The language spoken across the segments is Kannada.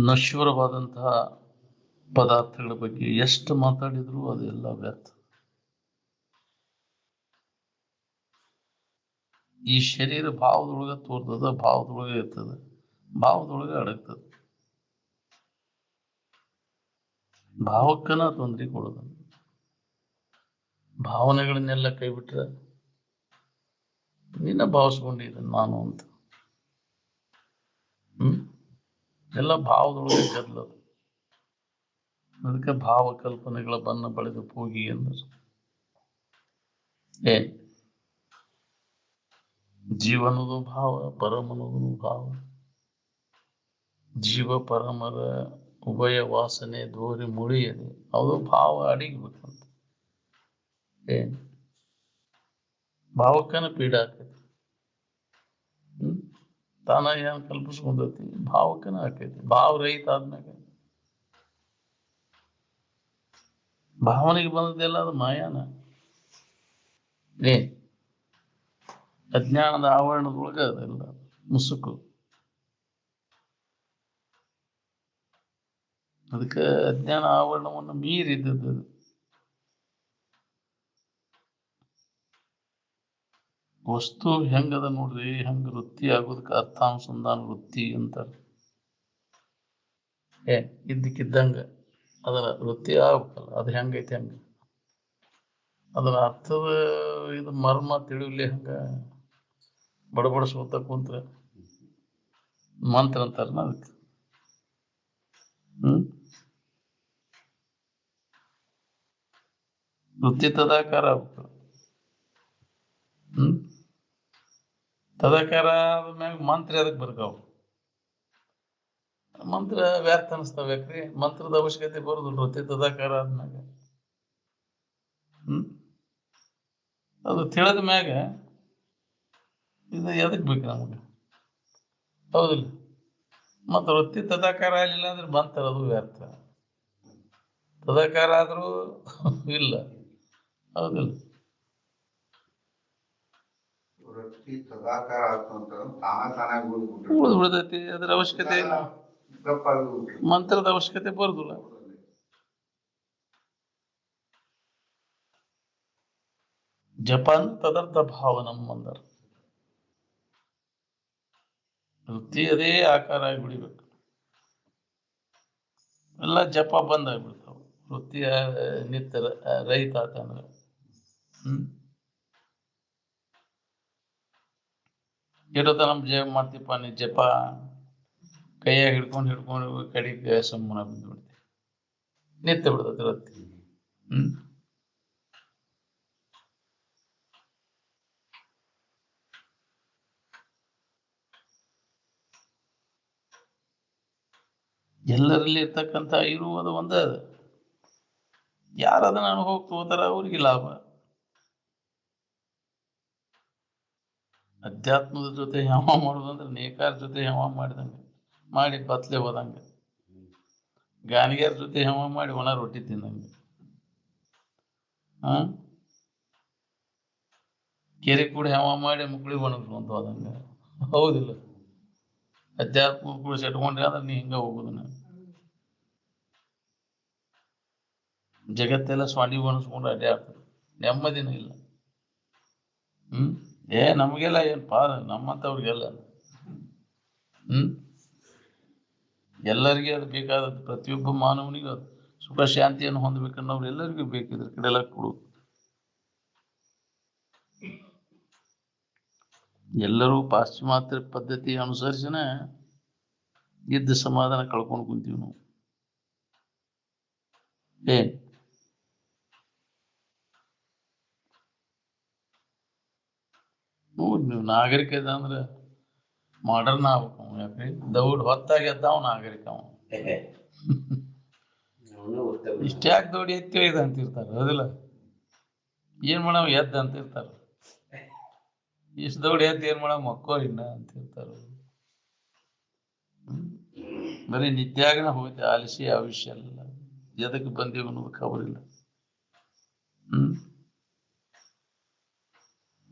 ನಶ್ವರವಾದಂತಹ ಪದಾರ್ಥಗಳ ಬಗ್ಗೆ ಎಷ್ಟು ಮಾತಾಡಿದ್ರು ಅದೆಲ್ಲ ವ್ಯರ್ಥ. ಈ ಶರೀರ ಭಾವದೊಳಗೆ ತೋರ್ತದ, ಭಾವದೊಳಗೆ ಇರ್ತದೆ, ಭಾವದೊಳಗೆ ಅಡಗ್ತದೆ. ಭಾವಕ್ಕನ ತೊಂದರೆ ಕೊಡೋದು. ಭಾವನೆಗಳನ್ನೆಲ್ಲ ಕೈ ಬಿಟ್ರೆ ನಿನ್ನ ಭಾವಿಸ್ಕೊಂಡಿದ್ದೆ ನಾನು ಅಂತ. ಎಲ್ಲ ಭಾವದೊಳಗೆ ಗದ್ದಲದು. ಅದಕ್ಕೆ ಭಾವಕಲ್ಪನೆಗಳ ಬಣ್ಣ ಬಳಿದು ಹೋಗಿ ಎಂದರು. ಜೀವನದು ಭಾವ, ಪರಮನದು ಭಾವ. ಜೀವ ಪರಮರ ಉಭಯ ವಾಸನೆ ದೋರಿ ಮುಳಿಯದೆ ಅದು ಭಾವ ಅಡಿಗ್ಬೇಕಂತ. ಭಾವಕ್ಕನ ಪೀಡ ಆಕೈತಿ. ತಾನ ಏನ್ ಕಲ್ಪಿಸ್ಕೊಂಡೈತಿ ಭಾವಕ್ಕನ ಆಕೈತಿ. ಭಾವ ರಹಿತ ಆದ್ಮ್ಯಾಗ ಭಾವನೆಗೆ ಬಂದದ್ದೆಲ್ಲ ಅದು ಮಾಯಾನ. ಅಜ್ಞಾನದ ಆವರಣದೊಳಗೆ ಅದೆಲ್ಲ ಮುಸುಕು. ಅದಕ್ಕೆ ಅಜ್ಞಾನ ಆವರಣವನ್ನು ಮೀರಿದ್ದದ್ದು. ವಸ್ತು ಹೆಂಗದ ನೋಡ್ರಿ, ಹೆಂಗ ವೃತ್ತಿ ಆಗೋದಕ್ಕೆ ಅರ್ಥಾನುಸಂಧಾನ ವೃತ್ತಿ ಅಂತಾರೆ. ಇದ್ದಕ್ಕಿದ್ದಂಗ ಅದರ ವೃತ್ತಿ ಆಗ್ಬೇಕಲ್ಲ, ಅದು ಹೆಂಗೈತೆ ಹಂಗ. ಅದರ ಅರ್ಥದ ಇದು ಮರ್ಮ ತಿಳಿಲಿ ಹಂಗ ಬಡಬಡಿಸ್ಕೊತ ಕುಂತ್ರ ಮಂತ್ರ ಅಂತಾರನ ಅದಕ್ಕೆ. ವೃತ್ತಿ ತದಾಕಾರ ಆಗ್ಬೇಕು. ತದಾಕಾರ ಆದ್ಮ್ಯಾಗ ಮಂತ್ರ ಅದಕ್ಕೆ ಬರ್ತಾವ. ಮಂತ್ರ ವ್ಯರ್ಥ ಅನಿಸ್ತಾವ್ಯಾಕ್ರಿ? ಮಂತ್ರದ ಅವಶ್ಯಕತೆ ಬರುದಿಲ್ಲ ವೃತ್ತಿ ತದಾಕಾರ ಆದ್ಮ್ಯಾಗ. ಅದು ತಿಳಿದ ಮ್ಯಾಗ ಇದು ಎದಕ್ ಬೇಕು ನಮಗೆ? ಹೌದಿಲ್ಲ? ಮತ್ತ ವೃತ್ತಿ ತದಾಕಾರ ಆಗ್ಲಿಲ್ಲ ಅಂದ್ರೆ ಮಂತ್ರ ಅದು ವ್ಯರ್ಥ. ತದಾಕಾರ ಆದ್ರೂ ಇಲ್ಲ. ಹೌದಿಲ್ಲ? ಉಳಿದು ಬಿಡ್ತೈತಿ. ಅದ್ರ ಅವಶ್ಯಕತೆ ಇಲ್ಲ. ಮಂತ್ರದ ಅವಶ್ಯಕತೆ ಬರುದಿಲ್ಲ. ಜಪಾನ್ ತದರ್ಥ ಭಾವನಂ ಅಂದರ. ವೃತ್ತಿ ಅದೇ ಆಕಾರ ಆಗಿ ಬಿಡಿಬೇಕು. ಎಲ್ಲ ಜಪ ಬಂದ್ ಆಗ್ಬಿಡ್ತಾವ. ವೃತ್ತಿಯ ನಿತ್ಯ ರಹಿತ ಆತಂದ್ರೆ ಇಡೋದ ನಮ್ ಜಪ ಮಾಡ್ತೀಪ ನೀ ಜಪ ಕೈಯಾಗ ಹಿಡ್ಕೊಂಡು ಕಡಿಗೆ ಸುಮ್ಮನೆ ಬಿದ್ದುಬಿಡ್ತಿ. ನಿತ್ಯ ಬಿಡ್ತೈತಿ ವೃತ್ತಿ. ಎಲ್ಲರಲ್ಲಿ ಇರ್ತಕ್ಕಂಥ ಇರುವುದು ಒಂದ. ಯಾರು ಅದನ್ನ ಅನುಭವ ತಗೋತಾರ ಅವ್ರಿಗೆ ಲಾಭ. ಅಧ್ಯಾತ್ಮದ ಜೊತೆ ಹೆವ ಮಾಡೋದಂದ್ರೆ ನೇಕಾರ ಜೊತೆ ಹೆವ ಮಾಡಿದಂಗೆ, ಮಾಡಿ ಬತ್ಲೆ ಹೋದಂಗೆ, ಗಾನಿಗ್ಯಾರ ಜೊತೆ ಹೆವ ಮಾಡಿ ಒಣ ರೊಟ್ಟಿ ತಿಂದಂಗೆ, ಕೆರೆ ಕೂಡ ಹೆವ ಮಾಡಿ ಮುಕ್ಳಿ ಒಣಗಿಸ್ಕೊಂತ ಹೋದಂಗೆ. ಹೌದಿಲ್ಲ? ಅಧ್ಯಾತ್ಮ ಕೂಡ ಸೆಟ್ಕೊಂಡ್ರೆ ಅಂದ್ರೆ ನೀ ಹಿಂಗ ಹೋಗುದು. ಜಗತ್ತೆಲ್ಲ ಸ್ವಾಡಿ ಒಣಸ್ಕೊಂಡು ಅಡ್ಡೆ ಆಗ್ತದೆ, ನೆಮ್ಮದಿನೂ ಇಲ್ಲ. ನಮಗೆಲ್ಲ ಏನ್ ಪಾದ, ನಮ್ಮಂತವ್ರಿಗೆಲ್ಲ ಎಲ್ಲರಿಗೆ ಅದು ಬೇಕಾದದ್ದು. ಪ್ರತಿಯೊಬ್ಬ ಮಾನವನಿಗೂ ಸುಖ ಶಾಂತಿಯನ್ನು ಹೊಂದಬೇಕನ್ನೋರು ಎಲ್ಲರಿಗೂ ಬೇಕಿದ್ರ ಕಡೆ ಎಲ್ಲ ಕೊಡು. ಎಲ್ಲರೂ ಪಾಶ್ಚಿಮಾತ್ಯ ಪದ್ಧತಿ ಅನುಸರಿಸಿನ ಇದ್ದ ಸಮಾಧಾನ ಕಳ್ಕೊಂಡು ಕುಂತೀವಿ ನಾವು. ನೀವು ನಾಗರಿಕತೆ ಅಂದ್ರೆ ಮಾಡರ್ನ್ ಆಗ್ಬೇಕು. ಯಾಕ್ರಿ? ದೌಡ್ ಹೊತ್ತಾಗಿ ಎದ್ದಾವ ನಾಗರಿಕ. ಇಷ್ಟ್ಯಾಕೆ ದೌಡಿ ಎತ್ತಿ ಇದು ಅಂತಿರ್ತಾರ. ಹೌದಿಲ್ಲ? ಏನ್ ಮಾಡವ ಎದ್ದ ಅಂತಿರ್ತಾರ. ಇಷ್ಟು ದೌಡ್ ಎದ್ದು ಏನ್ ಮಾಡ ಮಕ್ಕೋ ಇನ್ನ ಅಂತ ಹೇಳ್ತಾರ. ಬರೀ ನಿತ್ಯಾಗನ ಹೋಗುತ್ತೆ ಆಲಿಸಿ ಆ ವಿಷಯ ಅಲ್ಲ, ಎದಕ್ಕೆ ಬಂದೀವಿ ಅನ್ನೋದು ಖಬರ್ ಇಲ್ಲ.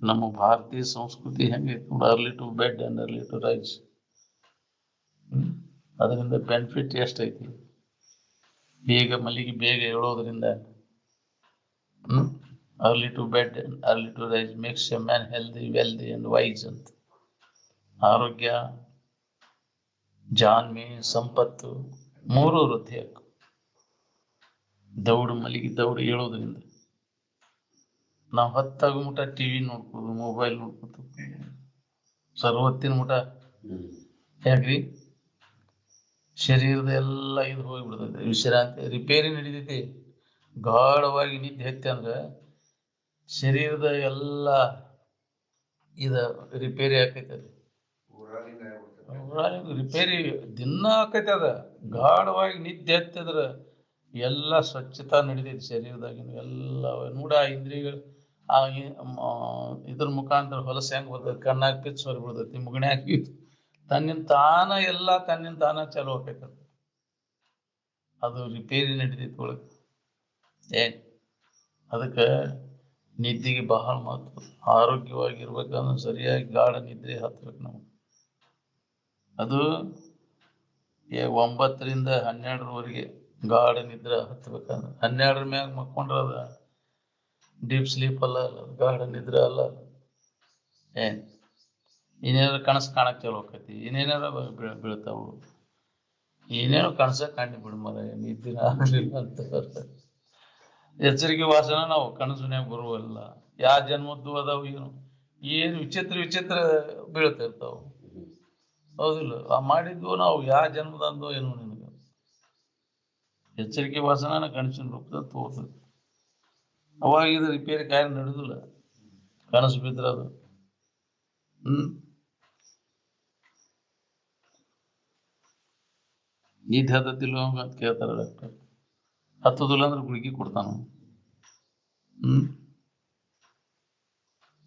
ನಮ್ಮ ಭಾರತೀಯ ಸಂಸ್ಕೃತಿ ಹೆಂಗೈತಿ, early to bed and early to rise. ಅದರಿಂದ ಬೆನಿಫಿಟ್ ಎಷ್ಟೈತಿ, ಬೇಗ ಮಲ್ಲಿಗೆ ಬೇಗ ಹೇಳೋದ್ರಿಂದ. Early to bed and early to rise makes a man healthy wealthy and wise ಅಂತ. ಆರೋಗ್ಯ, ಜಾಣ್ಮೆ, ಸಂಪತ್ತು ಮೂರು ವೃದ್ಧಿ. ದೌಡು ಮಲ್ಲಿಗೆ ದೌಡು ಹೇಳೋದ್ರಿಂದ ನಾವು ಹೊತ್ತಾಗೋ ಮುಟ ಟಿವಿ ನೋಡ್ಕೋದು, ಮೊಬೈಲ್ ನೋಡ್ಕೋತ ಸರ್ವತ್ತಿನ ಮುಟ ಯಾಕ್ರಿ ಶರೀರದ ಎಲ್ಲ ಇದು ಹೋಗಿಬಿಡ್ತೈತೆ, ವಿಶ್ರಾಂತಿ ರಿಪೇರಿ ನಡೀತೈತಿ. ಗಾಢವಾಗಿ ನಿದ್ದೆ ಹತ್ತಿ ಅಂದ್ರೆ ಶರೀರದ ಎಲ್ಲ ಇದ ರಿಪೇರಿ ಆಕೈತೆ. ಅದು ರಿಪೇರಿ ದಿನ ಆಕೈತೆ. ಅದ ಗಾಢವಾಗಿ ನಿದ್ದೆ ಹತ್ತಿದ್ರ ಎಲ್ಲ ಸ್ವಚ್ಛತಾ ನಡೀತೈತಿ ಶರೀರದಾಗಿನ ಎಲ್ಲ. ನೋಡ ಇಂದ್ರಿಯಗಳು ಇದ್ರ ಮುಖಾಂತರ ಹೊಲಸು ಹೆಂಗ್ ಬರ್ತೈತಿ, ಕಣ್ಣಾಗ ಪಿಚ್ ಹೊರಬಿಡ್ತೈತಿ, ಮುಗಣ್ಯಾಗಿ ತನ್ನಿಂದ ತಾನ ಎಲ್ಲ ತನ್ನಿಂದ ತಾನ ಚಾಲು ಆಕೈತೆ. ಅದು ರಿಪೇರಿ ನಡೀತೈತಿ ಒಳಗೆ. ಅದಕ್ಕೆ ನಿದ್ದೆಗೆ ಬಹಳ ಮಹತ್ವ. ಆರೋಗ್ಯವಾಗಿರ್ಬೇಕಂದ್ರೆ ಸರಿಯಾಗಿ ಗಾಢ ನಿದ್ರೆ ಹತ್ಬೇಕು ನಾವು. ಅದು 9ರಿಂದ 12ರವರೆಗೆ ಗಾಢ ನಿದ್ರೆ ಹತ್ಬೇಕಂದ್ರೆ. 12ರ ಮ್ಯಾಗ ಮಕ್ಕೊಂಡ್ರ ಅದ ಡೀಪ್ ಸ್ಲೀಪ್ ಅಲ್ಲ, ಗಾಢ ನಿದ್ರೆ ಅಲ್ಲ. ಇನ್ನೇನಾರ ಕನಸು ಕಾಣಕ್ ಚಲೋ ಆಕೈತಿ, ಇನ್ನೇನಾರ ಬೀಳ್ತಾವು, ಏನೇನೋ ಕನಸ ಕಂಡು ಬಿಡು ಮರ, ನಿದ್ದಿನ ಆಗಲಿಲ್ಲ ಅಂತ. ಎಚ್ಚರಿಕೆ ವಾಸನ ನಾವು ಕನಸಿನ್ಯಾಗ ಬರುವಲ್ಲ. ಯಾವ ಜನ್ಮದ್ದು ಅದಾವು, ಏನು ವಿಚಿತ್ರ ವಿಚಿತ್ರ ಬೀಳ್ತಾ ಇರ್ತಾವ. ಹೌದಿಲ್ಲ, ಆ ಮಾಡಿದ್ವು ನಾವು ಯಾವ ಜನ್ಮದಂದೋ ಏನೋ ನಿನಗೆ. ಎಚ್ಚರಿಕೆ ವಾಸನ ಕನಸಿನ ರೂಪದ ತೋರ್ತದೆ. ಅವಾಗ ಇದು ರಿಪೇರಿ ಕಾರ್ಯ ನಡೆದಿಲ್ಲ, ಕನಸು ಬಿದ್ರ ಅದು. ನಿದ್ದೆ ಹತ್ತದಿಲ್ಲ ಅಂತ ಕೇಳ್ತಾರ ಡಾಕ್ಟರ್. ಹತ್ತದಿಲ್ಲ ಅಂದ್ರೆ ಗುಳಿಗೆ ಕೊಡ್ತಾನ.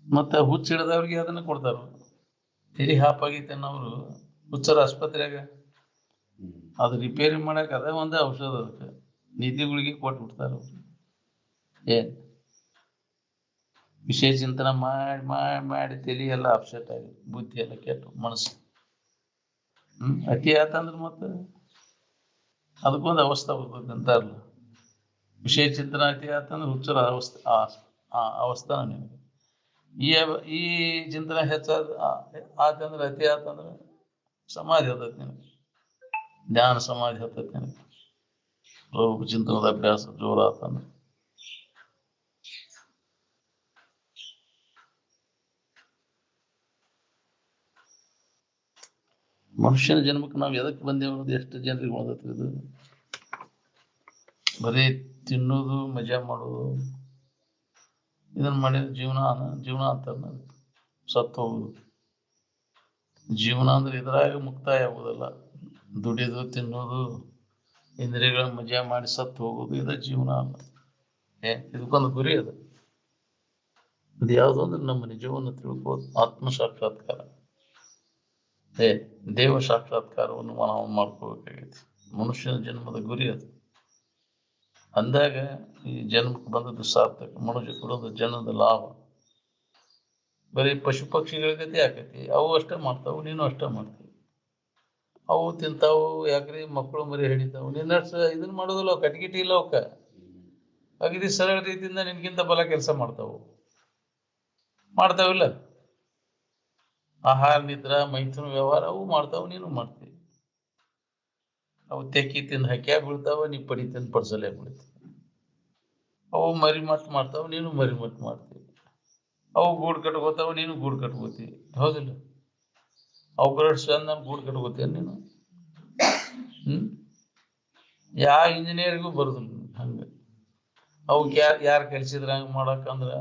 ಮತ್ತೆ ಹುಚ್ಚ ಹಿಡ್ದವ್ರಿಗೆ ಅದನ್ನ ಕೊಡ್ತಾರ. ತಲೆ ಹಾಪಾಗೈತೆ ಅನ್ನೋರು ಹುಚ್ಚರ ಆಸ್ಪತ್ರೆಯಾಗ ಅದು ರಿಪೇರಿ ಮಾಡಕ್ ಅದೇ ಒಂದೇ ಔಷಧ. ಅದಕ್ಕೆ ನಿದ್ದೆ ಗುಳಿಗೆ ಕೊಟ್ಬಿಡ್ತಾರ. ವಿಷಯ ಚಿಂತನೆ ಮಾಡಿ ಮಾಡಿ ಮಾಡಿ ತಲೆ ಎಲ್ಲ ಅಪ್ಸೆಟ್ ಆಗಿ ಬುದ್ಧಿ ಎಲ್ಲ ಕೆಟ್ಟು ಮನಸ್ಸು ಅತಿ ಆತಂದ್ರೆ ಮತ್ತೆ ಅದಕ್ಕೊಂದು ಅವಸ್ಥೆ ಬರ್ತದೆ ಅಂತಾರಲ್ಲ. ವಿಷಯ ಚಿಂತನೆ ಅತಿ ಆತಂದ್ರೆ ಹುಚ್ಚರ ಅವಸ್ಥಾನ ನಿಮಗೆ. ಈ ಚಿಂತನೆ ಹೆಚ್ಚಾದ ಆತಂದ್ರೆ ಅತಿ ಆತಂದ್ರೆ ಸಮಾಧಿ ಹತ್ತೈತಿ ನಿನಗೆ, ಜ್ಞಾನ ಸಮಾಧಿ ಹತ್ತೈತಿ ನಿನಗೆ. ಚಿಂತನದ ಅಭ್ಯಾಸ ಜೋರ ಆತಂದ್ರೆ ಮನುಷ್ಯನ ಜನ್ಮಕ್ಕೆ ನಾವು ಎದಕ್ಕೆ ಬಂದೇವೆ ಅನ್ನೋದು ಎಷ್ಟು ಜನರಿಗೆ ಉಳಿದೈತಿ. ಇದು ಬರೀ ತಿನ್ನೋದು ಮಜಾ ಮಾಡೋದು ಇದನ್ನ ಮಾಡಿದ್ರೆ ಜೀವನ ಅಂತಾರ. ಸತ್ತು ಹೋಗುದು ಜೀವನ ಅಂದ್ರೆ ಇದ್ರಾಗ ಮುಕ್ತಾಯ ಆಗುದಲ್ಲ. ದುಡಿಯೋದು, ತಿನ್ನೋದು, ಇಂದ್ರಿಯಗಳ ಮಜಾ ಮಾಡಿ ಸತ್ತು ಹೋಗುದು ಇದ ಜೀವನ ಅಲ್ಲ. ಇದಕ್ಕೊಂದು ಗುರಿ ಅದ. ಅದು ಯಾವುದು ಅಂದ್ರೆ ನಮ್ಮ ನಿಜವನ್ನು ತಿಳ್ಕೋದು, ಆತ್ಮ ಸಾಕ್ಷಾತ್ಕಾರ, ದೇವ ಸಾಕ್ಷಾತ್ಕಾರವನ್ನು ನಾವು ಮಾಡ್ಕೋಬೇಕಾಗೈತಿ. ಮನುಷ್ಯನ ಜನ್ಮದ ಗುರಿ ಅದು. ಅಂದಾಗ ಈ ಜನ್ಮಕ್ಕೆ ಬಂದದ್ದು ಸಾರ್ಥಕ. ಮನುಷ್ಯ ಕೊಡೋದು ಜನ್ಮದ ಲಾಭ. ಬರೀ ಪಶು ಪಕ್ಷಿಗಳ ಗತಿ ಆಕೈತಿ. ಅವು ಅಷ್ಟೇ ಮಾಡ್ತಾವು, ನೀನು ಅಷ್ಟೇ ಮಾಡ್ತೀವಿ. ಅವು ತಿಂತಾವು, ಯಾಕ್ರಿ ಮಕ್ಕಳು ಮರಿ ಹಿಡಿತಾವು. ನಿನ್ನಷ್ಟು ಇದನ್ನ ಮಾಡೋದಿಲ್ಲ, ಕಟ್ಗಿಟಿ ಇಲ್ಲ ಅವಕ್ಕ. ಅಗದಿ ಸರಳ ರೀತಿಯಿಂದ ನಿನ್ಗಿಂತ ಬಲ ಕೆಲಸ ಮಾಡ್ತಾವು. ಮಾಡ್ತಾವಿಲ್ಲ? ಆಹಾರ, ನಿದ್ರಾ, ಮೈಥುನ ವ್ಯವಹಾರ ಅವು ಮಾಡ್ತಾವ, ನೀನು ಮಾಡ್ತೀವಿ. ಅವು ತೆಕ್ಕಿ ತಿಂದು ಹಕ್ಯಾ ಬೀಳ್ತಾವ, ನೀ ಪಡಿ ತಿಂದು ಪಡ್ಸಲೇ ಬೀಳ್ತೀವಿ. ಅವು ಮರಿ ಮತ್ ಮಾಡ್ತಾವ, ನೀನು ಮರಿ ಮತ್ ಮಾಡ್ತೀವಿ. ಅವು ಗೂಡು ಕಟ್ಕೋತಾವ, ನೀನು ಗೂಡು ಕಟ್ಕೋತೀವಿ. ಹೌದಿಲ್ಲ? ಅವು ಚಂದ ಗೂಡು ಕಟ್ಕೋತೀಯ ನೀನು. ಯಾವ ಇಂಜಿನಿಯರಿಗೂ ಬರುದಿಲ್ಲ ಹಂಗ. ಅವಕ್ಕೆ ಯಾರು ಕಲ್ಸಿದ್ರ ಹಂಗ ಮಾಡಕಂದ್ರ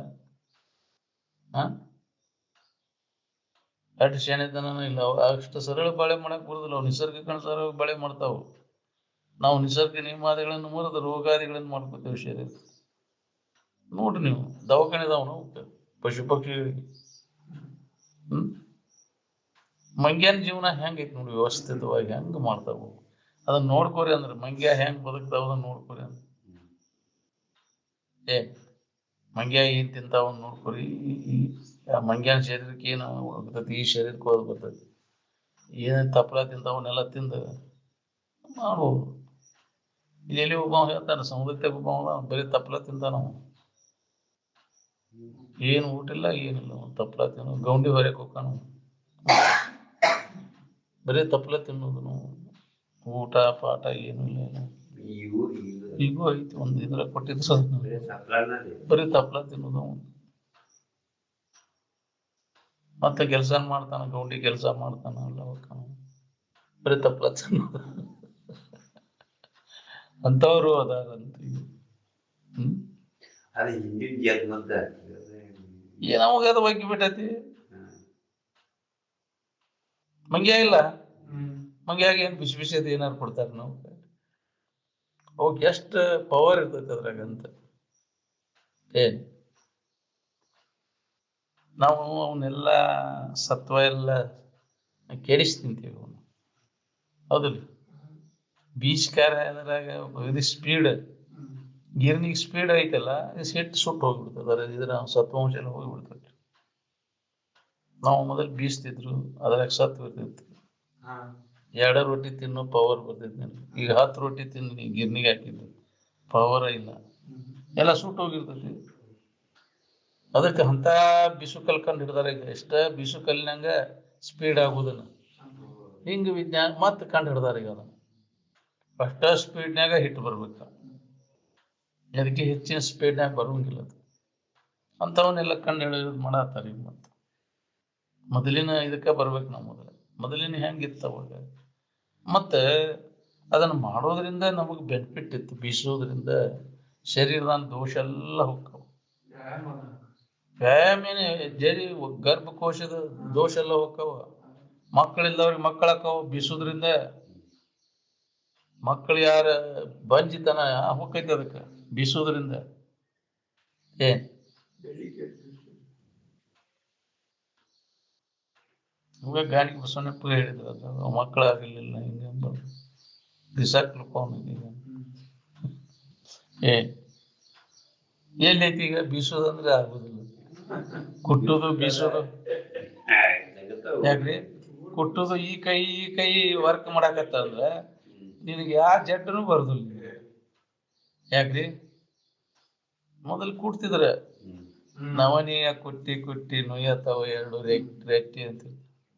ಅಷ್ಟು ಶಾಣೆತನ ಇಲ್ಲ. ಅಷ್ಟು ಸರಳ ಬಾಳೆ ಮಾಡಕ್ ಬರುದಿಲ್ಲ. ಅವು ನಿಸರ್ಗಕ್ಕೆ ಸರಳ ಬಾಳೆ ಮಾಡ್ತಾವು. ನಾವು ನಿಸರ್ಗ ನಿಯಮಾದಿಗಳನ್ನು ಮುರಿದ ರೋಗಾದಿಗಳನ್ನು ಮಾಡ್ಕೋತೇವೆ ಶರೀರ. ನೋಡ್ರಿ ನೀವು ದವಾಖಾನೆ ಇದಾವ ನಾವು ಪಶು ಪಕ್ಷಿಗಳಿಗೆ. ಹ್ಮ್ ಮಂಗ್ಯಾನ ಜೀವನ ಹೆಂಗೈತಿ ನೋಡಿ, ವ್ಯವಸ್ಥಿತವಾಗಿ ಹೆಂಗ ಮಾಡ್ತಾವ ಅದನ್ನ ನೋಡ್ಕೋರಿ ಅಂದ್ರೆ ಮಂಗ್ಯ ಹೆಂಗ್ ಬದುಕ್ತಾವ ಅದನ್ನ ನೋಡ್ಕೋರಿ ಅಂದ್ರೆ ಮಂಗ್ಯ ಏನ್ ತಿಂತಾವ ನೋಡ್ಕೋರಿ. ಮಂಗ್ಯಾನ ಶರೀರಕ್ಕೆ ಏನು ಬರ್ತೈತಿ, ಈ ಶರೀರಕ್ಕೆ ಹೋದ್ ಬರ್ತೈತಿ. ಏನೇನ್ ತಪ್ಪಲ ತಿಂತಾವನ್ನೆಲ್ಲ ತಿಂದ ಮಾಡ್ಬೋದು. ಇಲ್ಲಿ ಒಬ್ಬ ಹೇಳ್ತಾನೆ, ಸಮುದ್ರಕ್ಕೆ ಒಬ್ಬ ಬರೀ ತಪ್ಪಲ ತಿಂತಾನ, ಏನು ಊಟ ಇಲ್ಲ ಏನಿಲ್ಲ, ತಪ್ಪಲ ತಿನ್ನೋ ಗೌಂಡಿ ಹೊರಕ್ ಹೋಗ್ತಾನ, ಬರೀ ತಪ್ಪಲ ತಿನ್ನೋದು, ಊಟ ಪಾಠ ಏನು ಇಲ್ಲ. ಈಗೂ ಐತಿ ಒಂದ್ ಇದ್ರ ಕೊಟ್ಟಿದ್ರು, ಬರೀ ತಪ್ಪಲ ತಿನ್ನೋದು. ಮತ್ತೆ ಕೆಲಸ ಮಾಡ್ತಾನ, ಗೌಂಡಿ ಕೆಲಸ ಮಾಡ್ತಾನ, ಎಲ್ಲ ಹೋಗ್ತಾನ, ಬರೀ ತಪ್ಪಲ ತಿನ್ನೋದು. ಅಂತವ್ರು ಅದಾರಂತ. ನಮಗ ಅದು ಬಗ್ಗೆ ಬಿಟ್ಟೈತಿ. ಮಂಗ್ಯ ಇಲ್ಲ, ಮಂಗ್ಯಾಗ ಏನ್ ಬಿಸಿ ಬಿಸಿ ಅದು ಏನಾರು ಕೊಡ್ತಾರ ನಾವು, ಅವಕ್ಕೆ ಎಷ್ಟ ಪವರ್ ಇರ್ತೈತಿ ಅದ್ರಾಗಂತ. ನಾವು ಅವನ್ನೆಲ್ಲ ಸತ್ವ ಎಲ್ಲ ಕೆಡಿಸಿ ತಿಂತೀವಿ ಅವನು, ಹೌದಿಲ್ಲ? ಬೀಜಕಾರ ಅದ್ರಾಗ ಇದು ಸ್ಪೀಡ್, ಗಿರ್ನಿಗೆ ಸ್ಪೀಡ್ ಐತಲ್ಲ, ಸಿಟ್ಟು ಸುಟ್ಟು ಹೋಗ್ಬಿಡ್ತದೆ, ಇದ್ರ ಸತ್ವಾಂಶ ಎಲ್ಲ ಹೋಗ್ಬಿಡ್ತೈತಿ. ನಾವು ಮೊದಲು ಬೀಸ್ತಿದ್ರು, ಅದ್ರಾಗ ಸತ್ವ ಇರ್ತೈತಿ. 2 ರೊಟ್ಟಿ ತಿನ್ನೋ ಪವರ್ ಬರ್ತೈತಿ ನನಗೆ. ಈಗ 10 ರೊಟ್ಟಿ ತಿನ್ನು ಗಿರ್ನಿಗೆ ಹಾಕಿದ್ದು ಪವರ್ ಇಲ್ಲ, ಎಲ್ಲ ಸುಟ್ಟು ಹೋಗಿರ್ತೈತಿ. ಅದಕ್ಕೆ ಅಂತ ಬಿಸು ಕಲ್ಕಂಡು ಹಿಡ್ದಾರ. ಈಗ ಎಷ್ಟ ಬಿಸು ಕಲ್ಲಿನಂಗ ಸ್ಪೀಡ್ ಆಗುದನ್ನ ಹಿಂಗ ವಿಜ್ಞಾನ ಮತ್ತೆ ಕಂಡು ಹಿಡ್ದಾರ. ಈಗ ಅದನ್ನ ಅಷ್ಟ ಸ್ಪೀಡ್ನಾಗ ಹಿಟ್ಟು ಬರ್ಬೇಕು, ಅದಕ್ಕೆ ಹೆಚ್ಚಿನ ಸ್ಪೀಡ್ನಾಗ ಬರುವಂಗಿಲ್ಲ. ಅಂತವನ್ನೆಲ್ಲ ಕಂಡು ಹಿಡಿಯೋದು ಮಾಡತ್ತಾರ. ಈಗ ಮತ್ತೆ ಮೊದಲಿನ ಇದಕ್ಕೆ ಬರ್ಬೇಕು ನಾವು. ಮೊದಲಿನ ಹೆಂಗಿತ್ತು ಅವಾಗ, ಮತ್ತೆ ಅದನ್ನ ಮಾಡೋದ್ರಿಂದ ನಮಗ್ ಬೆನಿಫಿಟ್ ಇತ್ತು. ಬೀಸೋದ್ರಿಂದ ಶರೀರದ ದೋಷ ಎಲ್ಲ ಹೋಗ್ತಾವ. ವ್ಯಾಯಾಮ ಜರಿ ಗರ್ಭಕೋಶದ ದೋಷ ಎಲ್ಲ ಹೋಗ್ತಾವ. ಮಕ್ಕಳಿಲ್ಲವ್ರಿಗೆ ಮಕ್ಕಳಕ್ಕಾವ ಬೀಸೋದ್ರಿಂದ. ಮಕ್ಕಳು ಯಾರ ಬಂಜಿತನ ಹೋಗ್ತೈತಿ ಅದಕ್ಕೆ ಬೀಸೋದ್ರಿಂದ. ಇವಾಗ ಗಾಡಿ ಬಸವಣ್ಣಪ್ಪ ಹೇಳಿದ್ರು, ಅದು ಮಕ್ಕಳಾಗಲಿಲ್ಲ ಹಿಂಗೆ ಬಿಸಾಕ್ಲಪ್ಪ ಅವನಿಗೆ. ಎಲ್ಲೈತಿ ಈಗ ಬೀಸೋದಂದ್ರೆ ಆಗುದಿಲ್ಲ. ಕುಟ್ಟುದು ಬೀಸೋದು ಯಾಕ್ರಿ? ಕುಟ್ಟುದು ಈ ಕೈ ವರ್ಕ್ ಮಾಡಾಕತ್ತ ಅಂದ್ರ ನಿನಗೆ ಯಾವ ಜಡ್ಡನು ಬರುದಿಲ್ಲ. ಯಾಕ್ರಿ? ಮೊದಲು ಕುಟ್ತಿದ್ರ ನವನಿಯ ಕುಟ್ಟಿ ನುಯ್ಯತಾವ 2 ರೆಟ್ಟಿ ಅಂತ.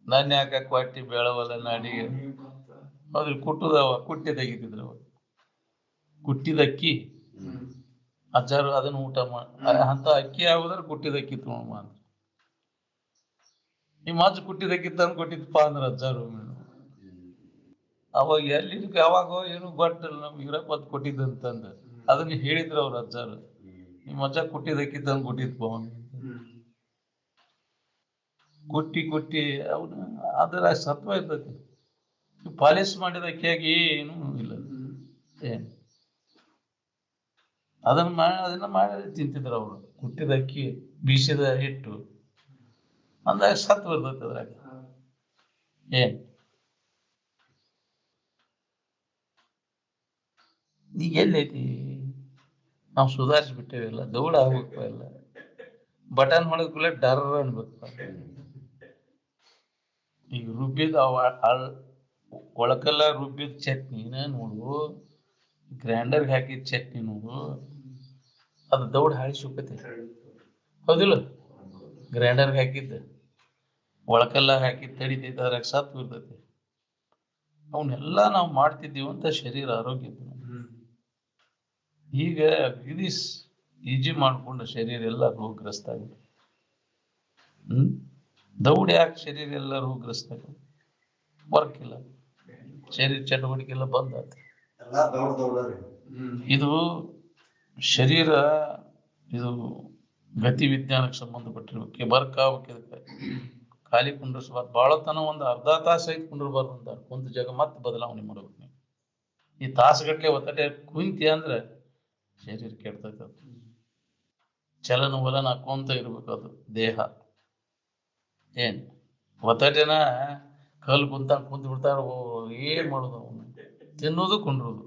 ನನ್ನ ಯಾಕ ಕೊಟ್ಟಿ ಬೆಳವಲ್ಲ ನಾಡಿಗೆ. ಮೊದಲು ಕುಟ್ಟುದವ ಕುಟ್ಟಿ ತೆಗಿತಿದ್ರು. ಕುಟ್ಟಿದ ಅಕ್ಕಿ ಅಜ್ಜಾರು ಅದನ್ನ ಊಟ ಅಂತ ಅಕ್ಕಿ ಆಗುದ್ರ ಕುಟ್ಟಿದ ಅಕ್ಕಿ ತಗೊಂಡ್ ಅಂದ್ರ. ಈ ಮಜ್ಜ ಕುಟ್ಟಿದಕ್ಕಿ ತಂದು ಕೊಟ್ಟಿದ್ಪ ಅಂದ್ರ ಅಜ್ಜಾರು. ಅವಾಗ ಎಲ್ಲಿ ಯಾವಾಗ ಏನು ಗೊತ್ತಿಲ್ಲ ನಮ್ಗೆ, ಇರಪ್ಪತ್ ಕೊಟ್ಟಿದ್ದಂತಂದ ಅದನ್ನ ಹೇಳಿದ್ರು ಅವ್ರ ಅಜ್ಜಾರು. ನಿಮ್ಮ ಅಜ್ಜ ಕುಟ್ಟಿದಕ್ಕಿ ತಂದು ಕೊಟ್ಟಿದ್ಪ ಕುಟ್ಟಿ ಅವನು ಅದರ ಸತ್ವ ಇರ್ತೈತಿ. ಪಾಲಿಶ್ ಮಾಡಿದ ಅಕ್ಕಿಯಾಗಿ ಏನು ಇಲ್ಲ. ಅದನ್ನ ಮಾಡಿ ತಿಂತಿದ್ರು ಅವರು. ಕುಟ್ಟಿದ ಅಕ್ಕಿ, ಬೀಸಿದ ಹಿಟ್ಟು ಅಂದಾಗ ಸತ್ವ ಇರ್ತೈತಿ ಅದ್ರಾಗ. ಈಗ ಎಲ್ಲೈತಿ? ನಾವು ಸುಧಾರಿಸ್ಬಿಟ್ಟೇವೆಲ್ಲ, ದೌಡ ಆಗ್ಬೇಕು. ಎಲ್ಲ ಬಟನ್ ಹೊಡೆದ್ಕೂಲೆ ಡರ್ ಅನ್ಬೇಕು. ಈಗ ರುಬ್ಬಿದ ಒಳಕೆಲ್ಲ ರುಬ್ಬಿದ ಚಟ್ನಿನ ನೋಡು, ಗ್ರೈಂಡರ್ಗೆ ಹಾಕಿದ ಚಟ್ನಿ ನೋಡು, ಅದು ದೌಡ್ ಹಾಳಿ ಸುಕ್ಕತಿ, ಹೌದಿಲ್ಲ? ಗ್ರೈಂಡರ್ಗೆ ಹಾಕಿದ್ದ ಒಳಕೆಲ್ಲ ಹಾಕಿದ್ ತಡಿತೈತಿ, ಅದ್ರಾಗ ಸತ್ವ ಇರ್ತೈತಿ. ಅವನ್ನೆಲ್ಲ ನಾವು ಮಾಡ್ತಿದ್ದೀವಿ ಅಂತ ಶರೀರ ಆರೋಗ್ಯ. ಈಗ ಈಜಿ ಮಾಡ್ಕೊಂಡು ಶರೀರ ಎಲ್ಲ ರೋಗಗ್ರಸ್ತ ಆಗಿದೆ. ದೌಡ್ ಯಾಕೆ ಶರೀರ ಎಲ್ಲ ರೋಗಗ್ರಸ್ತ ಆಗಿದೆ? ವರ್ಕ್ ಇಲ್ಲ, ಶರೀರ ಚಟುವಟಿಕೆ ಎಲ್ಲ ಬಂದ್ ಆಯ್ತು. ಇದು ಶರೀರ, ಇದು ಗತಿ ವಿಜ್ಞಾನಕ್ಕೆ ಸಂಬಂಧಪಟ್ಟಿರ್ಬೇಕು. ವರ್ಕ್ ಆಗ್ಬೇಕು. ಖಾಲಿ ಕುಂಡ್ರಿಸ್ಬಾರ್ದು. ಬಾಳತನ ಒಂದು ಅರ್ಧ ತಾಸು ಐದು ಕುಂಡ್ರಬಾರ್ದು ಅಂತ ಒಂದು ಜಾಗ ಮತ್ತೆ ಬದಲಾವಣೆ ಮಾಡ್ಬೇಕು. ನೀವು ಈ ತಾಸುಗಟ್ಲೆ ಒತ್ತಟೆ ಕುಂತಿ ಅಂದ್ರೆ ಶರೀರ ಕೆಡ್ತೈತೆ. ಚಲನ ವಲನ ಹಾಕೊಂತ ಇರ್ಬೇಕು ಅದು ದೇಹ. ಒತ್ತಟೇನ ಕಲ್ಲು ಕುಂತ ಬಿಡ್ತಾರ. ಏನ್ ಮಾಡೋದು ಅವನು? ತಿನ್ನೋದು ಕುಂಡ್ರೋದು.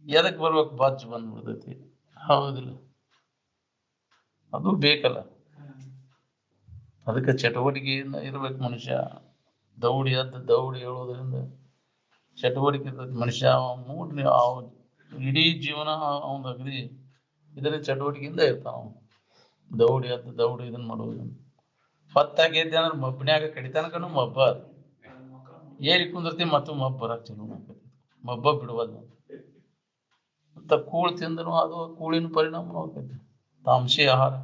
ಎದಕ್ ಬರ್ಬೇಕು? ಬಾಜ್ ಬಂದ್ಬಿಡ್ತೈತಿ. ಹೌದಿಲ್ಲ? ಅದು ಬೇಕಲ್ಲ. ಅದಕ್ಕೆ ಚಟುವಟಿಕೆಯಿಂದ ಇರ್ಬೇಕು ಮನುಷ್ಯ. ದೌಡಿ ಹೇಳೋದ್ರಿಂದ ಚಟುವಟಿಕೆ ಇರ್ತೈತಿ ಮನುಷ್ಯ. ಮೂಡ್ರಿ ಇಡೀ ಜೀವನ ಅವನ ಅಗದಿ ಇದರ ಚಟುವಟಿಕೆಯಿಂದ ಇರ್ತಾವ. ದೌಡಿ ಇದನ್ನ ಮಾಡೋದು. ಹೊತ್ತಾಗಿ ಎದ್ದೆ ಅಂದ್ರೆ ಮಬ್ಬನ್ಯಾಗ ಕಡಿತನಕನು ಮಬ್ಬ. ಏರಿ ಕುಂದಿರ್ತಿ ಮತ್ತು ಮಬ್ಬ ಬರಕ್ ಚಲೋ ಮಬ್ಬ ಬಿಡುವಲ್ಲ. ಮತ್ತ ಕೂಳ್ ತಿಂದನು ಅದು ಕೂಳಿನ ಪರಿಣಾಮ ಆಕೈತಿ. ತಾಂಶಿ ಆಹಾರ.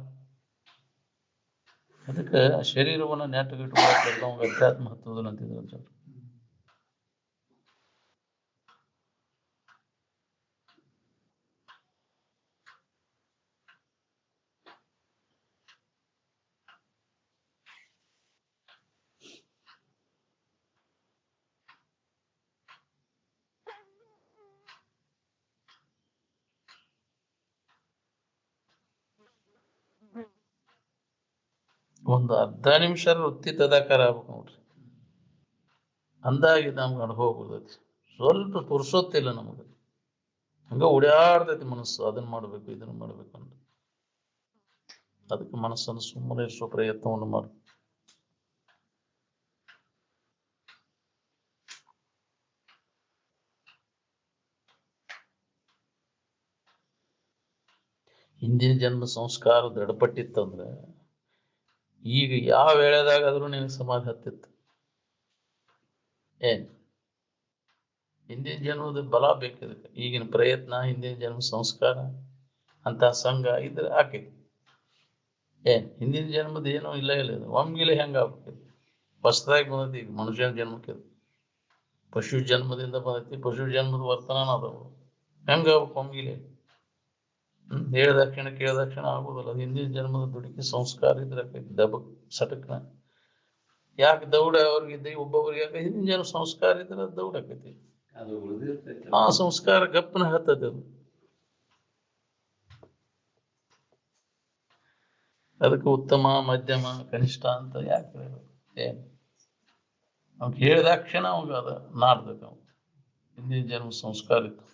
ಅದಕ್ಕೆ ಶರೀರವನ್ನು ನೆಟ್ಟಗಿಟ್ಟುಕೊಳ್ಳೋಕೆ ಅಧ್ಯಾತ್ಮ ಹತ್ತೋದಿಲ್ಲ ಅಂತಿದ್ರು. ಒಂದು ಅರ್ಧ ನಿಮಿಷ ವೃತ್ತಿ ತದಾಕಾರ ಆಗ್ಬೇಕು ನೋಡ್ರಿ. ಅಂದಾಗಿ ನಮ್ಗೆ ಅನುಭವ ಬರ್ತೈತಿ. ಸ್ವಲ್ಪ ತೋರ್ಸೋತಿಲ್ಲ ನಮಗೆ. ಹಂಗ ಓಡಾಡ್ತೈತಿ ಮನಸ್ಸು. ಅದನ್ನ ಮಾಡ್ಬೇಕು ಇದನ್ನ ಮಾಡ್ಬೇಕು ಅಂತ. ಅದಕ್ಕೆ ಮನಸ್ಸನ್ನು ಸುಮ್ಮನೆ ಇರಿಸುವ ಪ್ರಯತ್ನವನ್ನು ಮಾಡಿ. ಹಿಂದಿನ ಜನ್ಮ ಸಂಸ್ಕಾರ ದೃಢಪಟ್ಟಿತ್ತಂದ್ರೆ ಈಗ ಯಾವ ವೇಳೆದಾಗಾದ್ರೂ ನಿನಗೆ ಸಮಾಧಿ ಹತ್ತಿತ್ತು. ಏನ್ ಹಿಂದಿನ ಜನ್ಮದ ಬಲ ಬೇಕಿದಕ್ಕೆ. ಈಗಿನ ಪ್ರಯತ್ನ, ಹಿಂದಿನ ಜನ್ಮ ಸಂಸ್ಕಾರ ಅಂತ ಸಂಘ ಇದ್ರೆ ಆಕೈತಿ. ಹಿಂದಿನ ಜನ್ಮದ ಏನೋ ಇಲ್ಲ ಒಮ್ಗಿಲೆ ಹೆಂಗ ಆಗ್ಬೇಕೈತಿ. ಹೊಸದಾಗಿ ಬಂದೈತಿ. ಈಗ ಮನುಷ್ಯನ ಜನ್ಮಕ್ಕೆ ಪಶು ಜನ್ಮದಿಂದ ಬಂದೈತಿ. ಪಶು ಜನ್ಮದ ವರ್ತನ ಅದಾವು. ಹೆಂಗ ಆಗ್ಬೇಕು ಒಮ್ಗಿಲೆ? ಹೇಳಿದ ಕ್ಷಣ ಕೇಳಿದ ಕ್ಷಣ ಆಗುದಿಲ್ಲ. ಹಿಂದಿನ ಜನ್ಮದ ದುಡುಕಿ ಸಂಸ್ಕಾರ ಇದ್ರೆ ಆಕೈತಿ. ದಬಕ್ ಸಟಕ್ನ ಯಾಕೆ ದೌಡ ಅವ್ರಿಗಿದ್ದ ಒಬ್ಬೊಬ್ರಿಗೆ ಯಾಕೆ ಹಿಂದಿನ ಜನ್ಮ ಸಂಸ್ಕಾರ ಇದ್ರೆ ದೌಡ್ ಆಕೈತಿ. ಆ ಸಂಸ್ಕಾರ ಗಪ್ಪನ ಹತ್ತದ. ಅದಕ್ಕೆ ಉತ್ತಮ, ಮಧ್ಯಮ, ಕನಿಷ್ಠ ಅಂತ ಯಾಕೆ ಅವ್ನು ಹೇಳಿದ ಕ್ಷಣ ಅವಾಗ ಅದ ನಾಡ್ಬೇಕು. ಅವ್ನು ಹಿಂದಿನ ಜನ್ಮ ಸಂಸ್ಕಾರ ಇತ್ತು.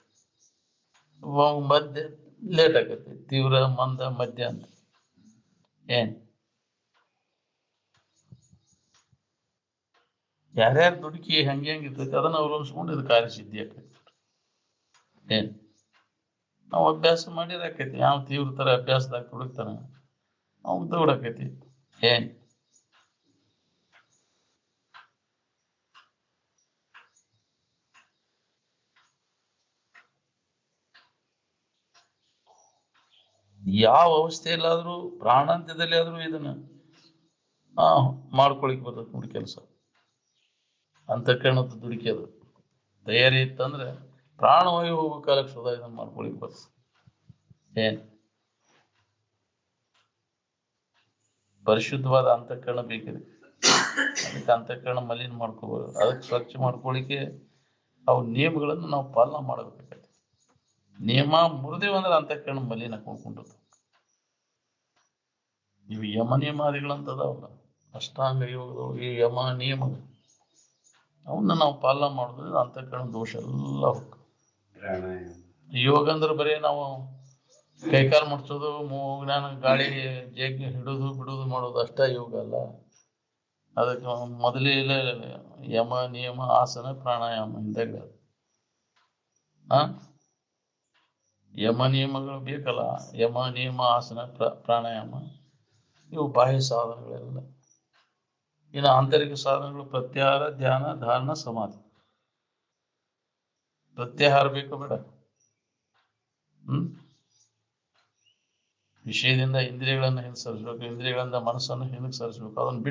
ಮಧ್ಯ ಲೇಟ್ ಆಕೈತಿ. ತೀವ್ರ, ಮಂದ, ಮಧ್ಯ ಅಂತ ಯಾರ್ಯಾರ ದುಡುಕಿ ಹೆಂಗಿರ್ತೈತಿ ಅದನ್ನ ಅವಲಂಬಿಸ್ಕೊಂಡು ಇದು ಕಾರ್ಯಸಿದ್ಧಿ ಆಕೈತಿ. ನಾವು ಅಭ್ಯಾಸ ಮಾಡಿರಾಕೈತಿ. ಯಾವ ತೀವ್ರ ತರ ಅಭ್ಯಾಸದಾಗ ತೊಡಗ್ತಾನ ಅವ್ನು ದೌಡಾಕೈತಿ. ಯಾವ ಅವಸ್ಥೆಯಲ್ಲಾದ್ರೂ, ಪ್ರಾಣಾಂತ್ಯದಲ್ಲಿ ಆದ್ರೂ ಇದನ್ನ ಮಾಡ್ಕೊಳಿಕ್ ಬರ್ತದೆ ನೋಡಿ ಕೆಲಸ. ಅಂತಃಕರಣದ ದುಡುಕಿ ಅದು ತಯಾರಿ ಇತ್ತಂದ್ರೆ ಪ್ರಾಣವಾಯು ಹೋಗೋ ಕಾಲಕ್ಕೆ ಸದಾ ಇದನ್ನ ಮಾಡ್ಕೊಳಿಕ್ ಬರ್ತದೆ. ಪರಿಶುದ್ಧವಾದ ಅಂತಃಕರಣ ಬೇಕಿದೆ. ಅದಕ್ಕೆ ಅಂತಃಕರಣ ಮಲಿನ ಮಾಡ್ಕೋಬಹುದು. ಅದಕ್ಕೆ ಸ್ವಚ್ಛ ಮಾಡ್ಕೊಳಿಕ್ಕೆ ಅವು ನಿಯಮಗಳನ್ನು ನಾವು ಪಾಲನೆ ಮಾಡಬೇಕಾಗತ್ತೆ. ನಿಯಮ ಮುರಿದೇವಂದ್ರೆ ಅಂತಃಕರಣ ಮಲಿನ ಕೊಂಡ್ಕೊಂಡಿರ್ತ. ಇವು ಯಮ ನಿಯಮಾದಿಗಳಂತ ಅದಾವಲ್ಲ, ಅಷ್ಟಾಂಗ ಯೋಗದವು, ಈ ಯಮ ನಿಯಮಗಳು ಅವನ್ನ ನಾವು ಪಾಲನೆ ಮಾಡಿದ್ರೆ ಅಂತಃಕರಣ ದೋಷ ಎಲ್ಲ ಹೋಗ. ಯೋಗ ಅಂದ್ರೆ ಬರೀ ನಾವು ಕೈಕಾಲು ಮುಡ್ಸೋದು, ಜ್ಞಾನ ಗಾಳಿ ಜಗ್ಗಿ ಹಿಡಿದು ಬಿಡುದು ಮಾಡೋದು ಅಷ್ಟ ಯೋಗ ಅಲ್ಲ. ಅದಕ್ಕೆ ಮೊದಲೇ ಯಮ ನಿಯಮ, ಆಸನ, ಪ್ರಾಣಾಯಾಮ ಹಿಂದಾಗ ಯಮ ನಿಯಮಗಳು ಬೇಕಲ್ಲ. ಯಮ ನಿಯಮ, ಆಸನ, ಪ್ರಾಣಾಯಾಮ ಇವು ಬಾಹ್ಯ ಸಾಧನಗಳೆಲ್ಲ. ಇನ್ನು ಆಂತರಿಕ ಸಾಧನಗಳು ಪ್ರತ್ಯಾಹಾರ, ಧ್ಯಾನ, ಧಾರಣ, ಸಮಾಧಿ. ಪ್ರತ್ಯಾಹಾರ ಬೇಕು ಬೇಡ? ವಿಷಯದಿಂದ ಇಂದ್ರಿಯಗಳನ್ನ ಹಿಂದೆ ಸರಿಸ್ಬೇಕು. ಇಂದ್ರಿಯಗಳಿಂದ ಮನಸ್ಸನ್ನು ಹಿಂದಕ್ಕೆ ಸರಿಸ್ಬೇಕು. ಅದನ್ನ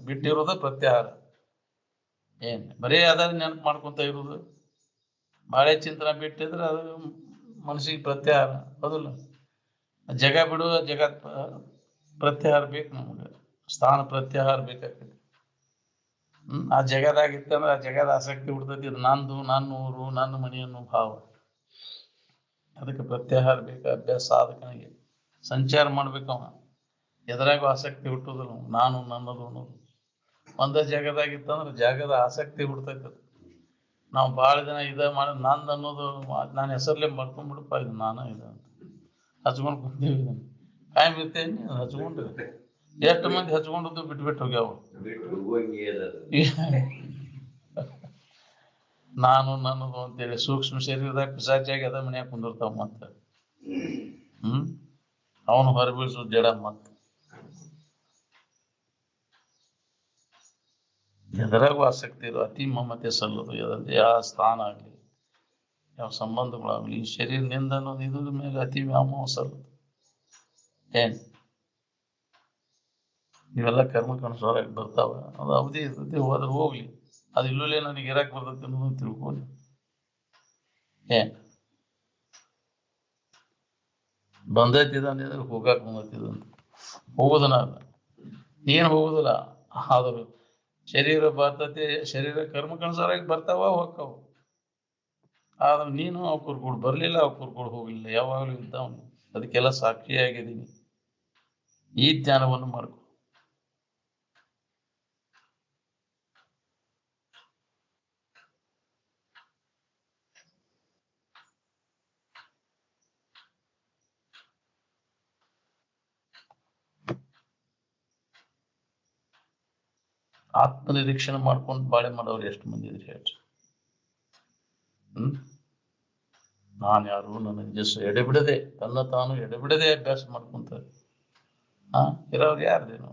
ಬಿಟ್ಟಿರೋದ ಪ್ರತ್ಯಾಹಾರ. ಬರೀ ಅದಾದ ನೆನಪು ಮಾಡ್ಕೊಂತ ಇರುವುದು, ಬಾಳೆ ಚಿಂತನ ಬಿಟ್ಟಿದ್ರೆ ಅದು ಮನಸ್ಸಿಗೆ ಪ್ರತ್ಯಾಹಾರ. ಅದಲ್ಲ ಜಗ ಬಿಡುವ ಜಗತ್ ಪ್ರತ್ಯಾಹಾರ ಬೇಕು ನಮ್ಗೆ. ಸ್ಥಾನ ಪ್ರತ್ಯಾಹಾರ ಬೇಕಾಗ್ತದೆ. ಆ ಜಗದಾಗಿತ್ತಂದ್ರೆ ಆ ಜಗದ ಆಸಕ್ತಿ ಬಿಡ್ತೈತಿ. ಇದು ನಂದು, ನನ್ನ ಊರು, ನನ್ನ ಮನೆ ಅನ್ನೋ ಭಾವ. ಅದಕ್ಕೆ ಪ್ರತ್ಯಾಹಾರ ಬೇಕು. ಅಭ್ಯಾಸ ಸಾಧಕನಿಗೆ ಸಂಚಾರ ಮಾಡ್ಬೇಕು. ಅವ ಎದರಾಗೂ ಆಸಕ್ತಿ ಹುಟ್ಟುದಿಲ್ಲ. ನಾನು ನನ್ನದು ಅನ್ನೋದು ಒಂದ ಜಾಗದಾಗಿತ್ತಂದ್ರೆ ಜಾಗದ ಆಸಕ್ತಿ ಬಿಡ್ತೈತೆ ಅದು. ನಾವು ಭಾಳ ದಿನ ಇದ ಮಾಡಿ ನಂದು ಅನ್ನೋದು ನಾನು ಹೆಸರ್ಲೆ ಬರ್ಕೊಂಡ್ಬಿಡಪ್ಪ ಇದು ನಾನು ಇದು ಅಂತ ಹಚ್ಕೊಂಡು ಕುಂತೀವಿ ಇದನ್ನು ಕಾಯಂ ಇರ್ತೇನೆ ಹಚ್ಕೊಂಡು ಎಷ್ಟು ಮಂದಿ ಹಚ್ಕೊಂಡದ್ದು ಬಿಟ್ಬಿಟ್ಟು ಹೋಗ್ಯಾವ. ನಾನು ನನ್ನದು ಅಂತೇಳಿ ಸೂಕ್ಷ್ಮ ಶರೀರದಾಗ ಪಿಸಾಚಾಗಿ ಅದ ಮನ್ಯಾಗ ಕುಂದಿರ್ತಾವ ಮತ್ತ ಅವನು ಹೊರಬೀಳ್ಸೋ ಜಡ ಮತ್ತ ಎದರಾಗೂ ಆಸಕ್ತಿ ಇರೋ ಅತಿ ಮಮತೆ ಸಲ್ಲೋದು ಎದರದ್ದು ಯಾವ ಸ್ಥಾನ ಆಗ್ಲಿ ಯಾವ ಸಂಬಂಧಗಳಾಗ್ಲಿ ಈ ಶರೀರದಿಂದ ಅನ್ನೋದು ಇದ್ರ ಮೇಲೆ ಅತಿ ವ್ಯಾಮೋಹ ಸಲ್ಲೋದು ಏನ್ ಇವೆಲ್ಲ ಕರ್ಮಕ್ಕನುಸಾರ ಬರ್ತಾವ ಅದು ಅವಧಿ ಇರ್ತೈತಿ ಹೋದ್ರೆ ಹೋಗ್ಲಿ ಅದು ಇಲ್ಲೇ ನನಗೆ ಇರಕ್ ಬರ್ತೈತಿ ಅನ್ನೋದನ್ನ ತಿಳ್ಕೊಂಡು ಏನ್ ಬಂದೈತಿದ್ರೆ ಹೋಗಾಕ್ ಬಂದೈತಿದಂತ ಹೋಗುದನ ಅಲ್ಲ ಏನ್ ಹೋಗುದಿಲ್ಲ ಆದರೂ ಶರೀರ ಬರ್ತೈತಿ ಶರೀರ ಕರ್ಮಕ್ಕನುಸಾರ ಬರ್ತಾವ ಹೋಗ್ತಾವ ಆದ್ರೆ ನೀನು ಅವ್ಕೂರ್ ಕೂಡ ಬರ್ಲಿಲ್ಲ ಅವ್ಕೂರ್ ಕೂಡ ಹೋಗ್ಲಿಲ್ಲ ಯಾವಾಗಲೂ ಇದ್ದಾವನು ಅದಕ್ಕೆಲ್ಲ ಸಾಕ್ಷಿಯಾಗಿದ್ದೀನಿ ಈ ಜ್ಞಾನವನ್ನು ಮಾಡ್ಕೊ. ಆತ್ಮನಿರೀಕ್ಷಣೆ ಮಾಡ್ಕೊಂಡು ಬಾಳೆ ಮಾಡೋರು ಎಷ್ಟು ಮಂದಿ ಇದ್ರಿ ಹೇಳ್ರಿ. ನಾನು ಯಾರು ನನ್ನ ನಿಜಸ್ಸು ಎಡೆಬಿಡದೆ ತನ್ನ ತಾನು ಎಡೆಬಿಡದೆ ಅಭ್ಯಾಸ ಮಾಡ್ಕೊಂತಾರೆ ಇರೋರು ಯಾರ್ದೇನು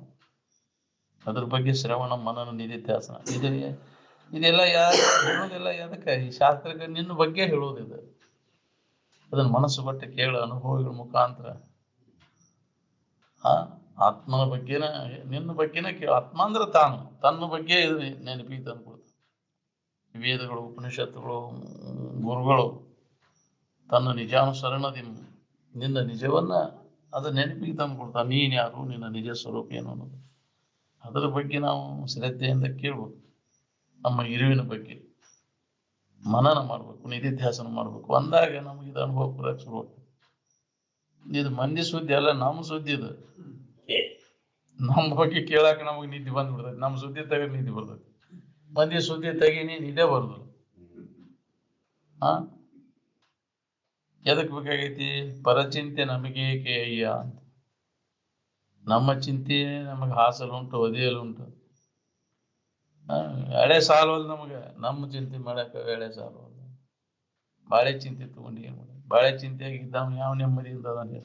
ಅದ್ರ ಬಗ್ಗೆ ಶ್ರವಣ ಮನನ ನಿಧಿಧ್ಯಾಸನ ಇದೆಲ್ಲ ಹೇಳೋದಿಲ್ಲ ಅದಕ್ಕೆ ಈ ಶಾಸ್ತ್ರಕ್ಕೆ ನಿನ್ನ ಬಗ್ಗೆ ಹೇಳೋದಿದೆ ಅದನ್ನ ಮನಸ್ಸು ಬಟ್ಟೆ ಕೇಳ ಅನುಭವಿಗಳ ಮುಖಾಂತರ ಆತ್ಮನ ಬಗ್ಗೆನ ನಿನ್ನ ಬಗ್ಗೆನ ಕೇಳ ಆತ್ಮ ಅಂದ್ರೆ ತಾನು ತನ್ನ ಬಗ್ಗೆ ನೆನಪಿಗೆ ತಂದ್ಕೊಡ್ತಾನೆ. ವೇದಗಳು ಉಪನಿಷತ್ತುಗಳು ಗುರುಗಳು ತನ್ನ ನಿಜಾನುಸರಣದಿ ನಿನ್ನ ನಿಜವನ್ನ ಅದ ನೆನಪಿಗೆ ತಂದ್ಕೊಡ್ತಾನೆ. ನೀನ್ ಯಾರು ನಿನ್ನ ನಿಜ ಸ್ವರೂಪ ಏನು ಅನ್ನೋದು ಅದರ ಬಗ್ಗೆ ನಾವು ಶ್ರದ್ಧೆಯಿಂದ ಕೇಳ್ಬೇಕು. ನಮ್ಮ ಇರುವಿನ ಬಗ್ಗೆ ಮನನ ಮಾಡ್ಬೇಕು ನಿಧಿಧ್ಯಾಸನ ಮಾಡ್ಬೇಕು ಅಂದಾಗ ನಮ್ಗೆ ಇದು ಅನುಭವ ಪೂರಕ ಶುರು. ಇದು ಮಂದಿ ಸುದ್ದಿ ಅಲ್ಲ ನಮ್ಮ ಸುದ್ದಿ ಇದು. ನಮ್ಮ ಬಗ್ಗೆ ಕೇಳಾಕ ನಮಗೆ ನಿದ್ದೆ ಬಂದ್ಬಿಡ್ತೈತಿ ನಮ್ಮ ಸುದ್ದಿ ತೆಗೆದು ನಿದ್ದೆ ಬರ್ತೈತಿ ಮಂದಿ ಸುದ್ದಿ ತೆಗೀನಿ ನಿದ್ದೆ ಬರುದಿಲ್ಲ. ಎದಕ್ ಬೇಕಾಗೈತಿ ಪರಚಿಂತೆ ನಮಗೆ ಅಯ್ಯ ಅಂತ. ನಮ್ಮ ಚಿಂತೆ ನಮಗೆ ಹಾಸಲುಂಟು ಒದಿಯಲುಂಟು ಹಳೆ ಸಾಲವಲ್ಲ ನಮಗೆ ನಮ್ಮ ಚಿಂತೆ ಮಾಡಾಕ ಹಳೆ ಸಾಲವಲ್ಲ. ಬಾಳೆ ಚಿಂತೆ ತಗೊಂಡು ಏನ್ ಮಾಡಿ ಬಾಳೆ ಚಿಂತೆಯಾಗಿ ಇದ್ದಾವ ಯಾವ ನೆಮ್ಮದಿಯಿಂದ ಅದಾನೆ.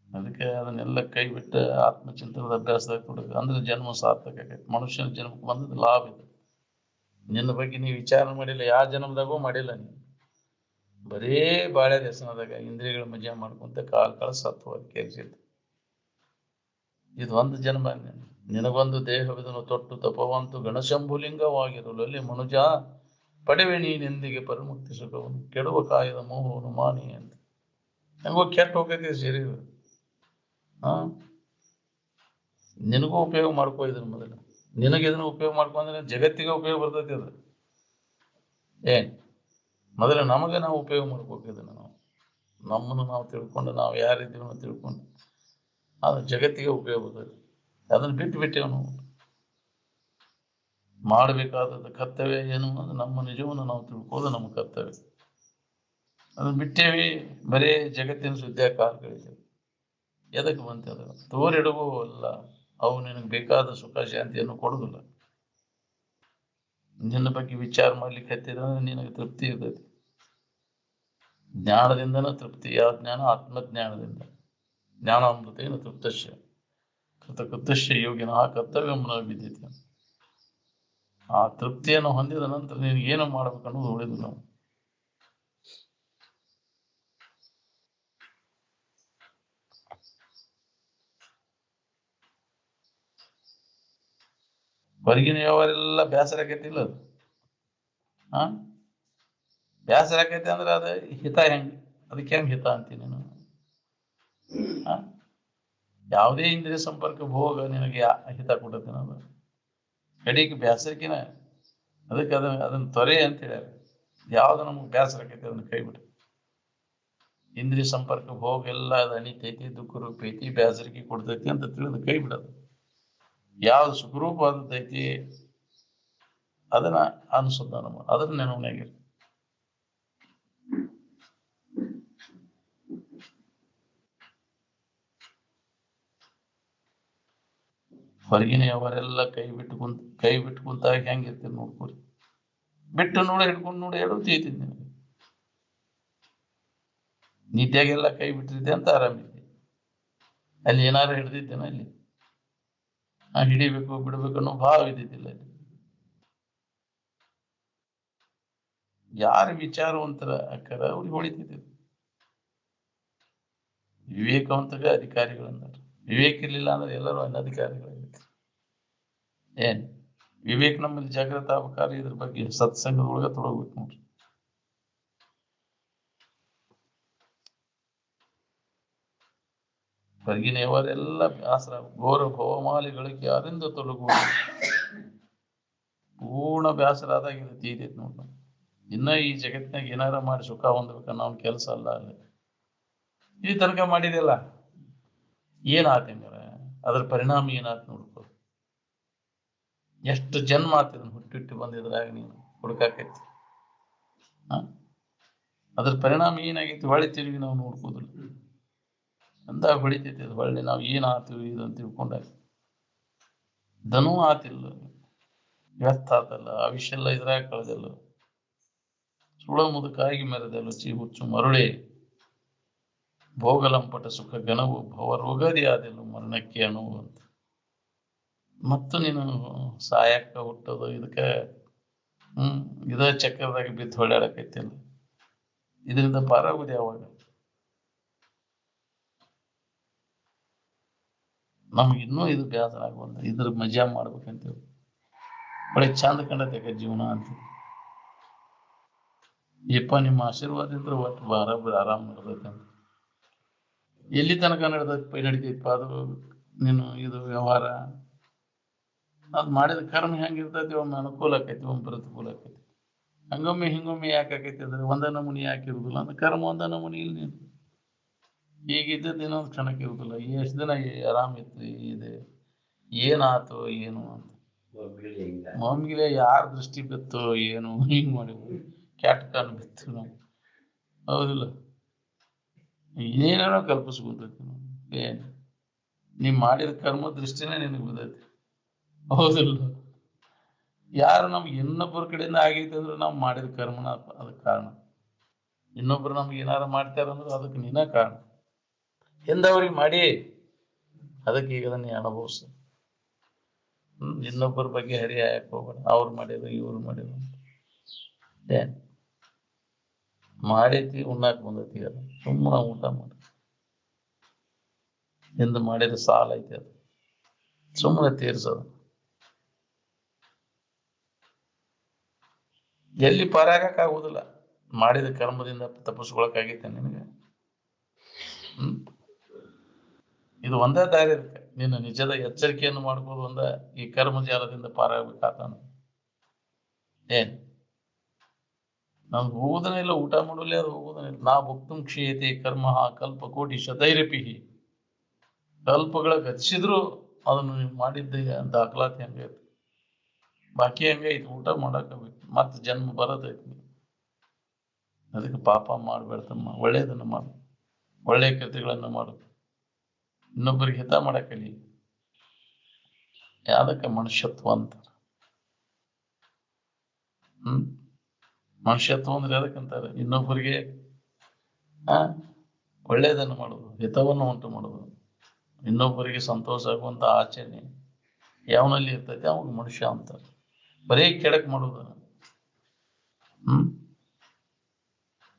ಅದಕ್ಕೆ ಅದನ್ನೆಲ್ಲ ಕೈ ಬಿಟ್ಟು ಆತ್ಮಚಿಂತನದ ಅಭ್ಯಾಸದಾಗ ಕೊಡಬೇಕು ಅಂದ್ರೆ ಜನ್ಮ ಸಾರ್ಥಕ ಆಗೈತೆ. ಮನುಷ್ಯನ ಜನ್ಮಕ್ಕೆ ಬಂದದ್ದು ಲಾಭ ಇದೆ. ನಿನ್ನ ಬಗ್ಗೆ ನೀವು ವಿಚಾರ ಮಾಡಿಲ್ಲ ಯಾವ ಜನ್ಮದಾಗೂ ಮಾಡಿಲ್ಲ ನೀವು ಬರೇ ಬಾಳೆ ವ್ಯಸನದಾಗ ಇಂದ್ರಿಯಗಳ ಮಜಾ ಮಾಡ್ಕೊಂತ ಕಾಲ ಸತ್ವವಾಗಿ ಕೆಲ್ಸಿತ್ತು. ಇದು ಒಂದು ಜನ್ಮ ನಿನಗೊಂದು ದೇಹವಿದನು ತೊಟ್ಟು ತಪವಂತು ಗಣಶಂಭುಲಿಂಗವಾಗಿರಲು ಅಲ್ಲಿ ಮನುಜ ಪಡೆವೆ ನೀನೆಂದಿಗೆ ಪರಿಮುಕ್ತಿ ಸುಖವನ್ನು ಕೆಡುವ ಕಾಯದ ಮೋಹವನ್ನು ಮಾನಿ ಅಂತ ಹೆಂಗೋ ಕೆಟ್ಟ ಹೋಗೈತಿ ಶರೀರ. ನಿನಗೂ ಉಪಯೋಗ ಮಾಡ್ಕೋ ಇದನ್ನ ಮೊದಲು. ನಿನಗೆ ಇದನ್ನ ಉಪಯೋಗ ಮಾಡ್ಕೊಂಡ್ರೆ ಜಗತ್ತಿಗೆ ಉಪಯೋಗ ಬರ್ತೈತಿ. ಅದು ಏನ್ ಮೊದಲು ನಮಗೆ ನಾವು ಉಪಯೋಗ ಮಾಡ್ಬೇಕು. ಇದನ್ನ ನಮ್ಮನ್ನು ನಾವು ತಿಳ್ಕೊಂಡು ನಾವು ಯಾರಿದ್ದೀವಿ ಅನ್ನೋ ತಿಳ್ಕೊಂಡು ಅದು ಜಗತ್ತಿಗೆ ಉಪಯೋಗ ಬರ್ತೈತಿ. ಅದನ್ನ ಬಿಟ್ಟೇವು ನಾವು. ಮಾಡಬೇಕಾದದ್ದು ಕರ್ತವ್ಯ ಏನು ಅಂದ್ರೆ ನಮ್ಮ ನಿಜವನ್ನು ನಾವು ತಿಳ್ಕೋದು ನಮ್ಮ ಕರ್ತವ್ಯ. ಅದನ್ನ ಬಿಟ್ಟೇವಿ ಬರೇ ಜಗತ್ತಿನ ಸುದ್ದಿಯ ಕಾಲ ಕಳಿತೇವೆ. ಎದಕ್ಕೆ ಬಂತೆ ಅದು ತೋರಿಡುವಲ್ಲ ಅವು ನಿನಗೆ ಬೇಕಾದ ಸುಖ ಶಾಂತಿಯನ್ನು ಕೊಡುದಿಲ್ಲ. ನಿನ್ನ ಬಗ್ಗೆ ವಿಚಾರ ಮಾಡ್ಲಿಕ್ಕೆ ಹತ್ತಿದ್ರೆ ನಿನಗೆ ತೃಪ್ತಿ ಇರ್ತೈತಿ. ಜ್ಞಾನದಿಂದನ ತೃಪ್ತಿ. ಯಾವ ಜ್ಞಾನ? ಆತ್ಮಜ್ಞಾನದಿಂದ. ಜ್ಞಾನಾಮೃತೇನ ತೃಪ್ತಶ್ಯ ಕೃತಕೃತ್ಯಶ್ಯ ಯೋಗಿನ ಕರ್ತವ್ಯ ಬಿದ್ದೈತಿ. ಆ ತೃಪ್ತಿಯನ್ನು ಹೊಂದಿದ ನಂತರ ನೀನು ಏನು ಮಾಡ್ಬೇಕನ್ನೋದು ಉಳಿದು ನಾವು ಹೊರಗಿನ ವ್ಯವಹಾರೆಲ್ಲ ಬೇಸರ ಆಕೈತಿಲ್ಲ. ಅದು ಬೇಸರ ಆಕೈತಿ ಅಂದ್ರೆ ಅದು ಹಿತ ಹೆಂಗ್ ಅದಕ್ಕೆ ಹೆಂಗ್ ಹಿತ ಅಂತೀನಿ ನಾನು. ಯಾವುದೇ ಇಂದ್ರಿಯ ಸಂಪರ್ಕ ಭೋಗ ನಿನಗೆ ಹಿತ ಕೊಡುತ್ತೆ ನಾನು ಕಡೆಗೆ ಬೇಸರಕಿನ ಅದಕ್ಕೆ ಅದನ್ನ ತೊರೆ ಅಂತ ಹೇಳ್ಯಾರ. ಯಾವ್ದು ನಮ್ಗೆ ಬೇಸರ ಆಕೈತಿ ಅದನ್ನ ಕೈ ಬಿಟ್ಟು. ಇಂದ್ರಿಯ ಸಂಪರ್ಕ ಭೋಗ ಎಲ್ಲ ಅದು ಅನಿತೈತಿ ದುಃಖ ರೂಪೈತಿ ಬೇಸರಿಕೆ ಕೊಡ್ತೈತಿ ಅಂತ ತಿಳಿದು ಕೈ ಬಿಡೋದು. ಯಾವ್ದು ಸುಖರೂಪವಾದದ್ದೈತಿ ಅದನ್ನ ಅನುಸಂಧಾನ ಮಾಡಿ ಅದನ್ನ ನೆನವನಾಗಿರಿ. ಹೊರಗಿನ ಅವರೆಲ್ಲ ಕೈ ಬಿಟ್ಟು ಕುಂತಾಗ ಹೆಂಗಿರ್ತೀರಿ ನೋಡ್ಕೊರಿ. ಬಿಟ್ಟು ನೋಡಿ ಹಿಡ್ಕೊಂಡು ನೋಡಿ ಹೇಳೋ ತಿಳಿತೀನಿ ನಿನಗೆ. ನಿತ್ಯಾಗೆಲ್ಲ ಕೈ ಬಿಟ್ಟಿದ್ದೆ ಅಂತ ಆರಾಮಿದ್ದೆ. ಅಲ್ಲಿ ಏನಾರು ಹಿಡ್ದಿದ್ದೇನ ಅಲ್ಲಿ ಹಿಡಿಬೇಕು ಬಿಡ್ಬೇಕು ಅನ್ನೋ ಭಾವ ಇದ್ದಿದ್ದಿಲ್ಲ ಅಲ್ಲಿ. ಯಾರು ವಿಚಾರವಂತರ ಅಕ್ಕರ ಅವ್ರಿಗೆ ಹೊಳಿತಿದ್ರು. ವಿವೇಕವಂತಗ ಅಧಿಕಾರಿಗಳಂದ್ರೆ ವಿವೇಕ ಇರ್ಲಿಲ್ಲ ಅಂದ್ರೆ ಎಲ್ಲರೂ ಅನಧಿಕಾರಿಗಳಾಗಿತ್ತು. ಏನ್ ವಿವೇಕ್ ನಮ್ಮಲ್ಲಿ ಜಾಗೃತ ಆಗ್ಬೇಕಾದ್ರೆ ಇದ್ರ ಬಗ್ಗೆ ಸತ್ಸಂಗದೊಳಗ ತೊಡಗ್ಬೇಕು ನೋಡ್ರಿ. ಹೊರಗಿನ ಯವರೆಲ್ಲ ಬ್ಯಾಸರ ಗೌರವ ಹವಮಾಲಿಗಳಿಗೆ ಯಾರಿಂದ ತೊಡಗುವುದು ಪೂರ್ಣ ಬ್ಯಾಸರ ಆದಾಗ ಇದು ತೀತೈತಿ ನೋಡ್ರಿ. ಇನ್ನ ಈ ಜಗತ್ತಿನಾಗ ಏನಾರ ಮಾಡಿ ಸುಖ ಹೊಂದ್ಬೇಕನ್ನೋ ಅವ್ನ ಕೆಲಸ ಅಲ್ಲ ಅಲ್ಲಿ. ಈ ತನಕ ಮಾಡಿದೆಲ್ಲ ಏನಾತಂಗಾರ ಅದ್ರ ಪರಿಣಾಮ ಏನಾತ್ ನೋಡ್ಕೊ. ಎಷ್ಟು ಜನ್ಮ ಆತಿದನ್ ಹುಟ್ಟಿಟ್ಟು ಬಂದಿದ್ರಾಗ ನೀನು ಹುಡುಕಾಕೈತಿ. ಅದ್ರ ಪರಿಣಾಮ ಏನಾಗೈತಿ ಹೊಳಿ ತಿರುಗಿ ನಾವು ನೋಡ್ಕೋದಿಲ್ಲ. ಅಂದಾಗ ಹೊಳಿತೈತಿ ಅದು ಹೊಳ್ಳಿ ನಾವು ಏನ್ ಆತೀವಿ ಇದು ಅಂತ ತಿಳ್ಕೊಂಡಾಗ ದನೂ ಆತಿಲ್ಲ, ವ್ಯರ್ಥ ಆತಲ್ಲ, ಅವಿಷೆಲ್ಲ ಇದ್ರಾಗ ಕಳೆದಲ್ಲ, ಸುಳ ಮುದುಕಾಗಿ ಮೆರೆದಲ್ಲ, ಚಿ ಹುಚ್ಚು ಮರುಳೆ ಭೋಗಲಂಪಟ ಸುಖ ಘನವು ಭವರೋಗದಿ ಆದೆಲ್ಲ ಮರಣಕ್ಕೆ ಅಣುವು ಅಂತ. ಮತ್ತು ನೀನು ಸಾಯಕ್ಕ ಹುಟ್ಟೋದು ಇದಕ್ಕ ಇದ ಚಕ್ರದಾಗ ಬಿದ್ದು ಹೊಳ್ಯಾಡಕೈತಿಲ್ಲ. ಇದರಿಂದ ಪಾರಾಗುದು ಯಾವಾಗ? ನಮ್ಗಿನ್ನೂ ಇದು ಬೇಸರ ಆಗುವಂತ ಇದ್ರ ಮಜಾ ಮಾಡ್ಬೇಕಂತೇಳಿ ಒಳ್ಳೆ ಚಂದ ಕಂಡತಕ್ಕ ಜೀವನ ಅಂತ. ಯಪ್ಪ ನಿಮ್ಮ ಆಶೀರ್ವಾದ ಇದ್ರೆ ಒಟ್ಟು ಬರಾಬರಿ ಆರಾಮ್ ನಡೆದೈತೆ ಅಂತ. ಎಲ್ಲಿ ತನಕ ನಡಿತೈತಪ್ಪ ಅದು ನೀನು ಇದು ವ್ಯವಹಾರ ಅದ್ ಮಾಡಿದ ಕರ್ಮ ಹೆಂಗಿರ್ತೈತಿ, ಒಮ್ಮೆ ಅನುಕೂಲ ಆಕೈತಿ, ಒಮ್ಮೆ ಪ್ರತಿಕೂಲ ಆಕೈತಿ. ಹಂಗೊಮ್ಮೆ ಹಿಂಗೊಮ್ಮೆ ಯಾಕೆ ಆಕೈತಿ ಅಂದ್ರೆ ಒಂದ ನಮೂನಿ ಯಾಕೆ ಇರುದಿಲ್ಲ ಅಂದ್ರೆ ಕರ್ಮ ಒಂದ ನಮೂನಿ ಇಲ್ಲ. ನೀನು ಈಗಿದ್ದದ್ದು ಇನ್ನೊಂದು ಕ್ಷಣಕ್ಕೆ ಇರುದಿಲ್ಲ. ಎಷ್ಟು ದಿನ ಆರಾಮ್ ಇತ್ತು ಇದೆ ಏನಾತು ಏನು ಅಂತ ಮಮ್ಮಿಗೆ ಯಾರ ದೃಷ್ಟಿ ಬಿತ್ತು ಏನು ಹಿಂಗ್ ಮಾಡಿದ್ವಿ ಕೆಟ್ಟ ಕಾಲ ಬಿತ್ತು ನಾವು. ಹೌದಿಲ್ಲ? ಏನೇನೋ ಕಲ್ಪಿಸ್ಕೊಂತೈತಿ ನಾವು. ಏನ್ ನೀವ್ ಮಾಡಿದ ಕರ್ಮ ದೃಷ್ಟಿನೇ ನಿನಗೆ ಬಿದ್ದೈತಿ. ಹೌದಿಲ್ಲ? ಯಾರು ನಮ್ಗೆ ಇನ್ನೊಬ್ಬರ ಕಡೆಯಿಂದ ಆಗೈತೆ ಅಂದ್ರೆ ನಾವು ಮಾಡಿದ ಕರ್ಮನ ಅದಕ್ಕೆ ಕಾರಣ. ಇನ್ನೊಬ್ರು ನಮ್ಗೆ ಏನಾರು ಮಾಡ್ತಾರಂದ್ರೆ ಅದಕ್ಕೆ ನೀನ ಕಾರಣ. ಹಿಂದವ್ರಿಗೆ ಮಾಡಿ ಅದಕ್ಕೆ ಈಗ ನೀ ಅನುಭವಿಸ. ಇನ್ನೊಬ್ಬರ ಬಗ್ಗೆ ಹರಿಯಾಯಕ್ ಹೋಗ್ಬೇಡ. ಅವ್ರು ಮಾಡಿದ್ರು ಇವ್ರು ಮಾಡಿದ್ರು ಏನ್ ಮಾಡೈತಿ ಉಣ್ಣಾಕ್ ಬಂದೈತಿ. ಅದು ಸುಮ್ಮನೆ ಊಟ ಮಾಡಿ ಹಿಂದ ಮಾಡಿದ ಸಾಲ ಐತಿ ಅದು ಸುಮ್ಮನೆ ತೀರ್ಸೋದು. ಎಲ್ಲಿ ಪಾರಾಗಕ್ ಆಗುದಿಲ್ಲ. ಮಾಡಿದ ಕರ್ಮದಿಂದ ತಪ್ಪಿಸ್ಕೊಳಕಾಗೈತೆ ನಿನಗೆ? ಇದು ಒಂದೇ ದಾರಿ ಇರುತ್ತೆ. ನಿನ್ನ ನಿಜದ ಎಚ್ಚರಿಕೆಯನ್ನು ಮಾಡ್ಬೋದು ಒಂದ ಈ ಕರ್ಮಜಾಲದಿಂದ ಪಾರಾಗಬೇಕಾತ. ಏನ್ ನಮ್ಗೆ ಹೋಗುದನೇ ಇಲ್ಲ, ಊಟ ಮಾಡಲೇ ಅದು ಹೋಗುದನೇ ಇಲ್ಲ. ನಾ ಭುಕ್ತುಂ ಕ್ಷೀಯತೆ ಕರ್ಮ ಕಲ್ಪ ಕೋಟಿ ಶತೈರಪಿಹಿ. ಕಲ್ಪಗಳ ಗತಿಸಿದ್ರು ಅದನ್ನು ನೀವು ಮಾಡಿದ್ದ ದಾಖಲಾತಿ ಹಂಗೈತಿ, ಬಾಕಿ ಹಂಗೈತಿ. ಊಟ ಮಾಡಾಕಬೇಕು, ಮತ್ತೆ ಜನ್ಮ ಬರೋದೈತಿ. ಅದಕ್ಕೆ ಪಾಪ ಮಾಡ್ಬೇಡ್ತಮ್ಮ, ಒಳ್ಳೇದನ್ನು ಮಾಡು, ಒಳ್ಳೆಯ ಕೃತಿಗಳನ್ನ ಮಾಡು, ಇನ್ನೊಬ್ಬರಿಗೆ ಹಿತ ಮಾಡಕಲಿ. ಯಾದಕ್ಕೆ ಮನುಷ್ಯತ್ವ ಅಂತಾರ. ಮನುಷ್ಯತ್ವ ಅಂದ್ರೆ ಯಾದಕ್ಕಂತಾರೆ? ಇನ್ನೊಬ್ಬರಿಗೆ ಒಳ್ಳೇದನ್ನು ಮಾಡುದು, ಹಿತವನ್ನು ಉಂಟು ಮಾಡುದು, ಇನ್ನೊಬ್ಬರಿಗೆ ಸಂತೋಷ ಆಗುವಂತ ಆಚರಣೆ ಯಾವನಲ್ಲಿ ಇರ್ತೈತಿ ಅವಾಗ ಮನುಷ್ಯ ಅಂತಾರೆ. ಬರೀ ಕೆಡಕ್ ಮಾಡುದು.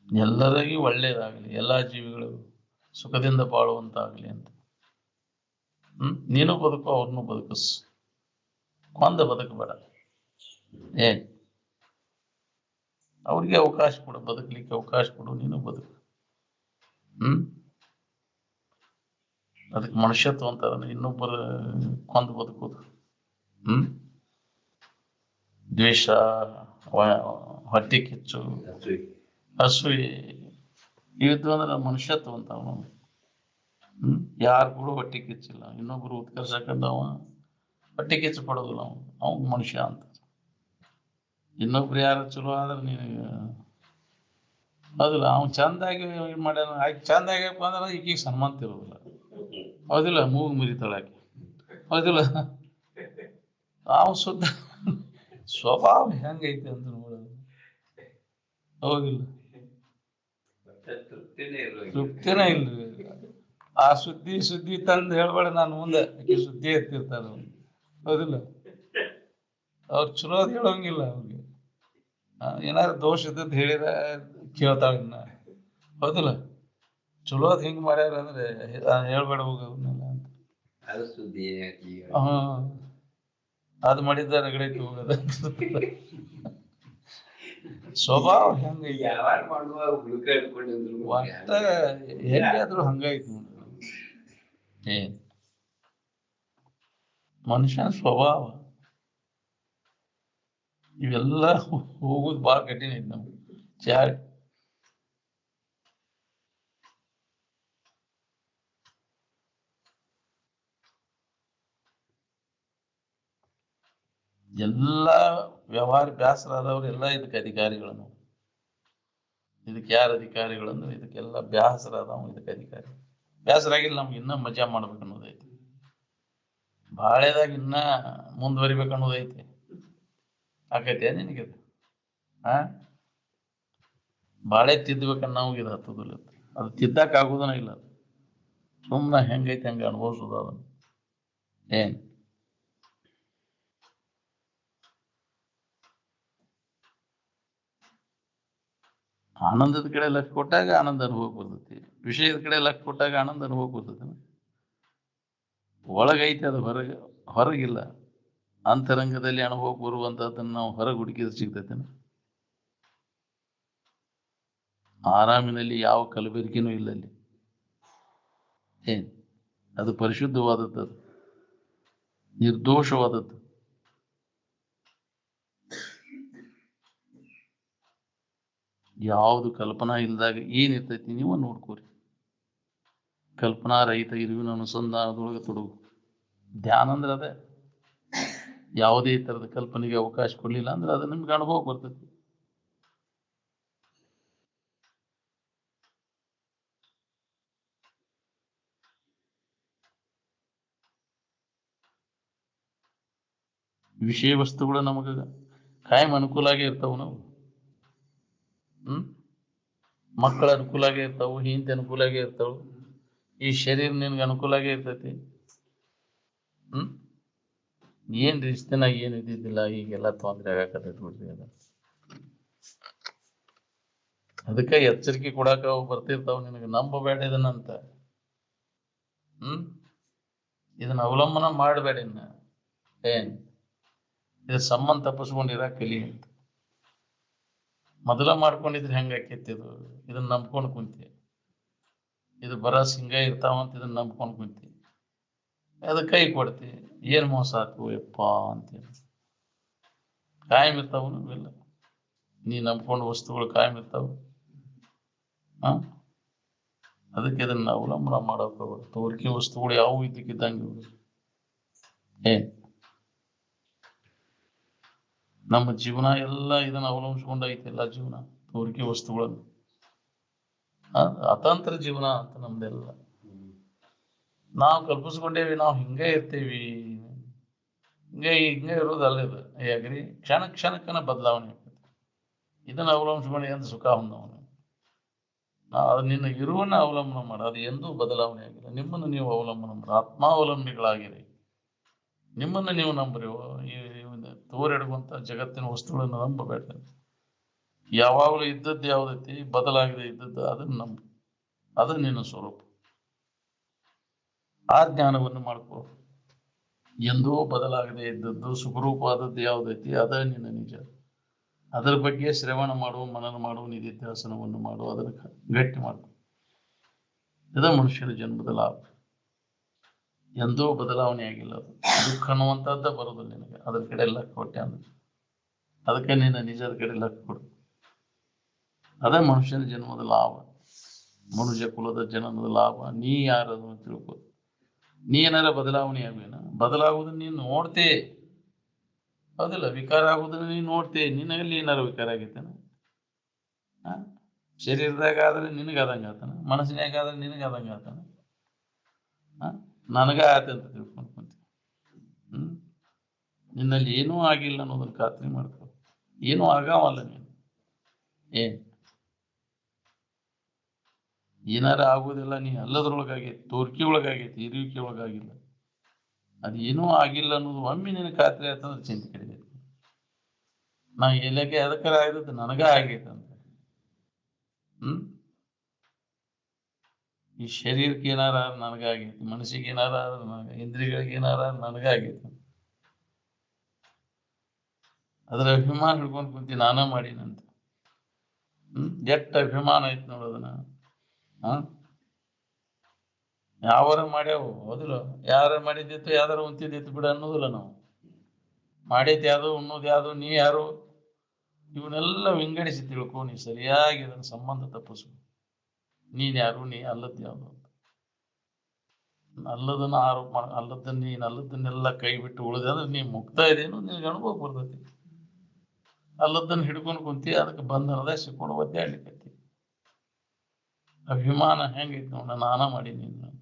ಎಲ್ಲರಿಗೂ ಒಳ್ಳೇದಾಗ್ಲಿ, ಎಲ್ಲಾ ಜೀವಿಗಳು ಸುಖದಿಂದ ಬಾಳುವಂತಾಗ್ಲಿ ಅಂತ. ನೀನು ಬದುಕು, ಅವ್ರನ್ನೂ ಬದುಕಿಸ್. ಕೊಂದ ಬದುಕಬೇಡ. ಏನ್ ಅವ್ರಿಗೆ ಅವಕಾಶ ಕೊಡು, ಬದುಕಲಿಕ್ಕೆ ಅವಕಾಶ ಕೊಡು, ನೀನು ಬದುಕು. ಅದಕ್ಕೆ ಮನುಷ್ಯತ್ವ ಅಂತಾರ. ಇನ್ನೊಬ್ಬರ ಕೊಂದ ಬದುಕುದು, ದ್ವೇಷ, ಹೊಟ್ಟೆ ಕಿಚ್ಚು, ಅಸೂಯೆ ಇದ್ದು ಅಂದ್ರೆ ಮನುಷ್ಯತ್ವ ಅಂತ. ಅವನು ಯಾರು ಕೂಡ ಹೊಟ್ಟೆ ಕಿಚ್ಚಿಲ್ಲ. ಇನ್ನೊಬ್ರು ಉತ್ಕರ್ಷ ಕಂಡವ ಹೊಟ್ಟೆ ಕಿಚ್ಚು ಪಡೋದಿಲ್ಲ ಅವ್ನು ಮನುಷ್ಯ ಅಂತ. ಇನ್ನೊಬ್ರು ಯಾರು ಚಲೋ ಆದ್ರೆ ನೀನು ಹೌದಿಲ್ಲ, ಅವ್ನು ಚಂದಾಗಿ ಮಾಡ್ಯಾನ, ಆಕೆ ಚಂದಾಗ್ಯಪ್ಪ ಅಂದ್ರೆ ಈಕಿಗೆ ಸನ್ಮಾನ ಇರೋದಿಲ್ಲ. ಹೌದಿಲ್ಲ, ಮೂಗು ಮುರಿತಾಳಾಕಿ. ಹೌದಿಲ್ಲ, ಅವ್ನು ಸುದ್ದ ಸ್ವಭಾವ ಹೆಂಗೈತೆ ಅಂತ ನೋಡೋದು. ಹೌದಿಲ್ಲ, ತೃಪ್ತಿನೇ ಇಲ್ರಿ. ಆ ಸುದ್ದಿ ತಂದು ಹೇಳ್ಬೇಡ, ನಾನು ಮುಂದೆ ಆಕಿ ಸುದ್ದಿ ಎತ್ತಿರ್ತಾರ. ಹೌದಿಲ್ಲ, ಅವ್ರು ಚಲೋದ್ ಹೇಳೋಂಗಿಲ್ಲ. ಅವ್ರಿಗೆ ಏನಾದ್ರು ದೋಷ ಇದ್ದದ್ದು ಹೇಳಿದ ಕೇಳ್ತಾಳ ಇನ್ನ. ಹೌದಿಲ್ಲ, ಚಲೋದ್ ಹಿಂಗ್ ಮಾಡ್ಯಾರ ಅಂದ್ರೆ ಹೇಳ್ಬೇಡ ಹೋಗೋದನ್ನೆಲ್ಲ ಅಂತ. ಅದು ಮಾಡಿದ್ದ ರಗಡೈತಿ ಹೋಗೋದ. ಸ್ವಭಾವ ಹೆಂಗ ಒಟ್ಟ ಹೆಂಗಾದ್ರು ಹಂಗೈತಿ ನೋಡಿ. ಏನ್ ಮನುಷ್ಯನ ಸ್ವಭಾವ ಇವೆಲ್ಲ ಹೋಗುದು ಬಾಳ ಕಠಿಣ ಐತಿ ನಮ್ಗೆ. ಎಲ್ಲ ವ್ಯವಹಾರ ಬ್ಯಾಸರ ಆದವ್ರು ಎಲ್ಲ ಇದಕ್ಕೆ ಅಧಿಕಾರಿಗಳನ್ನು. ಇದಕ್ಕೆ ಯಾರು ಅಧಿಕಾರಿಗಳು ಅಂದ್ರೆ ಇದಕ್ಕೆಲ್ಲ ಬ್ಯಾಸರ ಆದವ್ ಇದಕ್ಕೆ ಅಧಿಕಾರಿ. ಬ್ಯಾಸರ ಆಗಿಲ್ಲ, ನಮ್ಗೆ ಇನ್ನ ಮಜಾ ಮಾಡ್ಬೇಕು ಅನ್ನೋದೈತಿ, ಬಾಳೆದಾಗ ಇನ್ನ ಮುಂದುವರಿಬೇಕು ಅನ್ನೋದೈತಿ. ಆಕೈತೆ ನಿನಗಿದು? ಬಾಳೆ ತಿದ್ದಬೇಕನ್ನ ನಾವು ಇದು ಹತ್ತದಿಲ್ಲ, ಅದು ತಿದ್ದಕ್ ಆಗುದನ ಇಲ್ಲ. ಸುಮ್ಮನೆ ಹೆಂಗೈತೆ ಹಂಗೆ ಅನುಭವಿಸೋದು ಅದನ್ನ. ಏನ್ ಆನಂದದ ಕಡೆ ಲಕ್ಷ ಕೊಟ್ಟಾಗ ಆನಂದ ಅನುಭವಕ್ಕೆ ಬರ್ತೈತಿ, ವಿಷಯದ ಕಡೆ ಲಕ್ಷ ಕೊಟ್ಟಾಗ ಆನಂದ ಅನುಭವಕ್ಕೆ ಬರ್ತೈತಿ. ಒಳಗೈತೆ ಅದು ಹೊರಗಿಲ್ಲ. ಅಂತರಂಗದಲ್ಲಿ ಅನುಭವಕ್ಕೆ ಬರುವಂತಹದನ್ನ ನಾವು ಹೊರಗೆ ಹುಡುಕಿದ್ರೆ ಸಿಗ್ತೈತೆ. ಆರಾಮಿನಲ್ಲಿ ಯಾವ ಕಲಬೆರಕೆನೂ ಇಲ್ಲ ಅಲ್ಲಿ. ಏನ್ ಅದು ಪರಿಶುದ್ಧವಾದದ್ದು, ಅದು ನಿರ್ದೋಷವಾದದ್ದು. ಯಾವುದು ಕಲ್ಪನಾ ಇಲ್ದಾಗ ಏನಿರ್ತೈತಿ ನೀವು ನೋಡ್ಕೋರಿ. ಕಲ್ಪನಾ ರಹಿತ ಇರುವಿನ ಅನುಸಂಧಾನದೊಳಗೆ ತೊಡಗು. ಧ್ಯಾನ ಅಂದ್ರೆ ಅದೇ. ಯಾವುದೇ ತರದ ಕಲ್ಪನೆಗೆ ಅವಕಾಶ ಕೊಡ್ಲಿಲ್ಲ ಅಂದ್ರೆ ಅದು ನಿಮ್ಗೆ ಅನುಭವ ಬರ್ತೈತಿ. ವಿಷಯ ವಸ್ತುಗಳು ನಮಗ ಕಾಯಂ ಅನುಕೂಲ ಆಗೇ ಇರ್ತಾವ. ನಾವು ಮಕ್ಕಳ ಅನುಕೂಲ ಆಗೇ ಇರ್ತಾವು, ಹಿಂದೆ ಅನುಕೂಲ ಆಗೇ ಇರ್ತಾವು, ಈ ಶರೀರ ನಿನ್ಗೆ ಅನುಕೂಲ ಆಗೇ ಇರ್ತೈತಿ. ಏನ್ರಿ ಇಷ್ಟ ದಿನ ಏನು ಇದ್ದಿದ್ದಿಲ್ಲ, ಈಗೆಲ್ಲ ತೊಂದರೆ ಆಗಾಕತ್ತೈತಿ ಬಿಡ್ರಿ. ಅದಕ್ಕೆ ಎಚ್ಚರಿಕೆ ಕೊಡಾಕ ಅವು ಬರ್ತಿರ್ತಾವ ನಿನಗೆ. ನಂಬಬೇಡ ಇದನ್ನಂತ. ಇದನ್ನ ಅವಲಂಬನ ಮಾಡಬೇಡ. ಇನ್ನ ಏನ್ ಇದ್ರ ಸಂಬಂಧ ತಪ್ಪಿಸ್ಕೊಂಡಿರ ಕಲಿ ಅಂತ. ಮೊದಲ ಮಾಡ್ಕೊಂಡಿದ್ರೆ ಹೆಂಗ ಆಕೇತಿದು? ಇದನ್ನ ನಂಬ್ಕೊಂಡು ಕುಂತಿ, ಇದು ಬರಸ್ ಹಿಂಗ ಇರ್ತಾವಂತ ಇದನ್ನ ನಂಬ್ಕೊಂಡು ಕುಂತಿ, ಅದ ಕೈ ಕೊಡ್ತಿ, ಏನ್ ಮೋಸ ಆತು ಯಪ್ಪ ಅಂತೇಳಿ. ಕಾಯಂ ಇರ್ತಾವನು ಇಲ್ಲ, ನೀ ನಂಬ್ಕೊಂಡು ವಸ್ತುಗಳು ಕಾಯಂ ಇರ್ತಾವ. ಅದಕ್ಕೆ ಇದನ್ನ ಅವಲಂಬನ ಮಾಡೋಕೆ ಹೋಗ್ಬಾರ್ದು. ತೋರಿಕೆ ವಸ್ತುಗಳು ಯಾವ ಇದಕ್ಕಿದ್ದಂಗೆ ಏನ್ ನಮ್ಮ ಜೀವನ ಎಲ್ಲ ಇದನ್ನ ಅವಲಂಬಿಸ್ಕೊಂಡೈತಿ. ಎಲ್ಲ ಜೀವನ ತೋರಿಕೆ ವಸ್ತುಗಳನ್ನು. ಅತಂತ್ರ ಜೀವನ ಅಂತ ನಮ್ದೆಲ್ಲ. ನಾವು ಕಲ್ಪಿಸ್ಕೊಂಡೇವಿ, ನಾವು ಹಿಂಗೆ ಇರ್ತೀವಿ, ಹಿಂಗೆ ಇರೋದಲ್ಲ. ಇದು ಹೇಗ್ರಿ ಕ್ಷಣಕ್ಕನ ಬದಲಾವಣೆ ಆಗ್ತದೆ. ಇದನ್ನ ಅವಲಂಬಿಸ್ಕೊಂಡು ಎಂದು ಸುಖ ಹೊಂದವನು. ಅದು ನಿನ್ನ ಇರುವನ್ನ ಅವಲಂಬನ ಮಾಡ, ಅದು ಎಂದೂ ಬದಲಾವಣೆ ಆಗಿಲ್ಲ. ನಿಮ್ಮನ್ನು ನೀವು ಅವಲಂಬನ ಮಾಡ, ಆತ್ಮಾವಲಂಬಿಗಳಾಗಿರಿ. ನಿಮ್ಮನ್ನ ನೀವು ನಂಬ್ರಿ. ಈ ತೋರೆಡುವಂತ ಜಗತ್ತಿನ ವಸ್ತುಗಳನ್ನು ನಂಬಬೇಡ. ಯಾವಾಗಲೂ ಇದ್ದದ್ದು ಯಾವ್ದೈತಿ, ಬದಲಾಗಿದೆ ಇದ್ದದ್ದು, ಅದನ್ನ ನಂಬ. ಅದು ನಿನ್ನ ಸ್ವರೂಪ. ಆ ಜ್ಞಾನವನ್ನು ಮಾಡ್ಕೋ. ಎಂದೋ ಬದಲಾಗದೆ ಇದ್ದದ್ದು ಸುಖರೂಪ ಆದದ್ದು ಯಾವ್ದೈತಿ, ಅದ ನಿನ್ನ ನಿಜ. ಅದರ ಬಗ್ಗೆ ಶ್ರವಣ ಮಾಡುವ, ಮನನ ಮಾಡುವ, ನಿಧಿಧ್ಯಾಸನವನ್ನು ಮಾಡುವ, ಅದನ್ನ ಗಟ್ಟಿ ಮಾಡ್ಕೊ. ಇದ ಮನುಷ್ಯನ ಜನ್ಮದ ಲಾಭ. ಎಂದೋ ಬದಲಾವಣೆ ಆಗಿಲ್ಲ. ಅದು ದುಃಖ ಅನ್ನುವಂಥದ್ದ ಬರೋದಿಲ್ಲ ನಿನಗೆ. ಅದ್ರ ಕಡೆ ಲಕ್ಕ ಕೊಟ್ಟೆ ಅಂದ್ರೆ ಅದಕ್ಕೆ ನಿನ್ನ ನಿಜದ ಕಡೆ ಲಕ್ಕ ಕೊಡು. ಅದೇ ಮನುಷ್ಯನ ಜನ್ಮದ ಲಾಭ, ಮನುಷ್ಯ ಕುಲದ ಜನನದ ಲಾಭ. ನೀ ಯಾರದು ತಿಳ್ಕೊ. ನೀ ಏನಾರ ಬದಲಾವಣೆ ಆಗ್ಬೇನ ಬದಲಾಗುವುದನ್ನ ನೀನು ನೋಡ್ತೇ ಹೌದಿಲ್ಲ ವಿಕಾರ ಆಗುವುದನ್ನ ನೀನು ನೋಡ್ತೇ ನಿನ್ನಲ್ಲಿ ಏನಾರ ವಿಕಾರ ಆಗೈತೇನ ಶರೀರದಾಗ ಆದ್ರೆ ನಿನಗಾದಂಗ ಆತನ ಮನಸ್ಸಿನಾಗ ಆದ್ರೆ ನಿನಗಾದಂಗ ಆತನ ನನಗ ಆತ ಅಂತ ತಿಳ್ಕೊಂಡು ಕುಂತ ನಿನ್ನಲ್ಲಿ ಏನೂ ಆಗಿಲ್ಲ ಅನ್ನೋದನ್ನ ಖಾತ್ರಿ ಮಾಡ್ಕೊ ಏನೂ ಆಗಾವಲ್ಲ ನೀನು ಏನಾರ ಆಗುವುದಿಲ್ಲ ನೀ ಅಲ್ಲದ್ರೊಳಗಾಗೈತಿ ತೋರ್ಕಿ ಒಳಗಾಗೈತಿ ಇರುವಿಕೆ ಒಳಗಾಗಿಲ್ಲ ಅದೇನೂ ಆಗಿಲ್ಲ ಅನ್ನೋದು ಒಮ್ಮೆ ನಿನ್ನ ಖಾತ್ರಿ ಆಯ್ತಂದ್ರೆ ಚಿಂತೆ ಕಡಿದೈತಿ ನಾ ಎಲ್ಲಕ್ಕೆ ಅದಕ್ಕರ ಆಗಿದ್ದು ನನಗ ಆಗೈತಂತ ಈ ಶರೀರಕ್ಕೆ ಏನಾರ ನನಗಾಗೈತಿ ಮನಸ್ಸಿಗೆ ಏನಾರ ಇಂದ್ರಿಯಗಳಿಗೆ ಏನಾರ ನನಗಾಗೈತಿ ಅದ್ರ ಅಭಿಮಾನ ಹಿಡ್ಕೊಂಡು ಕುಂತಿ ನಾನ ಮಾಡೀನಂತ ಎಷ್ಟ ಅಭಿಮಾನ ಐತಿ ನೋಡೋದನ್ನ ಯಾವಾರ ಮಾಡ್ಯಾವು ಹೌದಿಲ್ಲ ಯಾರ ಮಾಡಿದ್ದಿತ್ತು ಯಾವ್ದಾರ ಉಂತಿದ್ದಿತ್ತು ಬಿಡ ಅನ್ನೋದಿಲ್ಲ ನಾವು ಮಾಡಿದ್ ಯಾವ್ದು ಉಣ್ಣೋದು ಯಾವ್ದು ನೀ ಯಾರು ಇವನ್ನೆಲ್ಲ ವಿಂಗಡಿಸಿ ತಿಳ್ಕೊ ನೀ ಸರಿಯಾಗಿ ಇದನ್ನ ಸಂಬಂಧ ತಪ್ಪಿಸು ನೀನ್ ಯಾರು ನೀ ಅಲ್ಲದ್ ಯಾವ್ದು ಅಂತ ಅಲ್ಲದನ್ನ ಆರೋಪ ಅಲ್ಲದನ್ನ ನೀನ್ ಅಲ್ಲದನ್ನೆಲ್ಲ ಕೈ ಬಿಟ್ಟು ಉಳಿದೆ ಅಂದ್ರೆ ನೀ ಮುಕ್ತ ಇದೇನು ನಿನ್ಗೆ ಅನುಭವ ಬರ್ತೈತಿ ಅಲ್ಲದನ್ನ ಹಿಡ್ಕೊಂಡು ಕುಂತಿ ಅದಕ್ಕೆ ಬಂಧನದ ಸಿಕ್ಕೊಂಡು ಒದ್ದಾಡ್ಲಿಕ್ಕೈತಿ ಅಭಿಮಾನ ಹೆಂಗೈತಿ ನೋಡ ನಾನ ಮಾಡೀನಿ ಅಂತ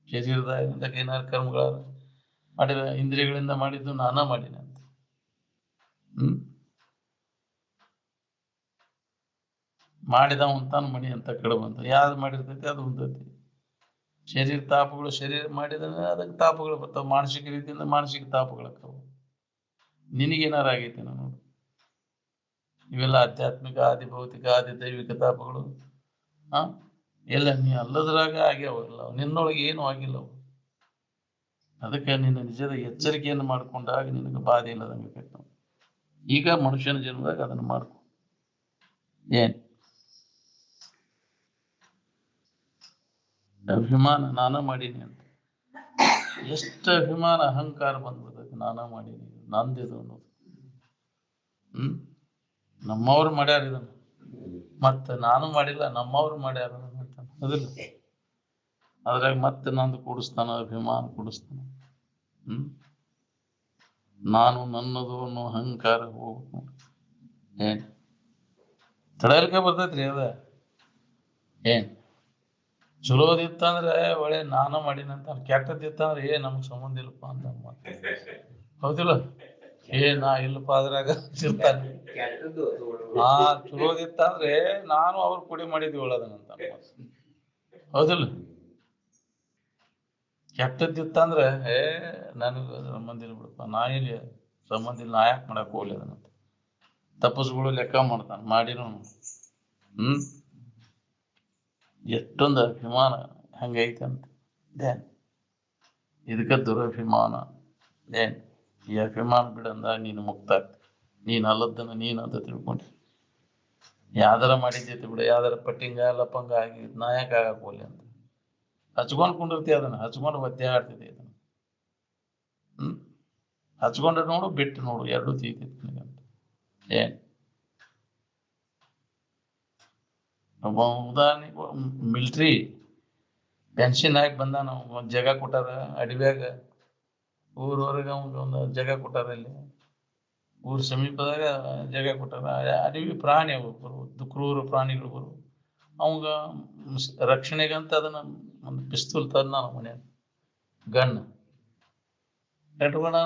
ಶರೀರದ ಏನಾರ ಕರ್ಮಗಳ ಮಾಡಿದ ಇಂದ್ರಿಯಗಳಿಂದ ಮಾಡಿದ್ದು ನಾನ ಮಾಡೀನಿ ಅಂತ ಮಾಡಿದ ಉಂತಾನ ಮಣಿ ಅಂತ ಕಡಬಂತ ಯಾವ್ದು ಮಾಡಿರ್ತೈತಿ ಅದು ಉಂತೈತಿ ಶರೀರ ತಾಪಗಳು ಶರೀರ ಮಾಡಿದ್ರೆ ಅದಕ್ಕೆ ತಾಪಗಳು ಬರ್ತಾವ ಮಾನಸಿಕ ರೀತಿಯಿಂದ ಮಾನಸಿಕ ತಾಪಗಳಾಗ್ತಾವ ನಿನಗೇನಾರ ಆಗೈತಿ ನೋಡು ಇವೆಲ್ಲ ಆಧ್ಯಾತ್ಮಿಕ ಆದಿ ಭೌತಿಕ ಆದಿ ದೈವಿಕ ತಾಪಗಳು ಎಲ್ಲ ನೀ ಅಲ್ಲದ್ರಾಗ ಆಗ್ಯಾವಲ್ಲ ನಿನ್ನೊಳಗೆ ಏನು ಆಗಿಲ್ಲವು ಅದಕ್ಕೆ ನಿನ್ನ ನಿಜದ ಎಚ್ಚರಿಕೆಯನ್ನು ಮಾಡ್ಕೊಂಡಾಗ ನಿನಗೆ ಬಾಧೆ ಇಲ್ಲದಂಗೆ ಈಗ ಮನುಷ್ಯನ ಜನ್ಮದಾಗ ಅದನ್ನು ಮಾಡ್ಕೊ ಏನ್ ಅಭಿಮಾನ ನಾನ ಮಾಡೀನಿ ಅಂತ ಎಷ್ಟು ಅಭಿಮಾನ ಅಹಂಕಾರ ಬಂದ್ಬಿಡ್ತೈತಿ ನಾನ ಮಾಡೀನಿ ನಂದಿದು ಅನ್ನೋದು ನಮ್ಮವ್ರು ಮಾಡ್ಯಾರ ಇದನ್ನು ಮತ್ತೆ ನಾನು ಮಾಡಿಲ್ಲ ನಮ್ಮವ್ರು ಮಾಡ್ಯಾರ ಅದಿಲ್ಲ ಅದ್ರಾಗ ಮತ್ತೆ ನಂದು ಕೂಡಿಸ್ತಾನ ಅಭಿಮಾನ ಕೂಡಿಸ್ತಾನ ನಾನು ನನ್ನದು ಅನ್ನೋ ಅಹಂಕಾರ ಹೋಗ್ಬೇಕು ಏನ್ ತಡೆಯಲಿಕ್ಕೆ ಬರ್ತೈತ್ರಿ ಅದ ಏನ್ ಚಲೋದಿತ್ತಂದ್ರೆ ಒಳ್ಳೆ ನಾನ ಮಾಡೀನಂತ ಕೆಟ್ಟದಿತ್ತಂದ್ರೆ ನಮ್ಗ್ ಸಂಬಂಧ ಇಲ್ಲಪ್ಪ ಅಂತ ಹೌದಿಲ್ಲ ನಾ ಇಲ್ಲಪ್ಪ ಅದ್ರಾಗ ಸಿರ್ತಾನೆ ಚಲೋದಿತ್ತಂದ್ರೆ ನಾನು ಅವ್ರು ಕುಡಿ ಮಾಡಿದ್ವಿ ಒಳ್ಳದನಂತ ಹೌದಿಲ್ಲ ಕೆಟ್ಟದಿತ್ತಂದ್ರೆ ನನಗ ಸಂಬಂಧ ಇಲ್ಲ ಬಿಡಪ್ಪ ನಾ ಇಲ್ಲಿ ಸಂಬಂಧ ಇಲ್ಲ ನಾ ಯಾಕೆ ಮಾಡಕ್ ಹೋಗ್ಲಿ ಅದನ್ನಂತ ತಪಸ್ಗಳು ಲೆಕ್ಕ ಮಾಡ್ತಾನ ಮಾಡಿನೂ ಎಷ್ಟೊಂದು ಅಭಿಮಾನ ಹಂಗೈತೆ ಅಂತ ಇದಕ್ಕ ದುರಭಿಮಾನ ಈ ಅಭಿಮಾನ ಬಿಡಂದ ನೀನು ಮುಕ್ತ ಆಗ್ತಿ ನೀನ್ ಅಲ್ಲದನ್ನ ನೀನ್ ಅಂತ ತಿಳ್ಕೊಂಡಿ ಯಾವ್ದಾರ ಮಾಡಿದ್ದೈತಿ ಬಿಡ ಯಾವ್ದಾರ ಪಟ್ಟಿಂಗ ಲಪಂಗ ಆಗಿ ನಾಯಕ ಆಗಕ್ ಹೋಗ್ಲಿ ಅಂತ ಹಚ್ಕೊಂಡ್ ಕುಂಡಿರ್ತಿ ಅದನ್ನ ಹಚ್ಕೊಂಡು ಒದ್ದೆ ಆಡ್ತಿದ್ದೆ ಅದನ್ನ ಹಚ್ಕೊಂಡ್ರೆ ನೋಡು ಬಿಟ್ಟು ನೋಡು ಎರಡು ತೀತೈತಿ ನಿನಗಂತ ಒಬ್ಬ ಉದಾಹರಣೆ ಮಿಲ್ಟ್ರಿ ಪೆನ್ಷನ್ ಆಗಿ ಬಂದಾನ ಒಂದ್ ಜಾಗ ಕೊಟ್ಟಾರ ಅಡವ್ಯಾಗ ಊರವರೆಗೆ ಒಂದು ಜಾಗ ಕೊಟ್ಟಾರ ಇಲ್ಲಿ ಊರ್ ಸಮೀಪದಾಗ ಜಾಗ ಕೊಟ್ಟಾರ ಅಡವಿ ಪ್ರಾಣಿ ಅವು ಬರು ಕ್ರೂರ ಪ್ರಾಣಿಗಳು ಬರು ಅವಂಗ ರಕ್ಷಣೆಗಂತ ಅದನ್ನ ಒಂದು ಪಿಸ್ತೂಲ್ ತಂದ ನಾವು ಮನ್ಯಾಗ ಗನ್ ಇಟ್ಕೊಂಡ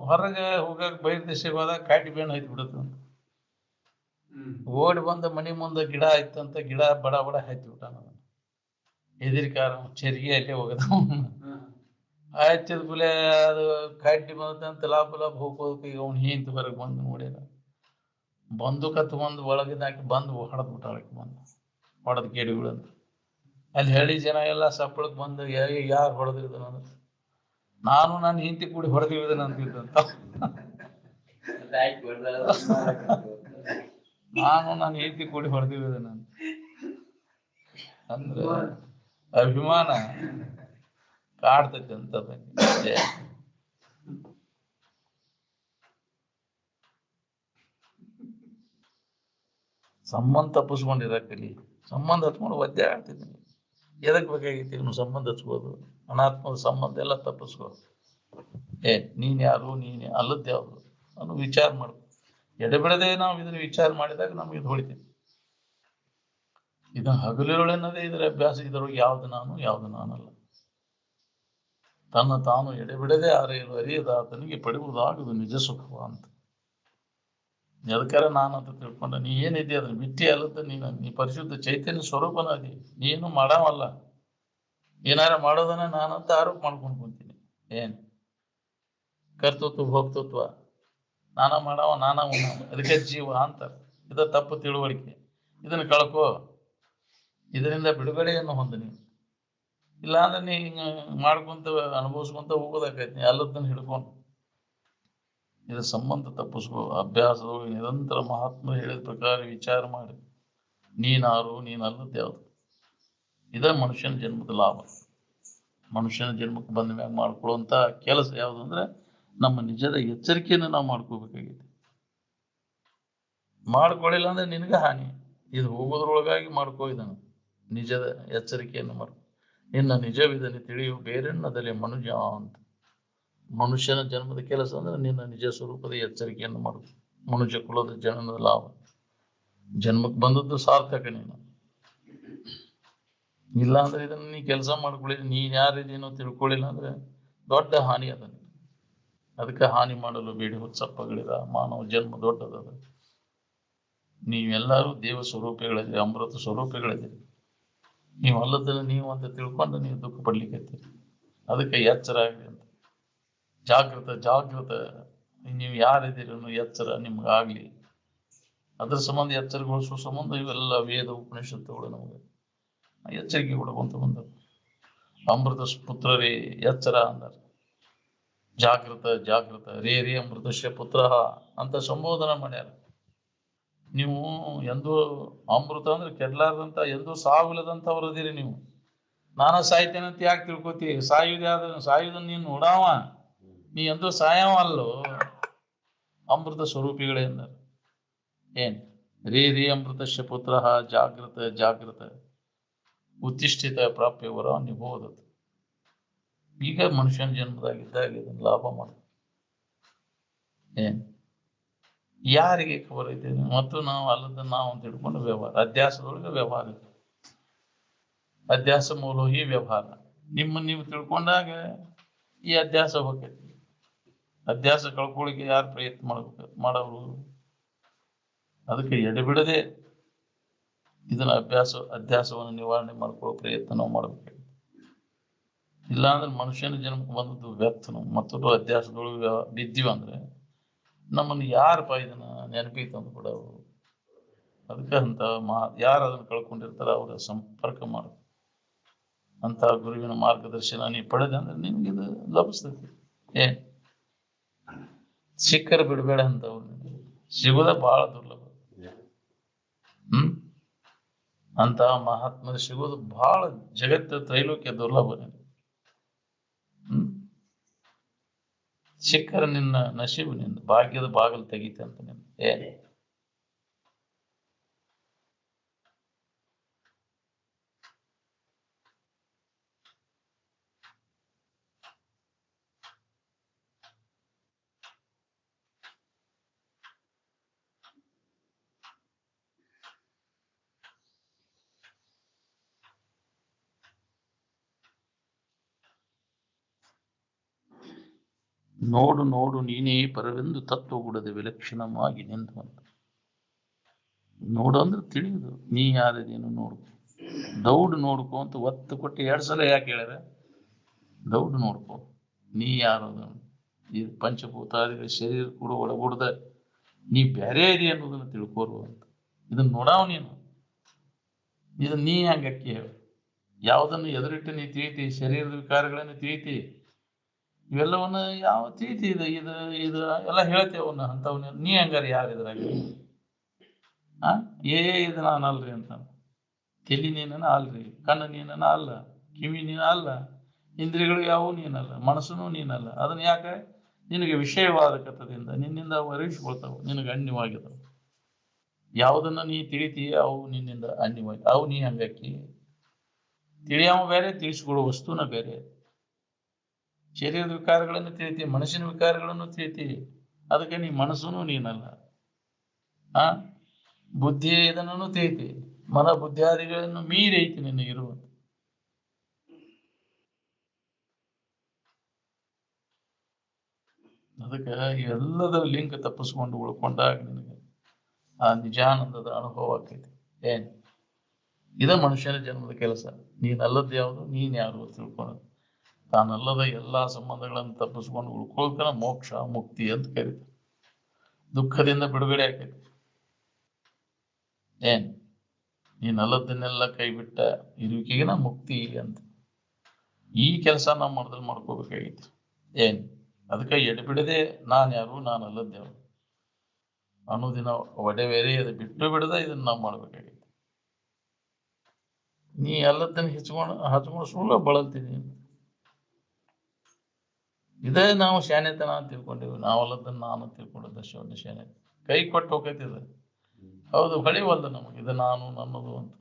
ಹೊರಗೆ ಹೋಗಾಕ ಬೈರ್ ದೇಶಕ್ಕೆ ಹೋದಾಗ ಕಾಟಿ ಬೇಣ ಐತ್ ಬಿಡುತ್ತ ಓಡಿ ಬಂದ ಮನಿ ಮುಂದೆ ಗಿಡ ಆಯ್ತಂತ ಗಿಡ ಬಡ ಬಡ ಹತ್ತಿ ಬಿಟ್ಟ ಎದಿರಿಕಾರ ಚೆರಿಗೆ ಅಲ್ಲೇ ಹೋಗದ ಆಯ್ತಿದ್ ಕೂಲೆ ಅದು ಕಾಟಿ ಬಂದಂತ ಲಾಭ ಲಾಭ ಹೋಗೋದಕ್ಕೆ ಈಗ ಅವ್ನು ಹಿಂತ ಹೊರಗೆ ಬಂದು ನೋಡ್ಯಾರ ಬಂದು ಕತ್ಕೊಂಡ್ ಒಳಗಿದಾಕಿ ಬಂದು ಹೊಡೆದ್ ಬಿಟ್ಟಾಳಕ್ಕೆ ಬಂದು ಹೊಡೆದ್ ಕೇಡಿಗಳಂತ ಅಲ್ಲಿ ಹಳ್ಳಿ ಜನ ಎಲ್ಲ ಸಪ್ಪಳಕ್ ಬಂದು ಯಾರು ಹೊಡೆದಿರ್ದನ ಅಂದ್ರೆ ನಾನು ನಾನು ಹಿಂತಿ ಕೂಡಿ ಹೊಡೆದಿರ್ದನ ಅಂತಿದ್ದಂತ ನಾನು ಹಿಂತಿ ಕೂಡಿ ಹೊಡೆದಿರ್ದನ ಅಂದ್ರೆ ಅಭಿಮಾನ ಕಾಡ್ತೈತಿ ಅಂತ ಸಂಬಂಧ ತಪ್ಪಿಸ್ಕೊಂಡಿರಕ್ಕಲಿ ಸಂಬಂಧ ಹಚ್ಕೊಂಡು ಒದ್ದೆ ಆಗ್ತಿದ್ದೀನಿ ಎದಕ್ ಬೇಕಾಗಿತ್ತು ಇವನು ಸಂಬಂಧ ಹಚ್ಬೋದು ಅನಾತ್ಮದ ಸಂಬಂಧ ಎಲ್ಲ ತಪ್ಪಿಸ್ಕೊ. ನೀನ್ ಯಾರು, ನೀನ್ ಅಲ್ಲದ್ ಯಾವುದು ಅನ್ನೋ ವಿಚಾರ ಮಾಡ್ಕೊ. ಎಡೆಬಿಡದೆ ನಾವು ಇದನ್ನ ವಿಚಾರ ಮಾಡಿದಾಗ ನಮ್ಗೆ ಇದು ಹೊಳಿತೀವಿ. ಇದನ್ನ ಹಗಲಿರುಳೆನ್ನದೇ ಇದರ ಅಭ್ಯಾಸ. ಇದರೊಳಗೆ ಯಾವ್ದು ನಾನು, ಯಾವ್ದು ನಾನಲ್ಲ. ತನ್ನ ತಾನು ಎಡೆಬಿಡದೆ ಅರಿಯಲು ಅರಿಯದಾತನಿಗೆ ಪಡೆಯುವುದಾಗುವುದು ನಿಜ ಸುಖವ ಅಂತ. ಎದಕ್ಕಾರ ನಾನು ಅಂತ ತಿಳ್ಕೊಂಡ ನೀ ಏನಿದೆ ಅದನ್ನ ಬಿಟ್ಟಿ ಅಲ್ಲದ ನೀ ಪರಿಶುದ್ಧ ಚೈತನ್ಯ ಸ್ವರೂಪನ ಅದಿ. ನೀನು ಮಾಡವಲ್ಲ. ಏನಾರ ಮಾಡೋದನ್ನ ನಾನಂತ ಆರೋಪ ಮಾಡ್ಕೊಂಡು ಕುಂತೀನಿ. ಕರ್ತೃತ್ವ ಭೋಕ್ತೃತ್ವ ನಾನ ಮಾಡವ ನಾನ ಉಣ್ಣವ, ಅದಕ್ಕೆ ಜೀವ ಅಂತಾರೆ. ಇದ ತಪ್ಪು ತಿಳುವಳಿಕೆ. ಇದನ್ನ ಕಳ್ಕೋ. ಇದರಿಂದ ಬಿಡುಗಡೆಯನ್ನು ಹೊಂದ ನೀನು. ಇಲ್ಲಾಂದ್ರೆ ನೀ ಮಾಡ್ಕೊಂತ ಅನುಭವಿಸ್ಕೊಂತ ಹೋಗೋದಾಕೈತಿ. ನೀ ಅಲ್ಲದನ್ನ ಹಿಡ್ಕೊಂಡು ಇದ್ರ ಸಂಬಂಧ ತಪ್ಪಿಸ್ಕೋ. ಅಭ್ಯಾಸದೊಳಗೆ ನಿರಂತರ ಮಹಾತ್ಮರು ಹೇಳಿದ ಪ್ರಕಾರ ವಿಚಾರ ಮಾಡಿ ನೀನಾರು, ನೀನ್ ಅಲ್ಲದ ಯಾವುದು. ಇದ ಮನುಷ್ಯನ ಜನ್ಮದ ಲಾಭ. ಮನುಷ್ಯನ ಜನ್ಮಕ್ಕೆ ಬಂದ ಮ್ಯಾಗ ಮಾಡ್ಕೊಳ್ಳುವಂತ ಕೆಲಸ ಯಾವುದು ಅಂದ್ರೆ ನಮ್ಮ ನಿಜದ ಎಚ್ಚರಿಕೆಯನ್ನು ನಾವು ಮಾಡ್ಕೋಬೇಕಾಗಿದೆ. ಮಾಡ್ಕೊಳ್ಳಿಲ್ಲ ಅಂದ್ರೆ ನಿನಗ ಹಾನಿ. ಇದು ಹೋಗೋದ್ರೊಳಗಾಗಿ ಮಾಡ್ಕೋ. ಇದನ್ನು ನಿಜದ ಎಚ್ಚರಿಕೆಯನ್ನು ಮಾಡ್ಕೊ. ನಿನ್ನ ನಿಜವಿದನ್ನು ತಿಳಿಯು ಬೇರೆನ್ನದಲ್ಲಿ ಮನುಜ ಅಂತ. ಮನುಷ್ಯನ ಜನ್ಮದ ಕೆಲಸ ಅಂದ್ರೆ ನಿನ್ನ ನಿಜ ಸ್ವರೂಪದ ಎಚ್ಚರಿಕೆಯನ್ನು ಮಾಡು. ಮನುಷ್ಯ ಕುಲದ ಜನನದ ಲಾಭ. ಜನ್ಮಕ್ಕೆ ಬಂದದ್ದು ಸಾರ್ಥಕ. ನೀನು ಇಲ್ಲ ಅಂದ್ರೆ ಇದನ್ನ ನೀ ಕೆಲಸ ಮಾಡ್ಕೊಳ್ಳಿ. ನೀನ್ ಯಾರಿದೇನೋ ತಿಳ್ಕೊಳ್ಳಿಲ್ಲ ಅಂದ್ರೆ ದೊಡ್ಡ ಹಾನಿ ಅದ. ಅದಕ್ಕೆ ಹಾನಿ ಮಾಡಲು ಬೇಡಿ ಹುಚ್ಚಪ್ಪಗಳಿದ. ಮಾನವ ಜನ್ಮ ದೊಡ್ಡದದ. ನೀವೆಲ್ಲರೂ ದೇವ ಸ್ವರೂಪಗಳಿದ್ದೀರಿ, ಅಮೃತ ಸ್ವರೂಪಗಳಿದ್ದೀರಿ. ನೀವು ಅಲ್ಲದನ್ನ ನೀವು ಅಂತ ತಿಳ್ಕೊಂಡು ನೀವು ದುಃಖ ಪಡ್ಲಿಕ್ಕತ್ತೀರಿ. ಅದಕ್ಕೆ ಎಚ್ಚರ ಆಗಲಿ ಅಂತ. ಜಾಗೃತ ನೀವು ಯಾರಿದ್ದೀರಿ ಅನ್ನೋ ಎಚ್ಚರ ನಿಮ್ಗಾಗ್ಲಿ. ಅದ್ರ ಸಂಬಂಧ ಎಚ್ಚರಗೊಳಿಸುವ ಸಂಬಂಧ ಇವೆಲ್ಲ ವೇದ ಉಪನಿಷತ್ತುಗಳು ನಮಗೆ ಎಚ್ಚರಿಕೆ ಕೊಡ್ಕೊಂತ ಬಂದ. ಅಮೃತ ಪುತ್ರರೇ ಎಚ್ಚರ ಅಂದಾರ. ಜಾಗೃತ ರೇ ಅಮೃತಶ್ಯ ಪುತ್ರ ಅಂತ ಸಂಬೋಧನ ಮಾಡ್ಯಾರ. ನೀವು ಎಂದೂ ಅಮೃತ ಅಂದ್ರೆ ಕೆಡ್ಲಾರ್ದಂತ ಎಂದೂ ಸಾವಿಲ್ಲದಂಥವ್ರದಿರಿ ನೀವು. ನಾನ ಸಾಯ್ತೇನಂತ ಯಾಕೆ ತಿಳ್ಕೊತಿ? ಸಾಯುವುದನ್ನ ನೀನು ನೋಡಾವ. ನೀ ಎಂದೂ ಸಾಯವ ಅಲ್ಲೋ. ಅಮೃತ ಸ್ವರೂಪಿಗಳೇ ಎಂದಾರ. ರೇ ಅಮೃತಶ್ಯ ಪುತ್ರ ಜಾಗೃತ ಉತ್ತಿಷ್ಠಿತ ಪ್ರಾಪ್ಯವರ ನಿಭೋದತ್. ಈಗ ಮನುಷ್ಯನ ಜನ್ಮದಾಗಿದ್ದಾಗ ಇದನ್ನ ಲಾಭ ಮಾಡ. ಯಾರಿಗೆ ಖಬರ್ ಐತೆ? ಮತ್ತು ನಾವು ಅಲ್ಲದ ನಾವು ಅಂತ ಹಿಡ್ಕೊಂಡು ವ್ಯವಹಾರ. ಅಧ್ಯಾಸದೊಳಗೆ ವ್ಯವಹಾರ ಇದೆ. ಅಧ್ಯಾಸ ಮೂಲ ಈ ವ್ಯವಹಾರ. ನಿಮ್ಮನ್ನು ನೀವು ತಿಳ್ಕೊಂಡಾಗ ಈ ಅಧ್ಯಾಸ ಹೋಗ್ತೈತಿ. ಅಧ್ಯಾಸ ಕಳ್ಕೊಳ್ಳಿಕ್ಕೆ ಯಾರು ಪ್ರಯತ್ನ ಮಾಡೋರು? ಅದಕ್ಕೆ ಎಡೆಬಿಡದೆ ಇದನ್ನ ಅಧ್ಯಾಸವನ್ನು ನಿವಾರಣೆ ಮಾಡ್ಕೊಳ್ಳೋ ಪ್ರಯತ್ನ ನಾವು ಮಾಡ್ಬೇಕು. ಇಲ್ಲಾಂದ್ರೆ ಮನುಷ್ಯನ ಜನ್ಮಕ್ಕೆ ಬಂದದ್ದು ವ್ಯರ್ಥ. ನಾವು ಮತ್ತೊಬ್ಬ ಅಧ್ಯಾಸದೊಳಗೆ ಬಿದ್ದೀವ ಅಂದ್ರೆ ನಮ್ಮನ್ನು ಯಾರಪ್ಪ ಇದನ್ನ ನೆನಪಿಗೆ ತಂದು ಬಿಡೋರು? ಅದಕ್ಕೆ ಅಂತ ಯಾರು ಅದನ್ನ ಕಳ್ಕೊಂಡಿರ್ತಾರ ಅವ್ರ ಸಂಪರ್ಕ ಮಾಡು. ಅಂತ ಗುರುವಿನ ಮಾರ್ಗದರ್ಶನ ನೀ ಪಡೆದ ಅಂದ್ರೆ ನಿನ್ಗಿದು ಲಭಿಸ್ತೈತಿ. ಸಿಕ್ಕರ್ ಬಿಡ್ಬೇಡ ಅಂತವ್ರು. ಸಿಗುದ ಬಹಳ ದುರ್ಲಭ. ಅಂತ ಮಹಾತ್ಮರು ಸಿಗೋದು ಬಹಳ ಜಗತ್ತು ತ್ರೈಲೋಕ್ಯ ದುರ್ಲಭ. ಸಿಕ್ಕರ ನಿನ್ನ ನಶೀಬು, ನಿನ್ನ ಭಾಗ್ಯದ ಬಾಗಿಲು ತೆಗೀತೆ ಅಂತ. ನಿನ್ನ ನೋಡು ನೀನೇ ಪರವೆಂದು ತತ್ವಗುಡದೆ ವಿಲಕ್ಷಣವಾಗಿ ನಿಂತುವಂತ. ನೋಡು ಅಂದ್ರೆ ತಿಳಿಯುದು. ನೀ ಯಾರೇನು ನೋಡ್ಕೊ. ದೌಡ್ ನೋಡ್ಕೊ ಅಂತ ಒತ್ತು ಕೊಟ್ಟು 2 ಸಲ ಯಾಕೆ ಹೇಳ್ಯಾರ? ದೌಡ್ ನೋಡ್ಕೊ. ನೀ ಯಾರದು? ಈ ಪಂಚಭೂತಾದಿಗಳ ಶರೀರ ಕೂಡ ಒಳಗೂಡ್ದ ನೀ ಬೇರೆ ಇದೆ ಅನ್ನೋದನ್ನ ತಿಳ್ಕೋರು ಅಂತ. ಇದನ್ನ ನೋಡಾವ ನೀನು. ಇದನ್ನ ನೀ ಹಂಗಕ್ಕೆ ಹೇಳು. ಯಾವುದನ್ನು ಎದುರಿಟ್ಟು ನೀ ತಿಳಿತಿ? ಶರೀರದ ವಿಕಾರಗಳನ್ನು ತಿಳಿತಿ. ಇವೆಲ್ಲವನ್ನ ಯಾವ ತಿಳಿತಿ? ಇದು ಎಲ್ಲ ಹೇಳ್ತೇವನ್ನ ಅಂತವನ್ನ. ನೀ ಹಂಗಾರ ಯಾರಿದ್ರಾಗ? ಇದು ನಾನು ಅಲ್ರಿ ಅಂತ. ತಲಿ ನೀನನ ಅಲ್ರಿ, ಕಣ್ಣು ನೀನನ ಅಲ್ಲ, ಕಿವಿ ನೀನ ಅಲ್ಲ, ಇಂದ್ರಿಯಗಳು ಯಾವುವು ನೀನಲ್ಲ, ಮನಸ್ಸನ್ನು ನೀನಲ್ಲ. ಅದನ್ನ ಯಾಕೆ? ನಿನಗೆ ವಿಷಯವಾದಕತದಿಂದ ನಿನ್ನಿಂದ ಒರಗಿಸ್ಕೊಳ್ತಾವ, ನಿನಗೆ ಅನ್ಯವಾಗಿದ್ದಾವ. ಯಾವುದನ್ನ ನೀ ತಿಳಿತೀಯ ಅವು ನಿನ್ನಿಂದ ಅನ್ಯವಾಗಿ. ಅವು ನೀ ಹಂಗಕ್ಕಿ ತಿಳಿಯವ ಬೇರೆ, ತಿಳಿಸ್ಕೊಡೋ ವಸ್ತುನ ಬೇರೆ. ಶರೀರದ ವಿಕಾರಗಳನ್ನು ತಿಳಿತಿ, ಮನಸ್ಸಿನ ವಿಕಾರಗಳನ್ನು ತಿಳಿತಿ. ಅದಕ್ಕೆ ನೀ ಮನಸ್ಸುನು ನೀನಲ್ಲ. ಆ ಬುದ್ಧಿ ಇದನ್ನು ತಿಳಿತಿ, ಮನ ಬುದ್ಧಿಯಾದಿಗಳನ್ನು ಮೀರಿ ಐತಿ ನಿನ್ನ ಇರುವಂತ. ಅದಕ್ಕೆ ಎಲ್ಲದ ಲಿಂಕ್ ತಪ್ಪಿಸ್ಕೊಂಡು ಉಳ್ಕೊಂಡಾಗ ನಿನಗೆ ಆ ನಿಜಾನಂದದ ಅನುಭವ ಆಕೈತಿ. ಏನ್ ಇದ ಮನುಷ್ಯನ ಜನ್ಮದ ಕೆಲಸ. ನೀನಲ್ಲದ ಯಾವುದು, ನೀನ್ ಯಾರು ತಿಳ್ಕೊಳ್ಳೋದು. ತಾನಲ್ಲದ ಎಲ್ಲಾ ಸಂಬಂಧಗಳನ್ನು ತಪ್ಪಿಸ್ಕೊಂಡು ಉಳ್ಕೊಳ್ತಾನ ಮೋಕ್ಷ ಮುಕ್ತಿ ಅಂತ ಕರೀತಾರೆ. ದುಃಖದಿಂದ ಬಿಡುಗಡೆ ಆಕೈತಿ. ಏನ್ ನೀನಲ್ಲದನ್ನೆಲ್ಲ ಕೈ ಬಿಟ್ಟ ಇರುವಿಕೆಗಿನ ಮುಕ್ತಿ ಅಂತ. ಈ ಕೆಲಸ ನಾವು ಮೊದಲು ಮಾಡ್ಕೋಬೇಕಾಗಿತ್ತು. ಏನ್ ಅದಕ್ಕೆ ಎಡಬಿಡದೆ ನಾನು ಯಾರು, ನಾನು ಅಲ್ಲದ್ದೇವು ಅನ್ನೋದಿನ ಒಡೆವೇರಿ ಅದು ಬಿಟ್ಟು ಬಿಡದ ಇದನ್ನ ನಾವು ಮಾಡ್ಬೇಕಾಗಿತ್ತು. ನೀ ಎಲ್ಲದನ್ನ ಹಚ್ಕೊಂಡು ಸುಳ್ಳ ಬಳಲ್ತೀನಿ. ಇದೇ ನಾವು ಶಾನೆತನ ಅಂತ ತಿಳ್ಕೊಂಡಿವಿ. ನಾವಲ್ಲದನ್ನ ನಾನು ತಿಳ್ಕೊಂಡಿದ್ದ ಒಂದು ಶಾನೆ ಕೈ ಕೊಟ್ಟು ಹೋಗೈತಿದ. ಹೌದು, ಹೊಳಿವಲ್ದು ನಮಗೆ ಇದು ನಾನು ನನ್ನದು ಅಂತ.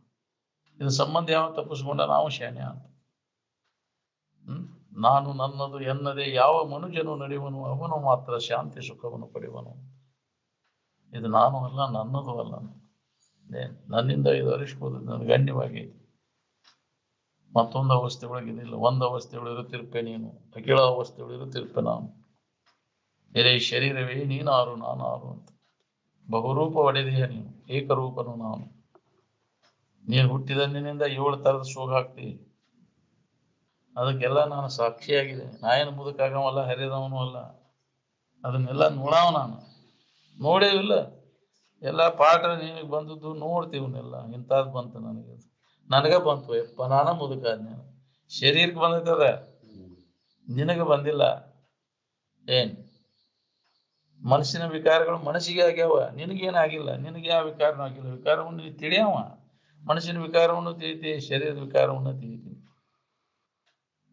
ಇದು ಸಂಬಂಧ ಯಾವ ತಪ್ಪಿಸ್ಕೊಂಡ ನಾವು ಶಾನೆ ಅಂತ. ನಾನು ನನ್ನದು ಎನ್ನದೇ ಯಾವ ಮನುಜನು ನಡೆಯುವನು, ಅವನು ಮಾತ್ರ ಶಾಂತಿ ಸುಖವನ್ನು ಪಡೆಯುವನು. ಇದು ನಾನು ಅಲ್ಲ, ನನ್ನದು ಅಲ್ಲ. ನನ್ನಿಂದ ಇದು ಅರಿಸ್ಬೋದು, ನನಗೆ ಗಣ್ಯವಾಗೈತಿ. ಮತ್ತೊಂದು ಅವಸ್ಥೆ ಒಳಗಿದಿಲ್ಲ, ಒಂದು ಅವಸ್ಥೆ ಒಳಗಿರುತ್ತಿರ್ಪೆ ನೀನು, ಅಖಿಳ ಅವಸ್ಥೆ ಒಳಗಿರುತ್ತಿರ್ಪೆ ನಾನು. ಎಲೆ ಶರೀರವೇ ನೀನಾರು ನಾನಾರು ಅಂತ. ಬಹುರೂಪ ಒಡೆದೆಯ ನೀನು, ಏಕರೂಪನು ನಾನು. ನೀನು ಹುಟ್ಟಿದಂದಿನಿಂದ 7 ತರದ ಸೋಗ ಹಾಕ್ತೀವಿ. ಅದಕ್ಕೆಲ್ಲ ನಾನು ಸಾಕ್ಷಿಯಾಗಿದ್ದೇನೆ. ನಾಯನ ಮುದುಕಾಗವಲ್ಲ, ಹರಿದವನು ಅಲ್ಲ. ಅದನ್ನೆಲ್ಲ ನೋಡಾವ ನಾನು, ನೋಡೇ ಇಲ್ಲ. ಎಲ್ಲ ಪಾಠ ನಿನಗೆ ಬಂದದ್ದು ನೋಡ್ತೀವನ್ನೆಲ್ಲ. ಇಂಥದ್ದು ಬಂತು ನನಗೆ, ನನಗ ಬಂತು. ಯಪ್ಪ ನಾನ ಮುದುಕಾದ. ಶರೀರಕ್ಕೆ ಬಂದೈತದ, ನಿನಗೆ ಬಂದಿಲ್ಲ. ಏನ್ ಮನಸ್ಸಿನ ವಿಕಾರಗಳು ಮನಸ್ಸಿಗೆ ಆಗ್ಯಾವ, ನಿನಗೇನಾಗಿಲ್ಲ. ನಿನಗೆ ಯಾವ ವಿಕಾರನೂ ಆಗಿಲ್ಲ. ವಿಕಾರವನ್ನು ನೀ ತಿಳಿಯವ. ಮನಸ್ಸಿನ ವಿಕಾರವನ್ನು ತಿಳಿತಿ, ಶರೀರದ ವಿಕಾರವನ್ನು ತಿಳಿತೀನಿ.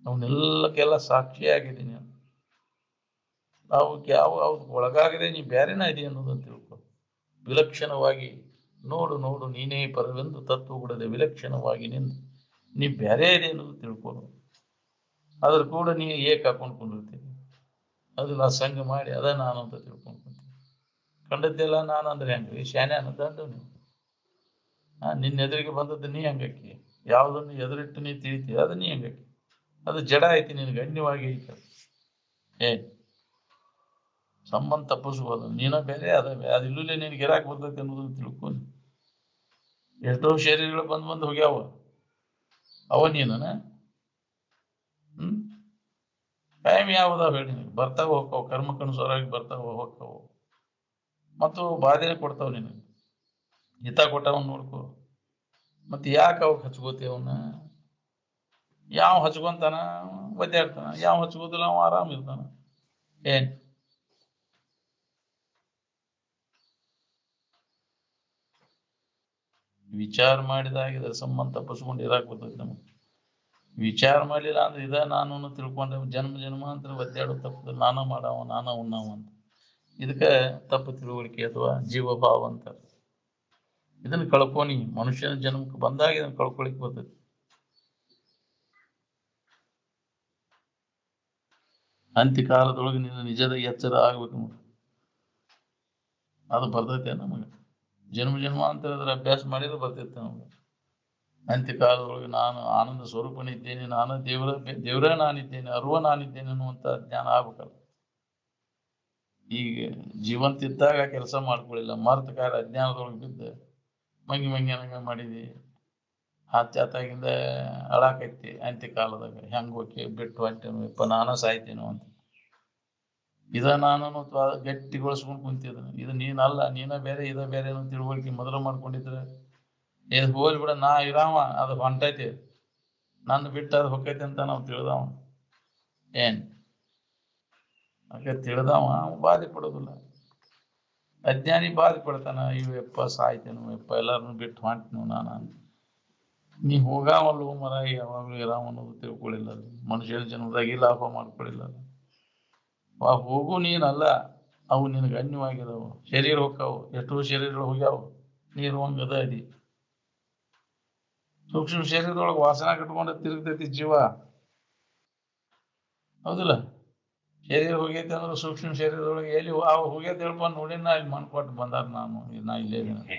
ಅವನ್ನೆಲ್ಲಕ್ಕೆಲ್ಲ ಸಾಕ್ಷಿಯಾಗಿದ್ದೀನಿ. ಅವಕ್ಕೆ ಅವ್ರಿಗೆ ಒಳಗಾಗದೆ ನೀ ಬ್ಯಾರೇನ ಇದೆ ಅನ್ನೋದನ್ನು ತಿಳ್ಕೊ. ವಿಲಕ್ಷಣವಾಗಿ ನೋಡು ನೀನೇ ಪರವೆಂದು ತತ್ವಗುಡದೆ ವಿಲಕ್ಷಣವಾಗಿ ನಿಂದು ನೀ ಬ್ಯಾರೆ ಇದೆ ಅನ್ನೋದು ತಿಳ್ಕೊಡು. ಅದ್ರ ಕೂಡ ನೀ ಏಕ ಹಾಕೊಂಡ್ಕೊಂಡಿರ್ತೀನಿ. ಅದು ನಾ ಸಂಘ ಮಾಡಿ ಅದ ನಾನು ಅಂತ ತಿಳ್ಕೊಂಡ್ಕೊಂತೀನಿ. ಕಂಡದ್ದೆಲ್ಲ ನಾನು ಅಂದ್ರೆ ಹೆಂಗ್ರಿ, ಶಾನೆ ಅನ್ನೋದಂಡು ನೀವು. ನಿನ್ನ ಎದುರಿಗೆ ಬಂದದ್ದು ನೀ ಹಂಗಕ್ಕಿ. ಯಾವುದನ್ನು ಎದುರಿಟ್ಟು ನೀ ತಿಳಿತಿ ಅದು ನೀ ಹಂಗಕ್ಕಿ. ಅದು ಜಡ ಐತಿ, ನಿನಗೆ ಗಣ್ಯವಾಗಿ ಐತಿ. ಸಂಬಂಧ ತಪ್ಪಿಸ್ಬೋದು. ನೀನ ಬೇರೆ ಅದ ಅದು ಇಲ್ಲೇ ನಿನಗೆ ಗಿರಾಕ್ ಬರ್ತೈತಿ ಅನ್ನೋದನ್ನ ತಿಳ್ಕೊಂಡು. ಎಷ್ಟೋ ಶರೀರಗಳು ಬಂದು ಹೋಗ್ಯಾವ, ಅವ ನೀನ. ಟೈಮ್ ಯಾವ್ದಾವ ಹೇಳಿ, ನಿನಗೆ ಬರ್ತಾವ ಹೋಗ್ತಾವ, ಕರ್ಮಕ್ಕನುಸಾರವಾಗಿ ಬರ್ತಾವ ಹೋಗ್ತಾವ. ಮತ್ತು ಬಾಧೆನೆ ಕೊಡ್ತಾವ ನಿನಗೆ. ಹಿತ ಕೊಟ್ಟವನ್ ನೋಡ್ಕೊ. ಮತ್ತೆ ಯಾಕೆ ಅವಾಗ ಹಚ್ಕೋತಿ ಅವನ್ನ? ಯಾವ ಹಚ್ಕೊಂತಾನ ಒದ್ದಾಡ್ತಾನ, ಯಾವ ಹಚ್ಕೋದಿಲ್ಲ ಅವ ಆರಾಮ್ ಇರ್ತಾನ. ವಿಚಾರ ಮಾಡಿದಾಗ ಇದರ ಸಂಬಂಧ ತಪ್ಪಿಸ್ಕೊಂಡು ಇರಾಕ್ ಬರ್ತೈತಿ ನಮಗೆ. ವಿಚಾರ ಮಾಡ್ಲಿಲ್ಲ ಅಂದ್ರೆ ಇದ ನಾನು ತಿಳ್ಕೊಂಡೆ ಜನ್ಮಾಂತರ ಒದ್ದಾಡೋ ತಪ್ಪು ನಾನ ಮಾಡವ, ನಾನ ಉಣ್ಣವ ಅಂತ. ಇದಕ್ಕೆ ತಪ್ಪು ತಿಳುವಳಿಕೆ ಅಥವಾ ಜೀವಭಾವ ಅಂತಾರೆ. ಇದನ್ನ ಕಳ್ಕೊನಿ. ಮನುಷ್ಯನ ಜನ್ಮಕ್ಕೆ ಬಂದಾಗ ಇದನ್ನ ಕಳ್ಕೊಳಿಕ್ ಬರ್ತೈತಿ. ಅಂತ್ಯಕಾಲದೊಳಗೆ ನಿನ್ನ ನಿಜದ ಎಚ್ಚರ ಆಗ್ಬೇಕು ನೋಡಿ. ಅದು ಬರ್ತೈತೆ ನಮಗೆ. ಜನ್ಮಾಂತರದ್ರ ಅಭ್ಯಾಸ ಮಾಡಿದ್ರೆ ಬರ್ತೈತೆ ನಮಗೆ. ಅಂತ್ಯಕಾಲದೊಳಗೆ ನಾನು ಆನಂದ ಸ್ವರೂಪನಿದ್ದೇನೆ, ನಾನು ದೇವರೇ ನಾನಿದ್ದೇನೆ, ಅರುವ ನಾನಿದ್ದೇನೆ ಅನ್ನುವಂಥ ಜ್ಞಾನ ಆಗ್ಬೇಕಲ್ಲ. ಈಗ ಜೀವಂತ ಇದ್ದಾಗ ಕೆಲಸ ಮಾಡ್ಕೊಳ್ಳಿಲ್ಲ, ಮರ್ತ ಕಾಲ ಅಜ್ಞಾನದೊಳಗೆ ಬಿದ್ದ ಮಂಗಿ ಅನ್ನಂಗ ಮಾಡಿದಿ. ಆತಾಗಿಂದ ಅಳಾಕೈತಿ. ಅಂತ್ಯಕಾಲದಾಗ ಹೆಂಗ್ ಹೋಗಿ ಬಿಟ್ಟು ಹೊಂಟೇನು, ಇಪ್ಪ ನಾನ ಸಾಯ್ತೇನು ಅಂತ. ಇದ ನಾನು ಗಟ್ಟಿಗೊಳಿಸ್ಕೊಂಡು ಕುಂತಿದ್ದ. ಇದು ನೀನಲ್ಲ, ನೀನ ಬೇರೆ ಇದ ಬೇರೆ ಅನ್ನೋ ತಿಳುವಳಿಕೆ ಮೊದಲು ಮಾಡ್ಕೊಂಡಿದ್ರೆ ಇದು ಹೋಲ್ ಬಿಡ, ನಾ ಇರಾವ ಅದು ಹೊಂಟೈತಿ, ನನ್ನ ಬಿಟ್ಟು ಅದು ಹೊಕ್ಕೈತಿ ಅಂತ ನಾವು ತಿಳಿದವ. ಹಾಗೆ ತಿಳಿದವ ಬಾಧೆ ಪಡೋದಿಲ್ಲ. ಅಜ್ಞಾನಿ ಬಾಧೆ ಪಡ್ತಾನ. ಇವು ಎಪ್ಪ ಸಾಯ್ತೇನು, ಎಪ್ಪ ಎಲ್ಲಾರನ್ನು ಬಿಟ್ಟು ಹೊಂಟನು ನಾನು ಅಂತ. ನೀ ಹೋಗಾವಲ್ವ ಮರ, ಯಾವಾಗ್ಲೂ ಇರಾವ ಅನ್ನೋದು ತಿಳ್ಕೊಳ್ಳಿಲ್ಲ. ಮನುಷ್ಯನ ಜನ್ಮದಾಗಿ ಲಾಭ ಮಾಡ್ಕೊಳ್ಳಿಲ್ಲ. ಹೋಗು ನೀನಲ್ಲ, ಅವು ನಿನಗೆ ಅನ್ಯವಾಗಿದಾವು. ಶರೀರ ಹೋಗ್ತಾವು, ಎಷ್ಟೋ ಶರೀರಗಳು ಹೋಗ್ಯಾವ. ನೀರು ಹಂಗದ ಅದಿ. ಸೂಕ್ಷ್ಮ ಶರೀರದೊಳಗೆ ವಾಸನ ಕಟ್ಕೊಂಡ ತಿರುಗ್ತೈತಿ ಜೀವ. ಹೌದಿಲ್ಲ? ಶರೀರ ಹೋಗೈತೆ ಅಂದ್ರೆ ಸೂಕ್ಷ್ಮ ಶರೀರದೊಳಗೆ ಎಲ್ಲಿ ಹೋಗೈತೆ ಹೇಳ್ಕೊಂಡು ನೋಡಿ ನಾ ಇಲ್ಲಿ ಮನ್ಕೊಟ್ಟು ಬಂದಾರ ನಾನು ನಾ ಇಲ್ಲೇ ಇದೀನಿ.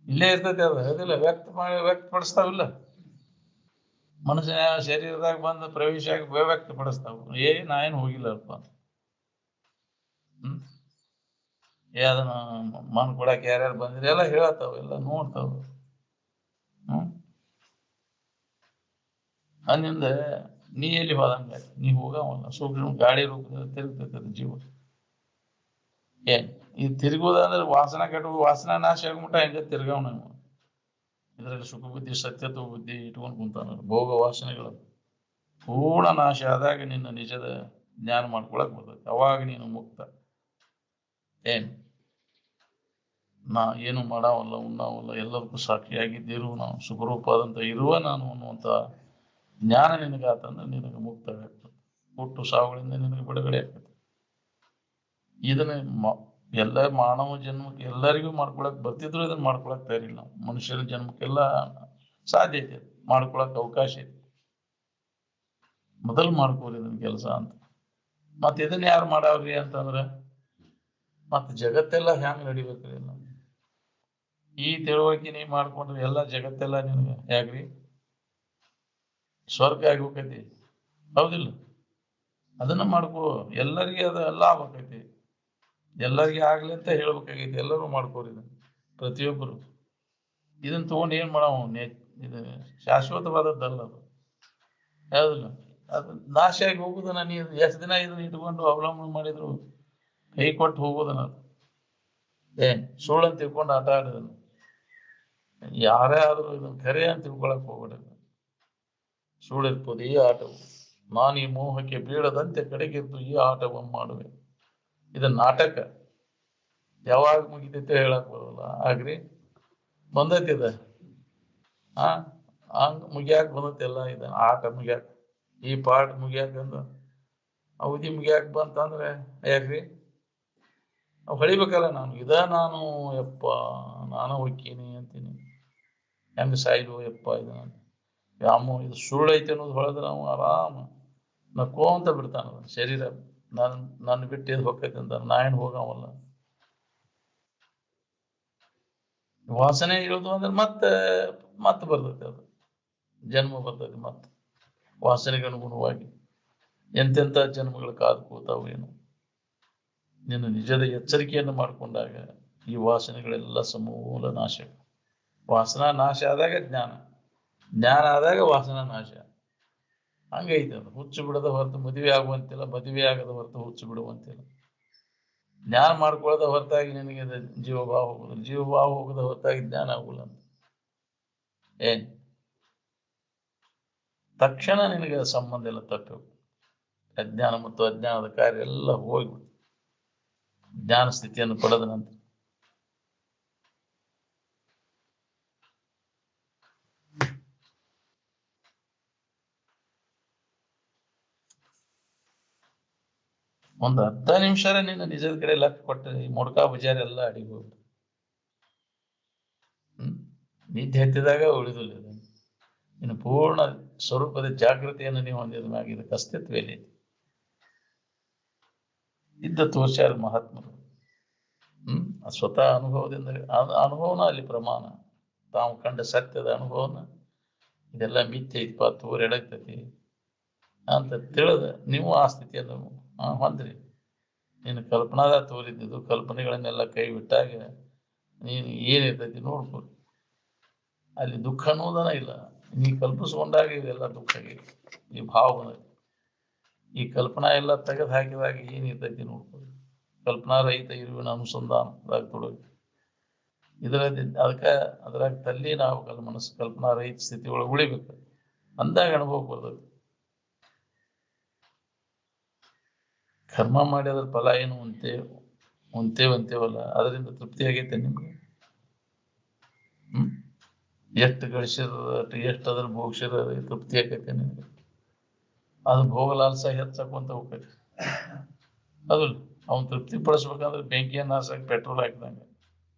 ಇಲ್ಲೇ ಇರ್ತೈತಿ ಅದು ಹೌದಿಲ್ಲ? ವ್ಯಕ್ತಪಡಿಸ್ತಾವಿಲ್ಲ ಮನುಷ್ಯನ ಶರೀರದಾಗ ಬಂದು ಪ್ರವೇಶ ಆಗಿ ವ್ಯಕ್ತಪಡಿಸ್ತಾವ. ನಾ ಏನು ಹೋಗಿಲ್ಲಪ್ಪ. ಹ್ಮ್ ಅದನ್ನ ಮನ್ ಕೊಡಾಕ ಯಾರ್ಯಾರು ಬಂದಿರಿ ಎಲ್ಲ ಹೇಳತ್ತಾವ, ಎಲ್ಲ ನೋಡ್ತಾವ. ಹಂಗಿಂದ ನೀ ಎಲ್ಲಿ ಹೋದಂಗ ನೀ ಹೋಗವಲ್ಲ. ಸೂಕ್ಷ್ಮ ಗಾಳಿ ರೂಪದಲ್ಲಿ ತಿರುಗ್ತೈತದ ಜೀವ. ಏನ್ ಈ ತಿರುಗುದಂದ್ರೆ ವಾಸನ ಕೆಟ್ಟು ವಾಸನ ನಾಶ ಆಗ್ಬಿಟ್ಟ ಹೆಂಗ ತಿರ್ಗವ್ ನಾವು. ಇದ್ರಲ್ಲಿ ಸುಖ ಬುದ್ಧಿ ಸತ್ಯತ್ವ ಬುದ್ಧಿ ಇಟ್ಕೊಂಡು ಕುಂತಾನ. ಭೋಗ ವಾಸನೆಗಳು ಪೂರ್ಣ ನಾಶ ಆದಾಗ ನಿನ್ನ ನಿಜದ ಜ್ಞಾನ ಮಾಡ್ಕೊಳಕ್ ಬರ್ತೈತಿ. ಅವಾಗ ನೀನು ಮುಕ್ತ. ಏನ್ ನಾ ಏನು ಮಾಡಾವಲ್ಲ ಉಣ್ಣಾವಲ್ಲ ಎಲ್ಲದಕ್ಕೂ ಸಾಕ್ಷಿಯಾಗಿದ್ದಿರು ನಾವು ಸುಖರೂಪ ಆದಂತ ಇರುವ ನಾನು ಅನ್ನುವಂತ ಜ್ಞಾನ ನಿನಗಾತಂದ್ರೆ ನಿನಗೆ ಮುಕ್ತ ಆಗ್ತದೆ. ಹುಟ್ಟು ಸಾವುಗಳಿಂದ ನಿನಗೆ ಬಿಡುಗಡೆ ಆಗ್ತದೆ. ಇದನ್ನ ಎಲ್ಲ ಮಾನವ ಜನ್ಮಕ್ಕೆ ಎಲ್ಲರಿಗೂ ಮಾಡ್ಕೊಳಕ್ ಬರ್ತಿದ್ರು ಇದನ್ನ ಮಾಡ್ಕೊಳಕ್ ತಯಾರಿಲ್ಲ ನಾವು. ಮನುಷ್ಯರ ಜನ್ಮಕ್ಕೆಲ್ಲ ಸಾಧ್ಯ ಐತೆ, ಮಾಡ್ಕೊಳಕ್ ಅವಕಾಶ ಐತಿ. ಮೊದಲು ಮಾಡ್ಕೋರಿ ಇದನ್ನ ಕೆಲಸ ಅಂತ. ಮತ್ ಇದನ್ನ ಯಾರು ಮಾಡಾವ್ರಿ ಅಂತಂದ್ರ ಮತ್ ಜಗತ್ತೆಲ್ಲ ಹ್ಯಾಂಗ ನಡಿಬೇಕ್ರಿ? ನಾವು ಈ ತಿಳುವಳಿಕೆ ನೀ ಮಾಡ್ಕೊಂಡ್ರೆ ಎಲ್ಲ ಜಗತ್ತೆಲ್ಲ ನಿನ್ಗೆ ಯಾಕ್ರಿ ಸ್ವರ್ಗ ಆಗ್ಬೇಕೈತಿ. ಹೌದಿಲ್ಲ? ಅದನ್ನ ಮಾಡ್ಕೋ. ಎಲ್ಲರಿಗೆ ಅದ ಲಾಭ ಆಕೈತಿ. ಎಲ್ಲರಿಗೆ ಆಗ್ಲಿ ಅಂತ ಹೇಳ್ಬೇಕಾಗೈತಿ. ಎಲ್ಲರೂ ಮಾಡ್ಕೋರಿ ಇದನ್ನ. ಪ್ರತಿಯೊಬ್ಬರು ಇದನ್ನ ತಗೊಂಡು ಏನ್ ಮಾಡವ? ಇದು ಶಾಶ್ವತವಾದದ್ದಲ್ಲ ಅದು. ಯಾವ್ದಿಲ್ಲ ಅದು ನಾಶ ಆಗಿ ಹೋಗುದನ್ನ ನೀ ಎಷ್ಟು ದಿನ ಇದನ್ನ ಇಟ್ಕೊಂಡು ಅವಲಂಬನೆ ಮಾಡಿದ್ರು ಕೈ ಕೊಟ್ಟು ಹೋಗೋದನ್ನ. ಸುಳ್ಳು ಅಂತ ತಿಳ್ಕೊಂಡು ಆಟ ಆಡಿದನು. ಯಾರೇ ಆದ್ರೂ ಇದನ್ನ ಖರೆ ಅಂತ ತಿಳ್ಕೊಳಕ್ ಹೋಗ್ಬೇಡ. ಸುಳ್ಳಿರ್ಬೋದು ಈ ಆಟವು. ನಾನು ಈ ಮೋಹಕ್ಕೆ ಬೀಳದಂತೆ ಕಡೆಗೆದ್ದು ಈ ಆಟವನ್ನು ಮಾಡುವೆ. ಇದು ನಾಟಕ. ಯಾವಾಗ ಮುಗಿತೈತೆ ಹೇಳಕ್ ಬರೋಲ್ಲ. ಆಗ್ರಿ ಬಂದೈತಿದ ಹಂಗ ಮುಗಿಯಾಕ ಬಂದೈತೆಲ್ಲ. ಇದ ಆಟ ಮುಗಿಯಾಕ, ಈ ಪಾಠ ಮುಗಿಯಾಕಂದ ಅವಧಿ ಮುಗಿಯಾಕ ಬಂತಂದ್ರೆ ಯಾಕ್ರಿ ಅವ್ ಹೊಳಿಬೇಕಲ್ಲ. ನಾನು ಯಪ್ಪ ನಾನು ಹೊಕ್ಕೀನಿ ಅಂತೀನಿ. ಹೆಂಗ ಸಾಯ್ಲು ಯಪ್ಪ ಇದು ವ್ಯಾಮೋಹ ಇದು ಸುಳ್ಳು ಐತೆ ಅನ್ನೋದು ಹೊಳೆದ್ರೆ ನಾವು ಆರಾಮ ನಕ್ಕೋಂತ ಬಿಡ್ತಾನ ಶರೀರ. ನನ್ನ ಬಿಟ್ಟು ಇದು ಹೋಗ್ತೈತೆ ಅಂತ ನಾ ಏನು ಹೋಗವಲ್ಲ. ವಾಸನೆ ಇರೋದು ಅಂದ್ರೆ ಮತ್ತೆ ಬರ್ತೈತೆ ಅದು ಜನ್ಮ ಬರ್ತೈತಿ. ಮತ್ತೆ ವಾಸನೆಗೆ ಅನುಗುಣವಾಗಿ ಎಂತೆಂಥ ಜನ್ಮಗಳು ಕಾದು ಕೂತಾವು ಏನು. ನಿನ್ನ ನಿಜದ ಎಚ್ಚರಿಕೆಯನ್ನು ಮಾಡಿಕೊಂಡಾಗ ಈ ವಾಸನೆಗಳೆಲ್ಲ ಸಮೂಲ ನಾಶ. ವಾಸನಾ ನಾಶ ಆದಾಗ ಜ್ಞಾನ, ಜ್ಞಾನ ಆದಾಗ ವಾಸನಾ ನಾಶ. ಹಂಗೈತೆ ಅದು. ಹುಚ್ಚು ಬಿಡದ ಹೊರತು ಮದುವೆ ಆಗುವಂತಿಲ್ಲ, ಮದುವೆ ಆಗದ ಹೊರತು ಹುಚ್ಚು ಬಿಡುವಂತಿಲ್ಲ. ಜ್ಞಾನ ಮಾಡ್ಕೊಳ್ಳದ ಹೊರತಾಗಿ ನಿನಗೆ ಜೀವಭಾವ ಹೋಗುದಿಲ್ಲ, ಜೀವಭಾವ ಹೋಗದ ಹೊರತಾಗಿ ಜ್ಞಾನ ಆಗುಲ್ಲ ಅಂತ. ತಕ್ಷಣ ನಿನಗೆ ಸಂಬಂಧ ಎಲ್ಲ ತಪ್ಪಬೇಕು. ಅಜ್ಞಾನ ಮತ್ತು ಅಜ್ಞಾನದ ಕಾರ್ಯ ಎಲ್ಲ ಹೋಗ್ಬಿಟ್ಟು ಜ್ಞಾನ ಸ್ಥಿತಿಯನ್ನು ಪಡೆದ ನಂತರ ಒಂದು ಅರ್ಧ ನಿಮಿಷರೇ ನಿನ್ನ ನಿಜದ ಕಡೆ ಲಕ್ಷ್ಯ ಕೊಟ್ಟರೆ ಈ ಮೊಡ್ಕಾ ಬಜಾರ್ ಎಲ್ಲ ಅಡಿಗೆ ಹೋಗ್ಬಿಟ್ಟು ನಿದ್ದೆ ಹತ್ತಿದಾಗ ಉಳಿದಿಲ್ಲ. ಇನ್ನು ಪೂರ್ಣ ಸ್ವರೂಪದ ಜಾಗೃತಿಯನ್ನು ನೀವು ಹೊಂದಿದ ಮ್ಯಾಗ ಇದಕ್ಕೆ ಅಸ್ತಿತ್ವ ಎಲ್ಲಿ ಇದ್ದ ತೋರ್ಸ್ಯಾರ ಮಹಾತ್ಮರು. ಸ್ವತಃ ಅನುಭವದಿಂದ ಅನುಭವನ ಅಲ್ಲಿ ಪ್ರಮಾಣ. ತಾವು ಕಂಡ ಸತ್ಯದ ಅನುಭವನ ಇದೆಲ್ಲ ಮಿಥ್ಯೆ ಐತಿಪ್ಪ ತೋರ್ ಎಡಗ್ತೈತಿ ಅಂತ ತಿಳಿದ ನೀವು ಆ ಸ್ಥಿತಿಯನ್ನು ಹೊಂದ್ರಿ. ನೀನು ಕಲ್ಪನಾದ ತೋರಿದ್ದು ಕಲ್ಪನೆಗಳನ್ನೆಲ್ಲ ಕೈ ಬಿಟ್ಟಾಗ ನೀನು ಏನಿರ್ತೈತಿ ನೋಡ್ಕೊರಿ. ಅಲ್ಲಿ ದುಃಖ ಅನ್ನೋದನ ಇಲ್ಲ. ನೀ ಕಲ್ಪಿಸ್ಕೊಂಡಾಗ ಇದೆಲ್ಲ ದುಃಖ ಆಗೈತಿ. ಈ ಭಾವ ಬಂದೈತಿ. ಈ ಕಲ್ಪನಾ ಎಲ್ಲ ತೆಗೆದು ಹಾಕಿದಾಗ ಏನಿರ್ತೈತಿ ನೋಡ್ಕೊರಿ. ಕಲ್ಪನಾ ರಹಿತ ಇರುವಿನ ಅನುಸಂಧಾನದಾಗ ತೊಡಗಿ ಅದಕ್ಕೆ ಅದ್ರಾಗ ತಲ್ಲೀನ ಆಗ್ಬೇಕಲ್ಲ ಮನಸ್ಸು. ಕಲ್ಪನಾ ರಹಿತ ಸ್ಥಿತಿ ಒಳಗೆ ಉಳಿಬೇಕು. ಅಂದಾಗ ಅನುಭವ ಬರ್ತೈತಿ. ಕರ್ಮ ಮಾಡಿ ಅದ್ರ ಫಲ ಏನು ಅಂತೇವಲ್ಲ, ಅದರಿಂದ ತೃಪ್ತಿ ಆಗೈತೆ ನಿಮ್ಗೆ? ಎಷ್ಟು ಗಳಿಸಿರ ಎಷ್ಟು ಅದ್ರ ಭೋಗಿಸಿರ ತೃಪ್ತಿ ಆಕೈತೆ ನಿಮ್ಗೆ? ಅದು ಭೋಗಲಾಲ್ಸ ಹೆಚ್ಚಾಕೊಂತ ಹೋಗ್ತೈತಿ. ಅದು ಅವ್ನು ತೃಪ್ತಿ ಪಡಿಸ್ಬೇಕಂದ್ರೆ ಬೆಂಕಿಯನ್ನು ಹಾರ್ಸಕ್ಕೆ ಪೆಟ್ರೋಲ್ ಹಾಕಿದಂಗೆ.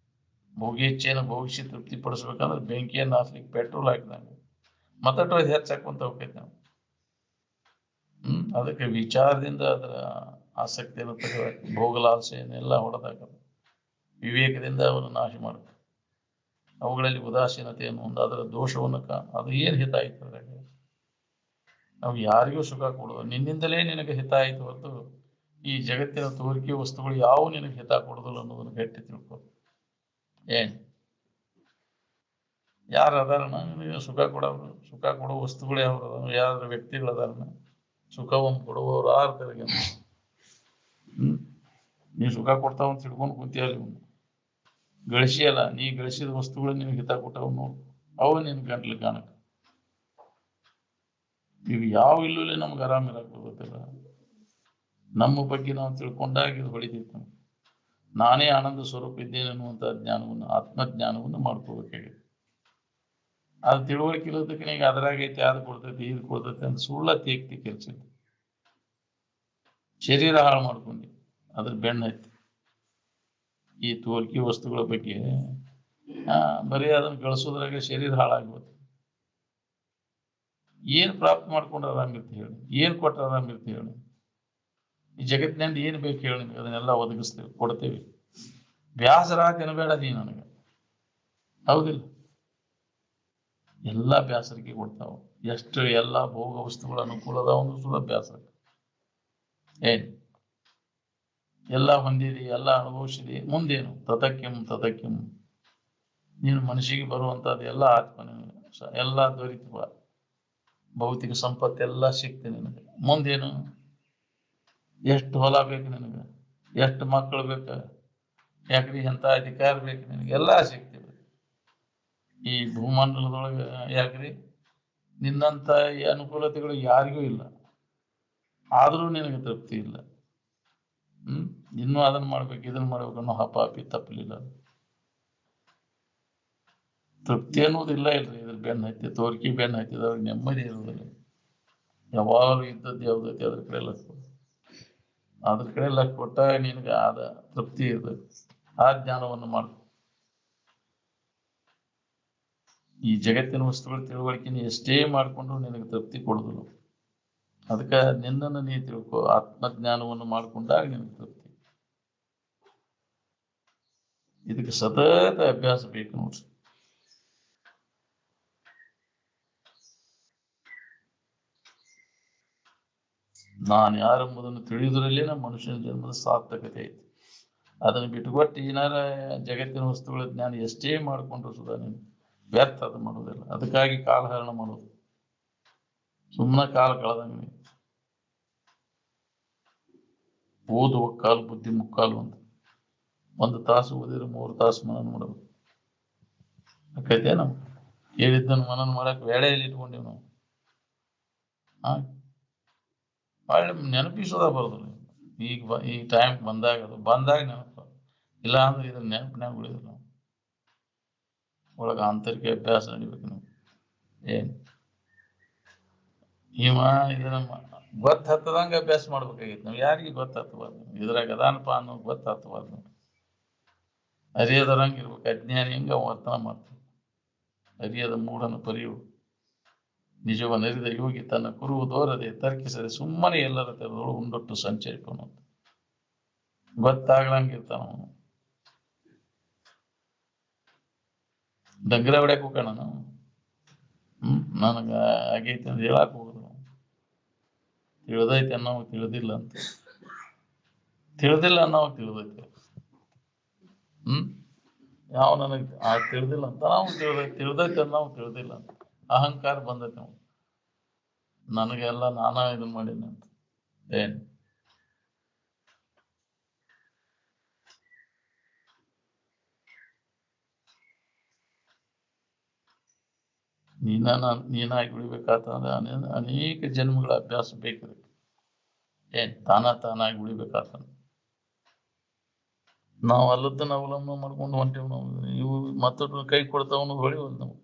ಭೋಗಿ ಹೆಚ್ಚೇನ ಭೋಗಿಸಿ ತೃಪ್ತಿ ಪಡಿಸ್ಬೇಕಂದ್ರೆ ಬೆಂಕಿಯನ್ನು ಹಾರ್ಸ್ಲಿಕ್ಕೆ ಪೆಟ್ರೋಲ್ ಹಾಕಿದಂಗೆ. ಮತ್ತಷ್ಟು ಹೆಚ್ಚಾಕೊಂತ ಹೋಗ್ತೈತಿ ನಾವು. ಅದಕ್ಕೆ ವಿಚಾರದಿಂದ ಅದರ ಆಸಕ್ತಿಯನ್ನು ತೆಗೆದಾಕ, ಭೋಗಲಾಲಸೆಯನ್ನೆಲ್ಲ ಹೊಡೆದಾಕ, ವಿವೇಕದಿಂದ ಅವನು ನಾಶ ಮಾಡ್ತಾರೆ. ಅವುಗಳಲ್ಲಿ ಉದಾಸೀನತೆಯನ್ನು ಒಂದು ಅದರ ದೋಷವನ್ನು ಅದು ಏನು ಹಿತ ಆಯ್ತು ಅದ್ರಾಗ. ನಾವು ಯಾರಿಗೂ ಸುಖ ಕೊಡೋದು, ನಿನ್ನಿಂದಲೇ ನಿನಗೆ ಹಿತ ಆಯ್ತು ಹೊರತು ಈ ಜಗತ್ತಿನ ತೋರಿಕೆ ವಸ್ತುಗಳು ಯಾವ ನಿನಗೆ ಹಿತ ಕೊಡೋದಿಲ್ಲ ಅನ್ನೋದನ್ನು ಗಟ್ಟಿ ತಿಳ್ಕೊ. ಏನ್ ಯಾರು ಅದಾರಣ ನಿನಗೆ ಸುಖ ಕೊಡೋರು? ಸುಖ ಕೊಡೋ ವಸ್ತುಗಳು ಯಾವ ಯಾರ ವ್ಯಕ್ತಿಗಳು ಅದಾರಣ? ಸುಖವನ್ನು ಕೊಡುವವರು ಆರ್ತರಿಗೆ. ನೀ ಸುಖ ಕೊಡ್ತಾವ ಅಂತ ಹಿಡ್ಕೊಂಡು ಕುಂತಿಯಲ್ಲ, ಇವನು ಗಳಿಸಿಯಲ್ಲ, ನೀ ಗಳಿಸಿದ ವಸ್ತುಗಳು ನಿನಗೆ ಹಿತ ಕೊಟ್ಟವು ನೋಡು, ಅವು ನಿನ್ ಗಂಟ್ಲು ಕಾಣಕ. ಇವು ಯಾವ ಇಲ್ಲೂ ನಮ್ಗೆ ಆರಾಮ ಇರಕ್ಕೆ ಗೊತ್ತಿಲ್ಲ. ನಮ್ಮ ಬಗ್ಗೆ ನಾವು ತಿಳ್ಕೊಂಡಾಗ ಇದು ಹೊಳಿತೈತೆ ನಮ್ಗೆ. ನಾನೇ ಆನಂದ ಸ್ವರೂಪ ಇದ್ದೇನೆ ಅನ್ನುವಂಥ ಜ್ಞಾನವನ್ನು, ಆತ್ಮಜ್ಞಾನವನ್ನು ಮಾಡ್ಕೋಬೇಕಾಗಿದೆ. ಅದು ತಿಳುವಳಿಕೆ ಇರೋದಕ್ಕೆ ನೀವು ಅದರಾಗೈತೆ, ಅದು ಕೊಡ್ತೈತಿ, ಇದು ಕೊಡ್ತೈತಿ ಅಂತ ಸುಳ್ಳ ತೇಕ್ತಿ ಕೆಲಸ. ಶರೀರ ಹಾಳು ಮಾಡ್ಕೊಂಡು ಅದ್ರ ಬೆನ್ನೈತಿ. ಈ ತೋರಿಕೆ ವಸ್ತುಗಳ ಬಗ್ಗೆ ಬರೀ ಅದನ್ನು ಗಳಿಸೋದ್ರಾಗ ಶರೀರ ಹಾಳಾಗ್ಬೋದು. ಏನ್ ಪ್ರಾಪ್ತ ಮಾಡ್ಕೊಂಡ್ರೆ ಆರಾಮಿರ್ತಿ ಹೇಳಿ, ಏನ್ ಕೊಟ್ರೆ ಆರಾಮಿರ್ತಿ ಹೇಳಿ. ಈ ಜಗತ್ತಿನಿಂದ ಏನ್ ಬೇಕು ಹೇಳಿ, ಅದನ್ನೆಲ್ಲ ಒದಗಿಸ್ತೇವೆ, ಕೊಡ್ತೇವೆ. ಬ್ಯಾಸರಾಗ ಬೇಡ ನೀ ನನಗೆ, ಹೌದಿಲ್ಲ? ಎಲ್ಲ ಬ್ಯಾಸರಿಗೆ ಕೊಡ್ತಾವ. ಎಷ್ಟು ಎಲ್ಲ ಭೋಗ ವಸ್ತುಗಳ ಅನುಕೂಲದ ಒಂದು ಸುದ ಬ್ಯಾಸರ. ಏನ್ ಎಲ್ಲ ಹೊಂದಿದಿ, ಎಲ್ಲ ಅನುಭವಿಸಿದಿ, ಮುಂದೇನು? ತತಕ್ಯಂ ನೀನು ಮನಸ್ಸಿಗೆ ಬರುವಂತದ್ದು ಎಲ್ಲ ಆತ್ಮನ ಎಲ್ಲ ದೊರೀತವ. ಭೌತಿಕ ಸಂಪತ್ತೆಲ್ಲ ಸಿಕ್ತಿ ನಿನಗೆ. ಮುಂದೇನು? ಎಷ್ಟು ಹೊಲ ಬೇಕು ನಿನಗೆ, ಎಷ್ಟು ಮಕ್ಕಳು ಬೇಕು, ಯಾಕ್ರಿ ಎಂತ ಅಧಿಕಾರ ಬೇಕು ನಿನಗೆ, ಎಲ್ಲ ಸಿಗ್ತಿವೆ ಈ ಭೂಮಂಡಲದೊಳಗೆ. ಯಾಕ್ರಿ ನಿನ್ನಂತ ಈ ಅನುಕೂಲತೆಗಳು ಯಾರಿಗೂ ಇಲ್ಲ, ಆದ್ರೂ ನಿನಗೆ ತೃಪ್ತಿ ಇಲ್ಲ. ಇನ್ನೂ ಅದನ್ನ ಮಾಡ್ಬೇಕು, ಇದನ್ನ ಮಾಡ್ಬೇಕು ಅನ್ನೋ ಹಪಾಪಿ ತಪ್ಪಲಿಲ್ಲ. ತೃಪ್ತಿ ಅನ್ನೋದಿಲ್ಲ ಇಲ್ರಿ. ಇದ್ರ ಬೆನ್ನ ಹತ್ತಿ ತೋರಿಕೆ ಬೆನ್ನ ಹತ್ತಿದವ್ರಿಗೆ ನೆಮ್ಮದಿ ಇರೋದಿಲ್ಲ. ಯಾವಾಗಲೂ ಇದ್ದದ್ದು ಯಾವ್ದೈತಿ ಅದ್ರ ಕಡೆ ಲಕ್ ಕೊಡು. ಅದ್ರ ಕಡೆ ಲಕ್ ಕೊಟ್ಟ ನಿನಗೆ ಆದ ತೃಪ್ತಿ ಇರ್ತದೆ. ಆ ಜ್ಞಾನವನ್ನು ಮಾಡ್ಕೊ. ಈ ಜಗತ್ತಿನ ವಸ್ತುಗಳ ತಿಳುವಳಿಕೆ ನೀ ಎಷ್ಟೇ ಮಾಡ್ಕೊಂಡ್ರು ನಿನಗೆ ತೃಪ್ತಿ ಕೊಡುದಿಲ್ಲ. ಅದಕ್ಕೆ ನಿನ್ನನ್ನು ನೀ ತಿಳ್ಕೊ. ಆತ್ಮಜ್ಞಾನವನ್ನು ಮಾಡ್ಕೊಂಡಾಗ ನಿನಗೆ ತೃಪ್ತಿ. ಇದಕ್ಕೆ ಸತತ ಅಭ್ಯಾಸ ಬೇಕು ನೋಡ್ರಿ. ನಾನು ಯಾರೆಂಬುದನ್ನು ತಿಳಿಯುವುದರಲ್ಲೇ ನಮ್ಮ ಮನುಷ್ಯನ ಜನ್ಮದ ಸಾರ್ಥಕತೆ ಐತಿ. ಅದನ್ನು ಬಿಟ್ಟುಕೊಟ್ಟು ಏನಾರ ಜಗತ್ತಿನ ವಸ್ತುಗಳ ಜ್ಞಾನ ಎಷ್ಟೇ ಮಾಡಿಕೊಂಡ್ರು ಸುಧಾ ನೀನು ವ್ಯರ್ಥ ಅದು ಮಾಡೋದಿಲ್ಲ. ಅದಕ್ಕಾಗಿ ಕಾಲಹರಣ ಮಾಡೋದು, ಸುಮ್ಮನೆ ಕಾಲ ಕಳೆದಂಗೆ. ಓದುವ ಕಾಲು ಬುದ್ಧಿ ಮುಕ್ಕಾಲು ಅಂತ. 1 ತಾಸು ಓದಿದ್ರೆ 3 ತಾಸು ಮನನ ಮಾಡಬೇಕು. ಯಾಕೈತೆ ನಾವು ಹೇಳಿದ್ದನ್ನು ಮನನ ಮಾಡಕ್ ವೇಳೆಯಲ್ಲಿ ಇಟ್ಕೊಂಡಿವಿ ನಾವು. ಒಳ್ಳೆ ನೆನಪಿಸೋದ ಬರೋದಿಲ್ಲ. ಈ ಟೈಮ್ ಬಂದಾಗ ಅದು ಬಂದಾಗ ನೆನಪು, ಇಲ್ಲ ಅಂದ್ರೆ ಇದ್ರ ನೆನಪಿನಾಗ ಉಳಿದ್ರು ನಾವು. ಒಳಗ ಆಂತರಿಕ ಅಭ್ಯಾಸ ನಡಿಬೇಕು ನಾವು. ಏನ್ ಇದನ್ನ ಗೊತ್ತ ಹತ್ತದಂಗ ಅಭ್ಯಾಸ ಮಾಡ್ಬೇಕಾಗಿತ್ತು. ನಾವು ಯಾರಿಗೆ ಗೊತ್ತ ಹತ್ತಬಾರ್ದು, ಇದ್ರಾಗ ಅದಾನಪ್ಪ ಅನ್ನೋ ಗೊತ್ತ ಹತ್ತಬಾರ್ದು. ನಾವು ಅರಿಯದರಂಗ ಇರ್ಬೇಕು. ಅಜ್ಞಾನಿ ಹೆಂಗ ವರ್ತನ ಮಾಡ್ತೀವಿ. ಅರಿಯದ ಮೂಢನ ಪರಿಯು ನಿಜವನ್ನರಿದ ಯೋಗಿ ತನ್ನ ಕುರುವು ದೋರದೆ ತರ್ಕಿಸದೆ ಸುಮ್ಮನೆ ಎಲ್ಲರ ತೆರದೋಳು ಉಂಡೊಟ್ಟು ಸಂಚರಿಪನು. ಗೊತ್ತಾಗ್ಲಂಗಿರ್ತಾನ ಅವನು. ಡಂಗ್ರ ಹೊಡ್ಯಾಕ ಹೋಗೋಣ ನಾವು. ನನಗ ಆಗೈತೆ ಅಂತ ಹೇಳಕ್ ಹೋಗುದು. ತಿಳಿದೈತೆ ಅನ್ನೋವಾಗ ತಿಳಿದಿಲ್ಲ ಅಂತ, ತಿಳಿದಿಲ್ಲ ಅನ್ನೋವಾಗ ತಿಳಿದೈತೆ. ಯಾವ ನನಗೆ ತಿಳಿದಿಲ್ಲ ಅಂತ ನಾವು ತಿಳಿದೈತೆ ಅನ್ನೋವಾಗ ತಿಳಿದಿಲ್ಲ ಅಂತ ಅಹಂಕಾರ ಬಂದೈತೆ ನಾವು. ನನಗೆಲ್ಲ ನಾನಾ ಇದನ್ ಮಾಡೀನಿ ಅಂತ. ಏನ್ ನೀನಾಗಿ ಉಳಿಬೇಕಾತಂದ್ರೆ ಅನೇಕ ಜನ್ಮಗಳ ಅಭ್ಯಾಸ ಬೇಕಿದೆ. ಏನ್ ತಾನಾಗಿ ಉಳಿಬೇಕಾತಂದ್ರೆ ನಾವು ಅಲ್ಲದನ್ನ ಅವಲಂಬನೆ ಮಾಡ್ಕೊಂಡು ಹೊಂಟೇವ್ ನಾವು. ಇವು ಮತ್ತೊಬ್ಬರು ಕೈ ಕೊಡ್ತಾವನು ಹೊಳಿವಲ್ ನಾವು.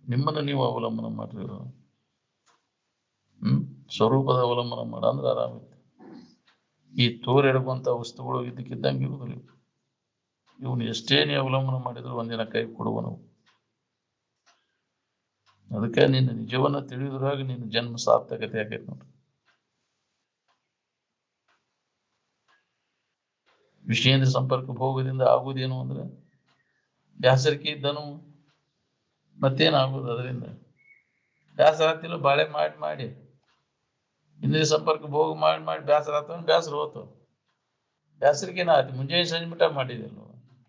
ನಿಮ್ಮನ್ನ ನೀವು ಅವಲಂಬನೆ ಮಾಡ್ರಿ. ಸ್ವರೂಪದ ಅವಲಂಬನೆ ಮಾಡ ಅಂದ್ರೆ ಆರಾಮೈತಿ. ಈ ತೋರೆಡುವಂತ ವಸ್ತುಗಳು ಇದಕ್ಕಿದ್ದಂಗೆ ಇರುವುದಿಲ್ಲ. ಇವನು ಎಷ್ಟೇ ನೀವು ಅವಲಂಬನೆ ಮಾಡಿದ್ರು ಒಂದಿನ ಕೈ ಕೊಡುವ ನಾವು. ಅದಕ್ಕೆ ನಿನ್ನ ನಿಜವನ್ನ ತಿಳಿದ್ರಾಗ ನಿನ್ನ ಜನ್ಮ ಸಾರ್ಥಕತೆ ಆಕೈತಿ ನೋಡ್ರಿ. ವಿಷಯೇಂದ್ರ ಸಂಪರ್ಕ ಭೋಗದಿಂದ ಆಗುವುದೇನು ಅಂದ್ರೆ ಬ್ಯಾಸರಿಕೆ ಇದ್ದನು ಮತ್ತೇನಾಗುದು ಅದರಿಂದ. ಬ್ಯಾಸರ ಆಗ್ತಿಲ್ಲ ಬಾಳೆ ಮಾಡಿ ಮಾಡಿ ಇಂದ್ರಿಯ ಸಂಪರ್ಕ ಭೋಗ ಮಾಡಿ ಮಾಡಿ ಬ್ಯಾಸರ ಆಗ್ತಾವ, ಬ್ಯಾಸರ ಹೋತು. ಬ್ಯಾಸರಿಕೆನ ಆಯ್ತು ಮುಂಜಾನೆ ಸಂಜೆ ಮಟ್ಟ ಮಾಡಿದಿಲ್ಲ,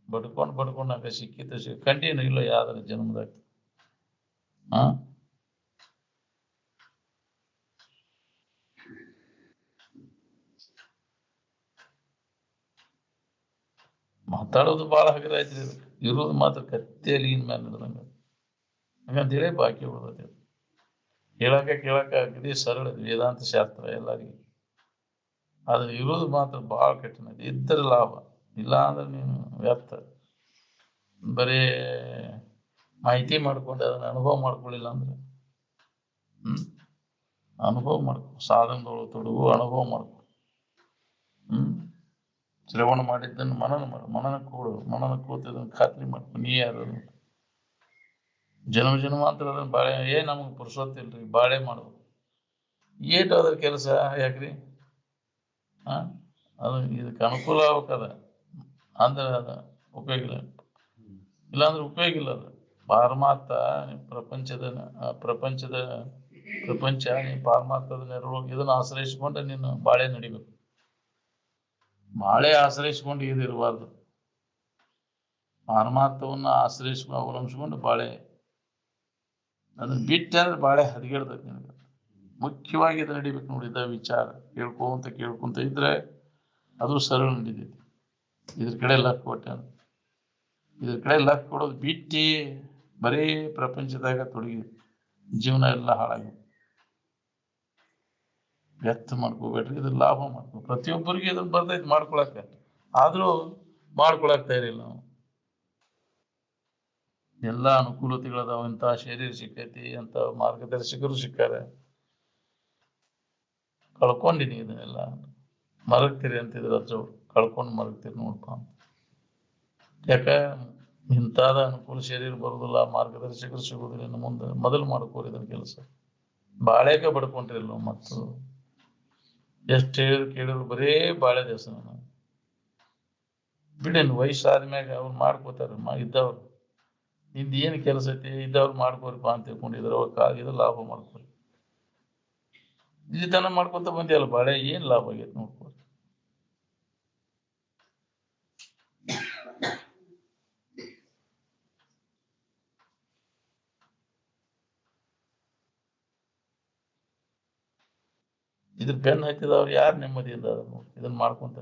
ಬಡ್ಕೊಂಡು ಆಗ ಸಿಕ್ಕಿತ್ತು ಕಂಟಿನ್ಯೂ ಇಲ್ಲ ಯಾವ್ದಾರ ಜನ್ಮದಾಗ. ಹಾ ಮಾತಾಡೋದು ಬಹಳ ಹಗರ ಆಯ್ತ್ರಿ, ಇರೋದು ಮಾತ್ರ ಕತ್ತೇಲಿನ ಮೇಲೆ ನಡೆದಂಗ ಹಂಗಂತೇಳಿ ಬಾಕಿ ಉಳ್ದೈತಿ. ಕೇಳಕ ಅಗದಿ ಸರಳ ವೇದಾಂತ ಶಾಸ್ತ್ರ ಎಲ್ಲರಿಗೂ. ಆದ್ರೆ ಇರೋದು ಮಾತ್ರ ಬಹಳ ಕಠಿಣ. ಇದ್ದರೆ ಲಾಭ, ಇಲ್ಲ ಅಂದ್ರೆ ನೀನು ವ್ಯರ್ಥ. ಬರೀ ಮಾಹಿತಿ ಮಾಡ್ಕೊಂಡು ಅದನ್ನ ಅನುಭವ ಮಾಡ್ಕೊಳ್ಳಿಲ್ಲ ಅಂದ್ರೆ ಅನುಭವ ಮಾಡ್ಕೊ, ಸಾಧನದೊಳಗೆ ತೊಡಗು, ಅನುಭವ ಮಾಡ್ಕೊ. ಶ್ರವಣ ಮಾಡಿದ್ದನ್ನು ಮನನ ಮಾಡು, ಮನನ ಕೂತದನ್ನು ಖಾತ್ರಿ ಮಾಡ್ಕೊ. ನೀ ಯಾರು ಜನ್ಮಾಂತರ ಅದನ್ನ ಬಾಳೆ ನಮಗೆ ಪುರುಷೋತ್ತಿಲ್ರಿ, ಬಾಳೆ ಮಾಡ್ಬೇಕು. ಏಟು ಅದ್ರ ಕೆಲಸ ಯಾಕ್ರಿ? ಅದು ಇದಕ್ಕೆ ಅನುಕೂಲ ಆಗ್ಬೇಕದ ಅಂದ್ರೆ ಅದ ಉಪಯೋಗ ಇಲ್ಲ, ಇಲ್ಲಾಂದ್ರೆ ಉಪಯೋಗ ಇಲ್ಲ. ಅದು ಪಾರಮಾರ್ಥ ಪ್ರಪಂಚ ನೀ ಪಾರಮಾರ್ಥದ ನೆರವು ಇದನ್ನ ಆಶ್ರಯಿಸ್ಕೊಂಡು ನೀನು ಬಾಳೆ ನಡಿಬೇಕು. ಬಾಳೆ ಆಶ್ರಯಿಸ್ಕೊಂಡು ಇದಿರಬಾರ್ದು, ಪಾರಮಾರ್ಥವನ್ನ ಅವಲಂಬಿಸ್ಕೊಂಡು ಬಾಳೆ. ಅದನ್ನ ಬಿಟ್ಟೆ ಅಂದ್ರೆ ಬಾಳೆ ಹದಗೆಡ್ತೈತಿ ನಿನಗೆ. ಮುಖ್ಯವಾಗಿ ಇದು ನಡಿಬೇಕು ನೋಡಿದ ವಿಚಾರ ಕೇಳ್ಕೊಂತ ಇದ್ರೆ ಅದು ಸರಳ ನಡೀತೈತಿ. ಇದ್ರ ಕಡೆ ಲಕ್ ಕೊಡೋದು ಬಿಟ್ಟು ಬರೀ ಪ್ರಪಂಚದಾಗ ತೊಡಗಿ ಜೀವನ ಎಲ್ಲ ಹಾಳಾಗಿ ವ್ಯರ್ಥ ಮಾಡ್ಕೋಬೇಡ್ರಿ. ಇದ್ರ ಲಾಭ ಮಾಡ್ಕೊ. ಪ್ರತಿಯೊಬ್ಬರಿಗೆ ಇದನ್ನ ಬರ್ತೈತಿ ಮಾಡ್ಕೊಳಕ, ಆದ್ರೂ ಮಾಡ್ಕೊಳಕ್ ತಯಾರಿಲ್ಲ ನಾವು. ಎಲ್ಲಾ ಅನುಕೂಲತೆಗಳದಾವ, ಇಂಥ ಶರೀರ ಸಿಕ್ಕೈತಿ ಅಂತ ಮಾರ್ಗದರ್ಶಕರು ಸಿಕ್ಕಾರ, ಕಳ್ಕೊಂಡಿನಿ ಇದನ್ನೆಲ್ಲ. ಮರಗ್ತೀರಿ ಅಂತಿದ್ರು ಅಜ್ಜವ್ರು, ಕಳ್ಕೊಂಡು ಮರಗ್ತೀರಿ ನೋಡ್ಪ. ಯಾಕ ಇಂಥದ ಅನುಕೂಲ ಶರೀರ ಬರುದಿಲ್ಲ, ಮಾರ್ಗದರ್ಶಕರು ಸಿಗುದಿಲ್ಲ, ಇನ್ನು ಮುಂದೆ ಮೊದಲು ಮಾಡ್ಕೋರಿ ಇದನ್ನ ಕೆಲಸ. ಬಾಳೆಗ ಬಡ್ಕೊಂಡ್ರಿಲ್ಲ ಮತ್ತು ಎಷ್ಟು ಕೇಳಿದ್ರು ಬರೇ ಬಾಳೆ ದಿವಸ ಬಿಡೇನು. ವಯಸ್ಸಾದ್ಮ್ಯಾಗ ಅವ್ರು ಮಾಡ್ಕೋತಾರ ಇದ್ದವ್ರು. ನಿಂದ ಏನ್ ಕೆಲಸ ಐತಿ ಇದ್ದವ್ರು ಮಾಡ್ಕೋರಿಪ್ಪ ಅಂತ ತಿಳ್ಕೊಂಡಿದ್ರು, ಅವಾಗ ಲಾಭ ಮಾಡ್ಕೋರಿ. ಇಲ್ಲಿ ತನ ಮಾಡ್ಕೊಂತ ಬಂದಿಯಲ್ಲ ಬಾಳೆ, ಏನ್ ಲಾಭ ಆಗೈತಿ ನೋಡ್ಕೋರಿ. ಇದ್ರ ಬೆನ್ನ ಹತ್ತಿದವ್ರು ಯಾರು ನೆಮ್ಮದಿಯಿಂದ ಅದನ್ನು ಇದನ್ನ ಮಾಡ್ಕೊಂತ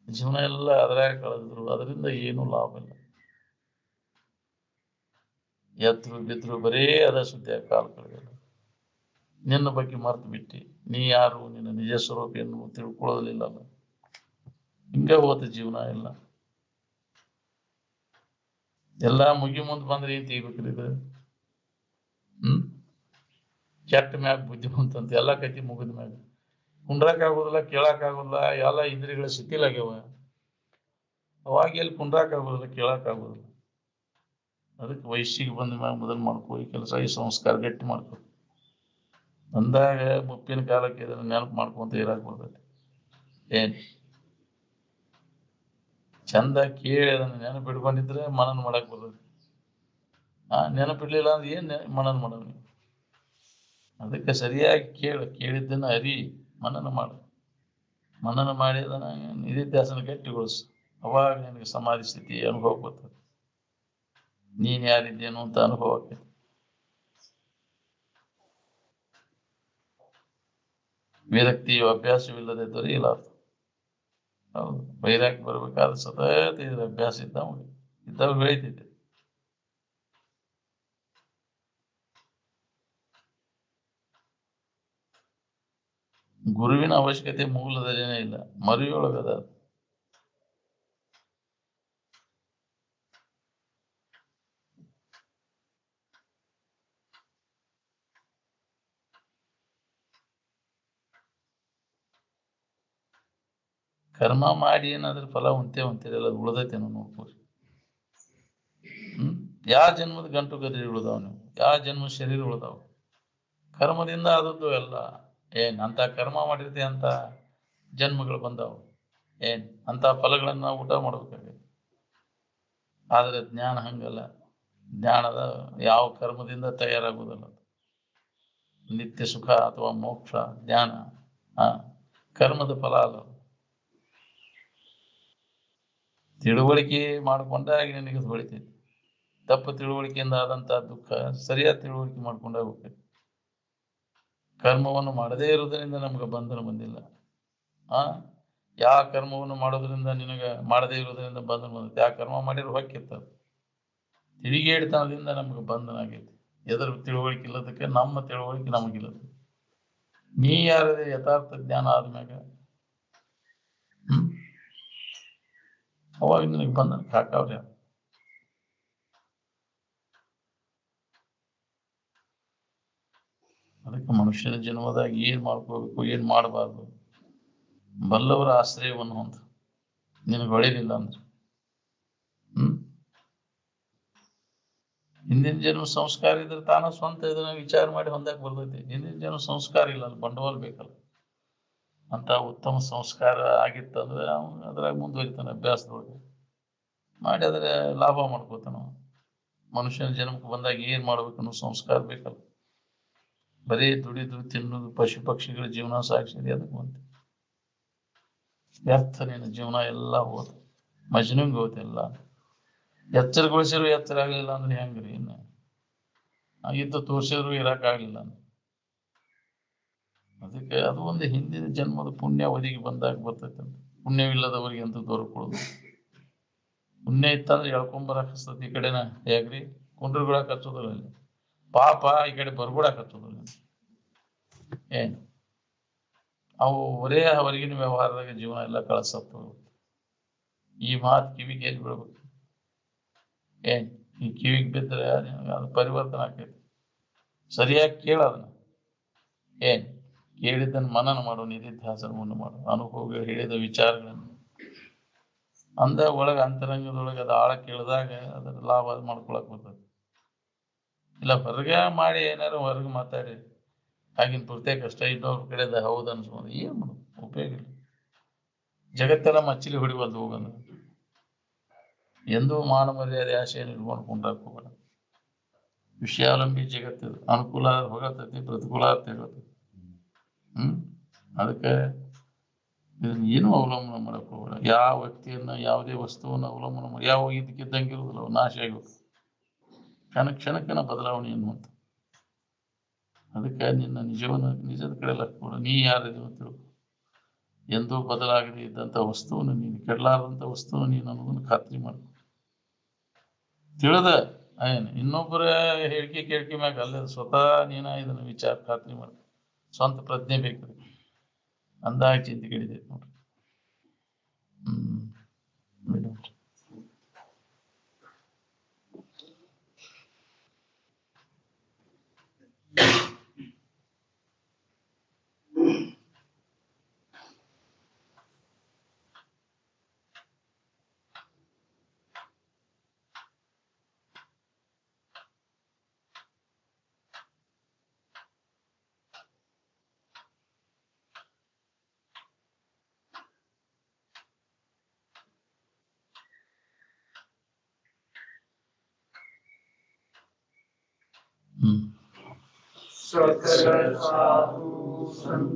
ಜೀವನ ಎಲ್ಲ ಅದರಾಗ ಕಳೆದಿದ್ರು, ಅದರಿಂದ ಏನೂ ಲಾಭ ಇಲ್ಲ. ಎದ್ರು ಬಿದ್ರು ಬರೇ ಅದ ಸುದ್ದಿ ಕಾಲ ಕಳೆದಿಲ್ಲ. ನಿನ್ನ ಬಗ್ಗೆ ಮರ್ತು ಬಿಟ್ಟಿ, ನೀ ಯಾರು, ನಿನ್ನ ನಿಜ ಸ್ವರೂಪ ಏನು ತಿಳ್ಕೊಳ್ಳೋದಿಲ್ಲ. ಹಿಂಗ ಹೋದ ಜೀವನ ಎಲ್ಲ. ಎಲ್ಲಾ ಮುಂದ್ ಬಂದ್ರೆ ಏನ್ ತೆಗಿಬೇಕ್ರಿ ಇದು? ಕೆಟ್ಟ ಮ್ಯಾಗ ಬುದ್ಧಿವಂತ ಅಂತ ಎಲ್ಲಾ ಕತಿ ಮುಗಿದ ಮ್ಯಾಗ ಕುಂಡ್ರಾಕ್ ಆಗೋದಿಲ್ಲ, ಕೇಳಾಕ್ ಆಗೋದಿಲ್ಲ, ಎಲ್ಲ ಇಂದ್ರಿಯಗಳ ಶಿಥಿಲಾಗ್ಯಾವ. ಅವಾಗ ಎಲ್ಲಿ ಕುಂಡ್ರಾಕ್ ಆಗೋದಿಲ್ಲ, ಕೇಳಾಕ್ ಆಗೋದಿಲ್ಲ. ಅದಕ್ಕೆ ವಯಸ್ಸಿಗೆ ಬಂದ ಮ್ಯಾಗ ಮೊದಲು ಮಾಡ್ಕೋ ಈ ಕೆಲಸ, ಈ ಸಂಸ್ಕಾರ ಗಟ್ಟಿ ಮಾಡ್ಕೋ. ಅಂದಾಗ ಮುಪ್ಪಿನ ಕಾಲಕ್ಕೆ ಇದನ್ನ ನೆನಪು ಮಾಡ್ಕೊಂತ ಇರಾಕ್ ಬರ್ತೈತಿ. ಏನ್ ಚಂದ ಕೇಳಿ ಅದನ್ನ ನೆನಪು ಇಟ್ಕೊಂಡಿದ್ರೆ ಮನನ ಮಾಡಕ್ ಬರ್ತೈತಿ. ನೆನಪಿಡ್ಲಿಲ್ಲ ಅಂದ್ರೆ ಏನ್ ಮನನ ಮಾಡೋದು ನೀವು? ಅದಕ್ಕೆ ಸರಿಯಾಗಿ ಕೇಳಿದ್ದನ್ನ ಅರಿ, ಮನನ ಮಾಡು. ಮನನ ಮಾಡಿ ಅದನ್ನ ನಿಧಿಧ್ಯಾಸನ ಗಟ್ಟಿಗೊಳಿಸು. ಅವಾಗ ನಿನಗೆ ಸಮಾಧಿ ಸ್ಥಿತಿ ಅನುಭವ ಬರ್ತದೆ. ನೀನ್ ಯಾರಿದ್ದೇನು ಅಂತ ಅನುಭವ ಆಗ್ತದೆ. ವಿರಕ್ತಿಯು ಅಭ್ಯಾಸವಿಲ್ಲದೆ ದೊರೆಯಲಾರ್ದು. ಹೌದು, ವೈರಾಗ್ಯ ಬರ್ಬೇಕಾದ್ರೆ ಸತತ ಇದ್ರ ಅಭ್ಯಾಸ ಇದ್ದಾಗ ಬೆಳೀತೈತೆ. ಗುರುವಿನ ಅವಶ್ಯಕತೆ ಮೂಲದಲ್ಲೇನೇ ಇಲ್ಲ, ಮರಿಯೊಳಗದ. ಕರ್ಮ ಮಾಡಿ ಏನಾದ್ರೂ ಫಲ ಹೊಂತೀರಲ್ಲ, ಅದು ಉಳ್ದೈತೇನೋ ನೋಡ್ಕೋರಿ. ಯಾವ ಜನ್ಮದ ಗಂಟು ಗದ್ರಿ ಉಳ್ದಾವ ನೀವು? ಯಾವ ಜನ್ಮ ಶರೀರ ಉಳ್ದಾವ ಕರ್ಮದಿಂದ ಆದದ್ದು ಎಲ್ಲ. ಅಂತ ಕರ್ಮ ಮಾಡಿರ್ತಿ ಅಂತ ಜನ್ಮಗಳು ಬಂದಾವು. ಅಂತ ಫಲಗಳನ್ನ ನಾವು ಊಟ ಮಾಡ್ಬೇಕಾಗೈತಿ. ಆದ್ರೆ ಜ್ಞಾನ ಹಂಗಲ್ಲ. ಜ್ಞಾನದ ಯಾವ ಕರ್ಮದಿಂದ ತಯಾರಾಗುವುದಲ್ಲ. ನಿತ್ಯ ಸುಖ ಅಥವಾ ಮೋಕ್ಷ ಜ್ಞಾನ ಕರ್ಮದ ಫಲ ಅಲ್ಲ. ತಿಳುವಳಿಕೆ ಮಾಡಿಕೊಂಡಾಗ ನಿನಗೆ ಅದು ಹೊಳಿತೈತಿ. ತಪ್ಪು ತಿಳುವಳಿಕೆಯಿಂದ ಆದಂತ ದುಃಖ ಸರಿಯಾದ ತಿಳುವಳಿಕೆ ಮಾಡ್ಕೊಂಡಾಗ ಹೋಗ್ತೈತಿ. ಕರ್ಮವನ್ನು ಮಾಡದೇ ಇರುವುದರಿಂದ ನಮ್ಗೆ ಬಂಧನ ಬಂದಿಲ್ಲ. ಯಾವ ಕರ್ಮವನ್ನು ಮಾಡೋದ್ರಿಂದ ನಿನಗ ಮಾಡದೇ ಇರೋದ್ರಿಂದ ಬಂಧನ ಬಂದೈತಿ. ಯಾವ ಕರ್ಮ ಮಾಡಿರೋ ಹೊಕ್ಕಿರ್ತದ. ತಿಳಿಗೇಡಿತನದಿಂದ ನಮ್ಗೆ ಬಂಧನ ಆಗೈತಿ. ಎದ್ರ ತಿಳುವಳಿಕೆ ಇಲ್ಲದಕ್ಕೆ ನಮ್ಮ ತಿಳುವಳಿಕೆ ನಮಗಿಲ್ಲದ. ನೀ ಯಾರದೇ ಯಥಾರ್ಥ ಜ್ಞಾನ ಆದ್ಮ್ಯಾಗ ಅವಾಗ ನಿನಗೆ ಬಂಧನ ಹಾಕವ್ರ. ಅದಕ್ಕೆ ಮನುಷ್ಯನ ಜನ್ಮದಾಗ ಏನ್ ಮಾಡ್ಕೋಬೇಕು ಏನ್ ಮಾಡಬಾರ್ದು ಬಲ್ಲವರ ಆಶ್ರಯವನ್ನು ಹೊಂದ. ನಿನಗೆ ಹೊಳಿಲಿಲ್ಲ ಅಂದ್ರೆ ಹಿಂದಿನ ಜನ್ಮ ಸಂಸ್ಕಾರ ಇದ್ರೆ ತಾನ ಸ್ವಂತ ಇದನ್ನ ವಿಚಾರ ಮಾಡಿ ಹೊಂದಕ್ ಬರ್ತೈತಿ. ಹಿಂದಿನ ಜನ್ಮ ಸಂಸ್ಕಾರ ಇಲ್ಲ, ಅಲ್ಲಿ ಬಂಡವಾಳ ಬೇಕಲ್ಲ. ಅಂತ ಉತ್ತಮ ಸಂಸ್ಕಾರ ಆಗಿತ್ತಂದ್ರೆ ಅವನು ಅದ್ರಾಗ ಮುಂದುವರಿತಾನೆ. ಅಭ್ಯಾಸದೊಳಗೆ ಮಾಡಿ ಅದ್ರ ಲಾಭ ಮಾಡ್ಕೋತಾನ. ಮನುಷ್ಯನ ಜನ್ಮಕ್ಕೆ ಬಂದಾಗ ಏನ್ ಮಾಡ್ಬೇಕು ಅನ್ನೋ ಸಂಸ್ಕಾರ ಬೇಕಲ್ಲ. ಬರೀ ದುಡಿದು ತಿನ್ನೋದು ಪಶು ಪಕ್ಷಿಗಳ ಜೀವನ ಸಾಗಿಸಿದೆ ಅದಕ್ಕೆ ಬಂತು. ವ್ಯರ್ಥ ನಿನ್ನ ಜೀವನ ಎಲ್ಲ ಹೋದ. ಮಜ್ನುಂಗ್ ಹೋದ ಎಲ್ಲ. ಎಚ್ಚರಗೊಳಿಸಿದ್ರು ಎಚ್ಚರ ಆಗ್ಲಿಲ್ಲ ಅಂದ್ರೆ ಹೆಂಗ್ರಿ? ಇನ್ನು ಇದ್ದು ತೋರ್ಸಿದ್ರು ಇರಕ್ಕಾಗ್ಲಿಲ್ಲ. ಅದಕ್ಕೆ ಅದು ಒಂದು ಹಿಂದಿನ ಜನ್ಮದ ಪುಣ್ಯ ಒದಗಿ ಬಂದಾಗ ಬರ್ತೈತೆ ಅಂತ. ಪುಣ್ಯವಿಲ್ಲದವರಿಗೆ ಅಂತ ದೊರಕೊಳ್ಳೋದು. ಪುಣ್ಯ ಇತ್ತಂದ್ರೆ ಎಳ್ಕೊಂಬರಕ್ ಹಸ್ತತಿ. ಈ ಕಡೆನ ಹೇಗ್ರಿ ಕುಂಡ್ರಗುಳಕ್ ಹಚ್ಚೋದಿಲ್ಲ. ಅಲ್ಲಿ ಪಾಪ ಈ ಕಡೆ ಬರ್ಗುಡಕ್ ಹಚ್ಚೋದಿಲ್ಲ. ಅವು ಒರೇ ಹೊರಗಿನ ವ್ಯವಹಾರದಾಗ ಜೀವನ ಎಲ್ಲ ಕಳ್ಸತ್ತ. ಈ ಮಾತು ಕಿವಿಗೆ ಎಲ್ಲಿ ಬಿಡ್ಬೇಕು? ಈ ಕಿವಿಗೆ ಬಿದ್ದರೆ ಅದು ಪರಿವರ್ತನೆ ಆಕೈತಿ. ಸರಿಯಾಗಿ ಕೇಳೋದನ್ನ. ಕೇಳಿದ್ದನ್ನು ಮನನ ಮಾಡು, ನಿಧಿಧ್ಯಾಸನವನ್ನು ಮಾಡು. ಅನುಭವ ಹೇಳಿದ ವಿಚಾರಗಳನ್ನು ಅಂದ ಒಳಗೆ ಅಂತರಂಗದೊಳಗೆ ಅದು ಆಳ ಕೇಳಿದಾಗ ಅದರ ಲಾಭ ಮಾಡ್ಕೊಳಕ್ ಬರ್ತದೆ. ಇಲ್ಲ ಹೊರಗೆ ಮಾಡಿ ಏನಾರು ಹೊರಗೆ ಮಾತಾಡಿ ಆಗಿನ ಪೂರ್ತಿಯಾಗ ಕಷ್ಟ ಇನ್ನೊಬ್ರ ಕಡೆದ ಹೌದು ಅನ್ಸ್ಬೋದು. ಏನ್ ಮಾಡೋದು? ಉಪಯೋಗ ಇಲ್ಲ. ಜಗತ್ತೆಲ್ಲ ಮಚ್ಚಿಲಿ ಹೊಡಿಬಾರ್ದು ಹೋಗಂದ್ರೆ. ಎಂದೂ ಮಾನ ಮರ್ಯಾದೆ ಆಶೆಯನ್ನು ಇಟ್ಕೊಂಡ್ಕೊಂಡಾಕ ಹೋಗೋಣ. ವಿಷಯಾವಲಂಬಿ ಜಗತ್ತಿದು. ಅನುಕೂಲ ಹೋಗತೈತಿ, ಪ್ರತಿಕೂಲ ತೆಗತೈತಿ. ಅದಕ್ಕೆ ಇದನ್ನ ಏನು ಅವಲಂಬನೆ ಮಾಡಕ್ ಹೋಗೋಣ. ಯಾವ ವ್ಯಕ್ತಿಯನ್ನ ಯಾವುದೇ ವಸ್ತುವನ್ನು ಅವಲಂಬನೆ ಮಾಡಿ ಯಾವ ಇದಕ್ಕಿದ್ದಂಗಿರುವುದಿಲ್ಲ. ನಾಶ ಆಗೋದು ಕ್ಷಣಕ್ಕನ ಬದಲಾವಣೆ ಎನ್ನುವಂತ. ಅದಕ್ಕೆ ನಿನ್ನ ನಿಜದ ಕಡೆ ಲಕ್ಷ್ಯ. ನೀ ಯಾರಿಗೂ ತಿಳ್ಕೊ. ಎಂದೂ ಬದಲಾಗದೆ ಇದ್ದಂಥ ವಸ್ತುವನ್ನು ನೀನು, ಕೆಡಲಾರದಂಥ ವಸ್ತುವನ್ನು ನೀನು ಅನ್ನೋದನ್ನು ಖಾತ್ರಿ ಮಾಡ್ಕೊ. ತಿಳಿದ ಇನ್ನೊಬ್ಬರ ಹೇಳಿಕೆ ಕೇಳಿಕೆ ಮ್ಯಾಗ ಅಲ್ಲ, ಸ್ವತಃ ನೀನ ಇದನ್ನ ವಿಚಾರ ಖಾತ್ರಿ ಮಾಡ್ಕೊ. ಸ್ವಂತ ಪ್ರಜ್ಞೆ ಬೇಕು. ಅಂದಾಗ ಚಿಂತೆ ಕಡಿದೈತೆ ನೋಡ್ರಿ. सकल साधु संत